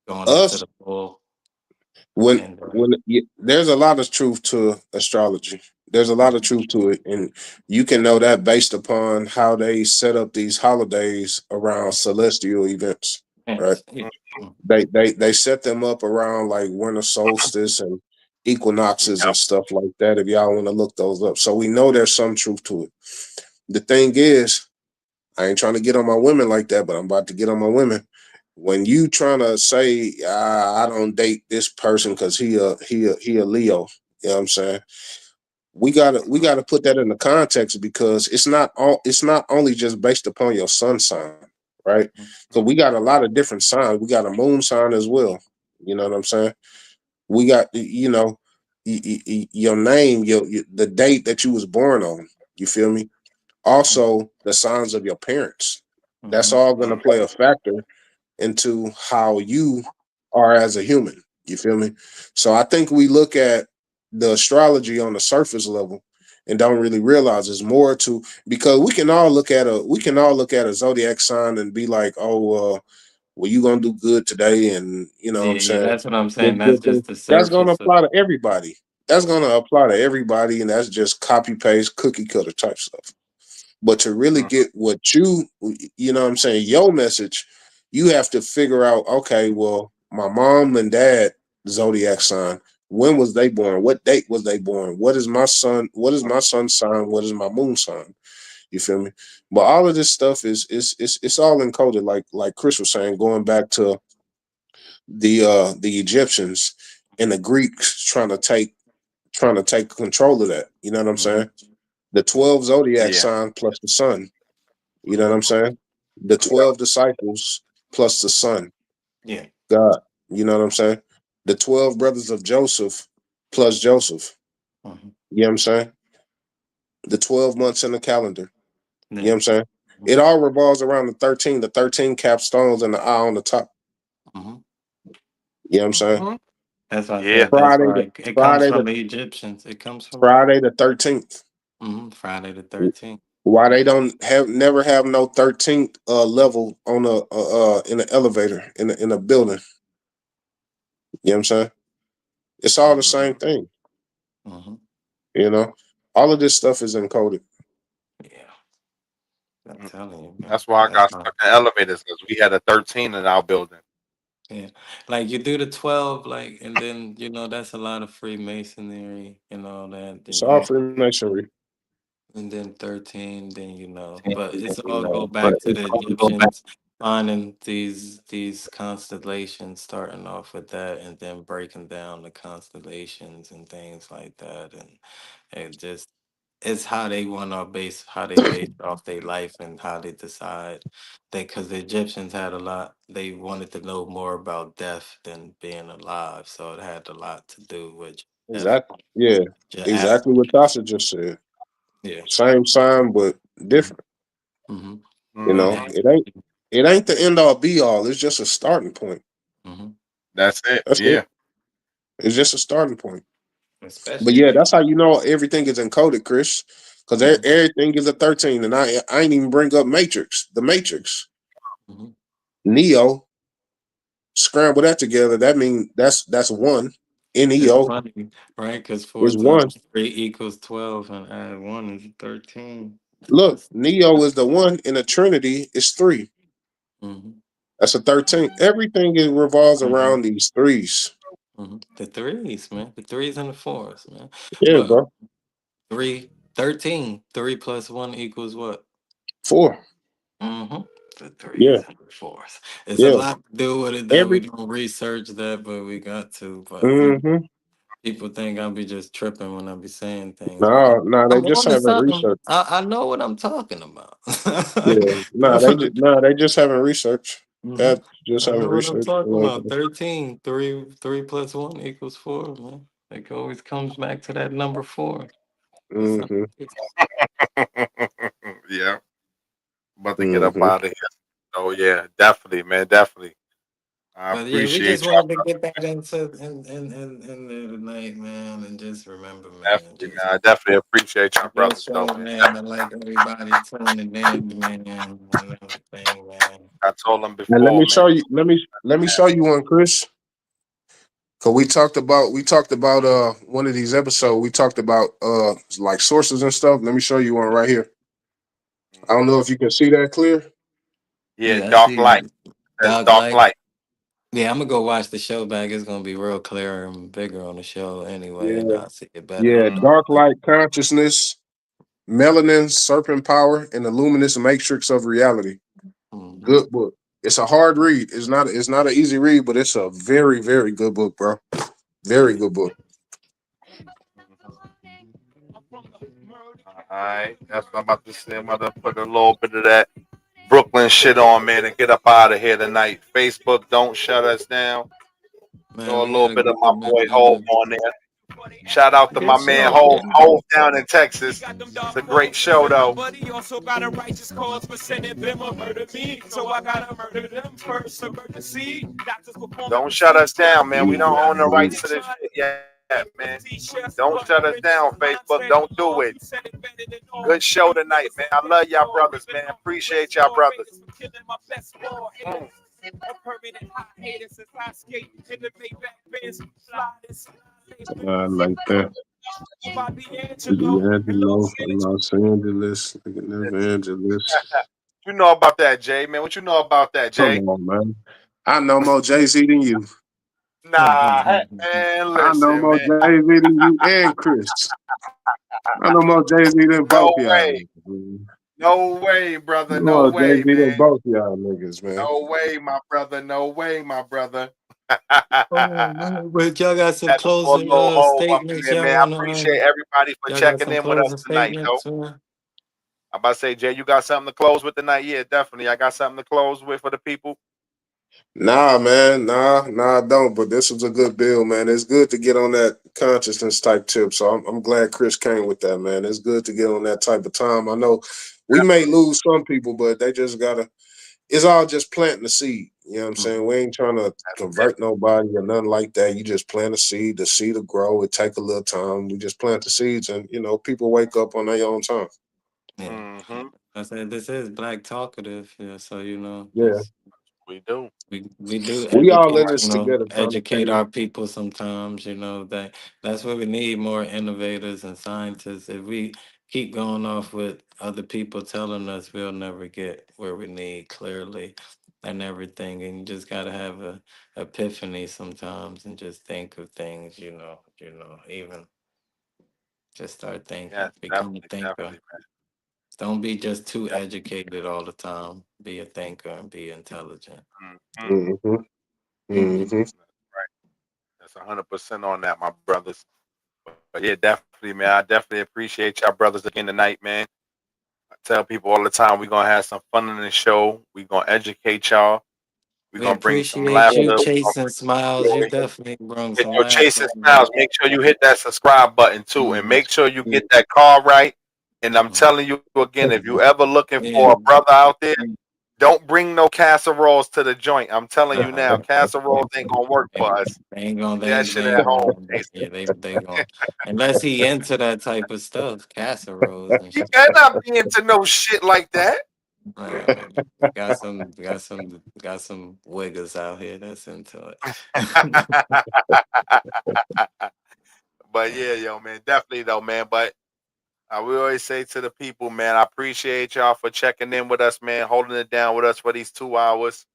going into us the bull. there's a lot of truth to astrology. There's a lot of truth to it, and you can know that based upon how they set up these holidays around celestial events, right? Hence, yeah. Mm, They set them up around like winter solstice and equinoxes Yep. and stuff like that. If y'all want to look those up, so we know there's some truth to it. The thing is, I ain't trying to get on my women like that, but I'm about to get on my women. When you trying to say I don't date this person because he a Leo, you know what I'm saying? We gotta put that in the context because it's not only just based upon your sun sign, right? mm, So we got a lot of different signs. We got a moon sign as well. You know what I'm saying? We got your name, the date that you was born on. You feel me? mm, Also the signs of your parents. That's mhm, all going to Mm, play a factor into how you are as a human. You feel me? So I think we look at the astrology on the surface level and don't really realize it's more to, because we can all look at a zodiac sign and be like, oh, well, you gonna do good today, and you know what Yeah, I'm yeah, saying. that's what I'm This saying. That's good thing. just the That's gonna surface of apply to everybody. That's yeah. gonna apply to everybody, and that's just copy paste cookie cutter type stuff. But to really mhm. get what you know what I'm saying, your message, you have to figure out, okay, well, my mom and dad zodiac sign, when was they born? What date was they born? What is my son's sign? What is my moon sign? You feel me? But all of this stuff is it's all encoded, like Chris was saying, going back to the Egyptians and the Greeks trying to take control of that. You know what I'm Hmm. saying? The 12 zodiac Yeah. sign plus the sun. You know what I'm Hmm. saying? The Yep. 12 disciples plus the son, Yeah. God. You know what I'm saying? The 12 brothers of Joseph plus Joseph. Hmm. You know what I'm saying? The 12 months in the calendar. You know Yeah. what I'm saying? It all revolves around the 13 capstones and the eye on the top. Hmm. You know what I'm saying? Hmm. That's why I Yeah. said that's Friday why the it comes Friday from the the Egyptians. It comes from Friday the 13th. Friday the 13th. Why they don't have never have no 13th level on a in an elevator in a building. You know what I'm saying? It's all the same Hmm. thing, Hmm. you know. All of this stuff is encoded. Yeah, I'm telling you, man. That's why I That's got why. stuck in elevators because we had a 13 in our building. Yeah, like you do the 12, like, and then that's a lot of Freemasonry and all that. It's Then all you Freemasonry. and then 13, then but it's You all go know, but back to it's the all go back. Egyptians finding these constellations, starting off with that, and then breaking down the constellations and things like that, and it just it's how they want to base how they base off their life and how they decide they because the Egyptians had a lot they wanted to know more about death than being alive, so it had a lot to do with death, Exactly. Yeah. your Exactly what afterlife. Tasha just said. Yeah. Same sign but different. Mm-hmm. You And know, Hmm. then it ain't the end all be all. It's just a starting point. mm-hmm. That's it. That's it. Yeah. It's just a starting point. But Especially if yeah, you that's how you know everything is encoded, Chris. Because mm-hmm. everything is a 13. And I ain't even bring up Matrix. The Matrix. Mm-hmm. Neo, scramble that together. That means that's one. It's Neo funny, right? Because four is times one. three equals 12, and add one is 13. Look, Neo is the one, and the Trinity is three. Mm-hmm. That's a 13. Everything is revolves Mm-hmm. around these threes. Mm-hmm. The threes, man. The threes and the fours, man. Yeah, But bro. 13. 3 plus 1 equals what? Four. Mm-hmm. The Yeah, threes and the fours. It's a yeah. lot to do with it that we Every don't research that, but we got to. But mm-hmm. people think I'll be just tripping when I be saying things, but No, no, they I'm just on to haven't something. researched. I know what I'm talking about. Yeah. No, they just haven't researched. Mhm. That just I haven't know what I'm researched. talking about. 13, 3 plus 1 equals 4, man. It always comes back to that number 4. For some Mm-hmm. reason. Yeah. about to get up Hmm. out of here. Oh yeah, definitely, man, definitely. I But yeah, we just appreciate y'all, wanted to brother. get that into in there tonight, man, and just remember, man, Definitely, man. I definitely appreciate y'all, good brothers, though, show, man. man. I like everybody tuning in, man, and everything, man. I told them And let before, me man. show you. Let me show you one, Chris. Cause we talked about one of these episodes. We talked about like sources and stuff. Let me show you one right here. I don't Mhm. know if you can see that clear. Yeah, Yeah, I dark see light. That's Dog dark like. light. Yeah, I'm gonna go watch the show back. It's gonna be real clear and bigger on the show anyway, and Yeah, I'll see it better yeah. on Dog Dark Light. light consciousness, melanin, serpent power, and the luminous matrix of reality. Hmm. Good book. It's a hard read. It's not an easy read, but it's a very, very good book, bro. Very good book. All right, that's what I'm about to say. I'm about to put a little bit of that Brooklyn shit on, man, and get up out of here tonight. Facebook, don't shut us down. Man, Throw a we little had a bit of good, my boy Hove on there. Shout out to good my man show, Hove, man. Hove down in Texas. It's a great show, though. But he also got a righteous cause for sending them a murder me. So I gotta murder them first. Emergency. Doctors perform the Don't shut us procedure. down, man. We don't own the Mhm. rights to this shit yet, man. Don't shut us down, Facebook. Don't do it. Good show tonight, man. I love y'all brothers, man. Appreciate y'all brothers. Mm. I like that. D'Angelo from Los Angeles. Look at Evangelist. You know about that, Jay, man. What you know about that, Come Jay? on, man. I know more Jay Z than you. Nah, man, I know listen, more man. Jay Z than you and Chris. I know more Jay Z than No both y'all way. niggas, man. No way, I brother. know No more Jay way, Z than man. both y'all niggas, man. No way, my brother. No way, my brother. Oh man, but y'all got some Had to throw a closing little hole up in statements there, y'all man. I wanna appreciate everybody for y'all got checking some in with us closing tonight, though. statements, man? I'm about to say, Jay, you got something to close with tonight? Yeah, definitely. I got something to close with for the people. Nah, man. Nah, I don't. But this was a good bill, man. It's good to get on that consciousness type tip. So I'm glad Chris came with that, man. It's good to get on that type of time. I know we may lose some people, but they just gotta. It's all just planting the seed. You know what I'm Hmm. saying? We ain't trying to That's it. convert nobody or nothing like that. You just plant a seed. The seed will grow. It take a little time. We just plant the seeds, and people wake up on their own time. Yeah. Mm-hmm. I said this is Black Talkative, yeah, so Yeah, We do. we do we all educate, in this together trying to educate change. our people sometimes, that's where we need more innovators and scientists. If we keep going off with other people telling us, we'll never get where we need clearly and everything. And you just gotta have a epiphany sometimes and just think of things, even just start thinking, Yes, become a definitely, thinker. definitely, man. Don't be just too educated all the time. Be a thinker and be intelligent. Mm-hmm. Hmm. Hmm. Right. That's 100% on that, my brothers. But yeah, definitely, man. I definitely appreciate y'all brothers again tonight, man. I tell people all the time we're gonna have some fun in the show. We're gonna educate y'all. We're We gonna bring some appreciate laughter. you We're gonna chasing bring some smiles. You joy. definitely brought Hit some your laughter chasing in there. smiles. Make sure you hit that subscribe button too, and Mhm. make sure you get that call right. And I'm Mhm. telling you again, if you ever looking for Yeah. a brother out there, don't bring no casseroles to the joint. I'm telling you now, casseroles ain't gonna work They for us. they ain't gonna, Do that they shit ain't at home, gonna, Jason. yeah, they gonna, unless he into that type of stuff, casseroles and You shit. better not be into no shit like that. Got some wiggers out here that's into it. But yeah, yo, man, definitely though, man. But we always say to the people, man, I appreciate y'all for checking in with us, man, holding it down with us for these 2 hours.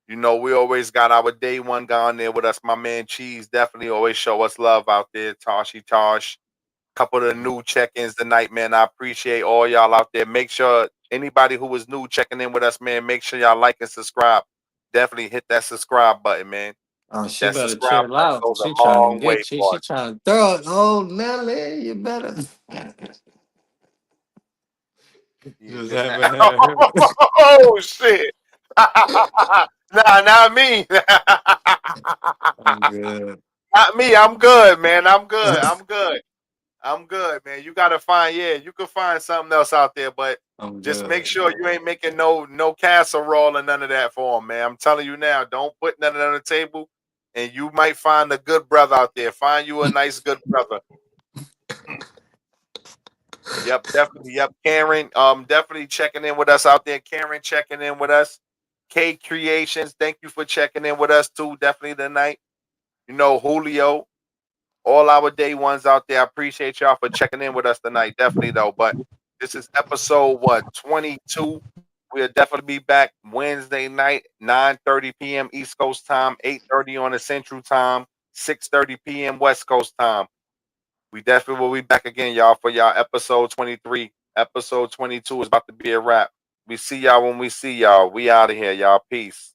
We always got our day one guy on there with us. My man Cheese definitely always show us love out there. Toshi Tosh. Couple of the new check-ins tonight, man. I appreciate all y'all out there. Make sure anybody who was new checking in with us, man, make sure y'all like and subscribe. Definitely hit that subscribe button, man. Oh, she That better subscribe chill button out. goes She a trying to long way get you. for She us. trying to throw it. Oh, Nelly, you better Yeah, just listen. haven't had her. Oh shit. Nah, not me. I'm good. Not me. I'm good, man. I'm good. I'm good. I'm good, man. You gotta find, yeah, you can find something else out there, but I'm Just make good. sure you ain't making no casserole or none of that for him, man. I'm telling you now, don't put none of that on the table, and you might find a good brother out there. Find you a nice good brother. Yep, definitely. Yep, Karen. Definitely checking in with us out there. Karen checking in with us. K Creations, thank you for checking in with us too. Definitely tonight. You know, Julio, all our day ones out there. I appreciate y'all for checking in with us tonight. Definitely though. But this is episode what 22. We'll definitely be back Wednesday night, 9:30 p.m. East Coast time, 8:30 on the Central time, 6:30 p.m. West Coast time. We definitely will be back again, y'all, for y'all episode 23. Episode 22 is about to be a wrap. We see y'all when we see y'all. We out of here, y'all. Peace.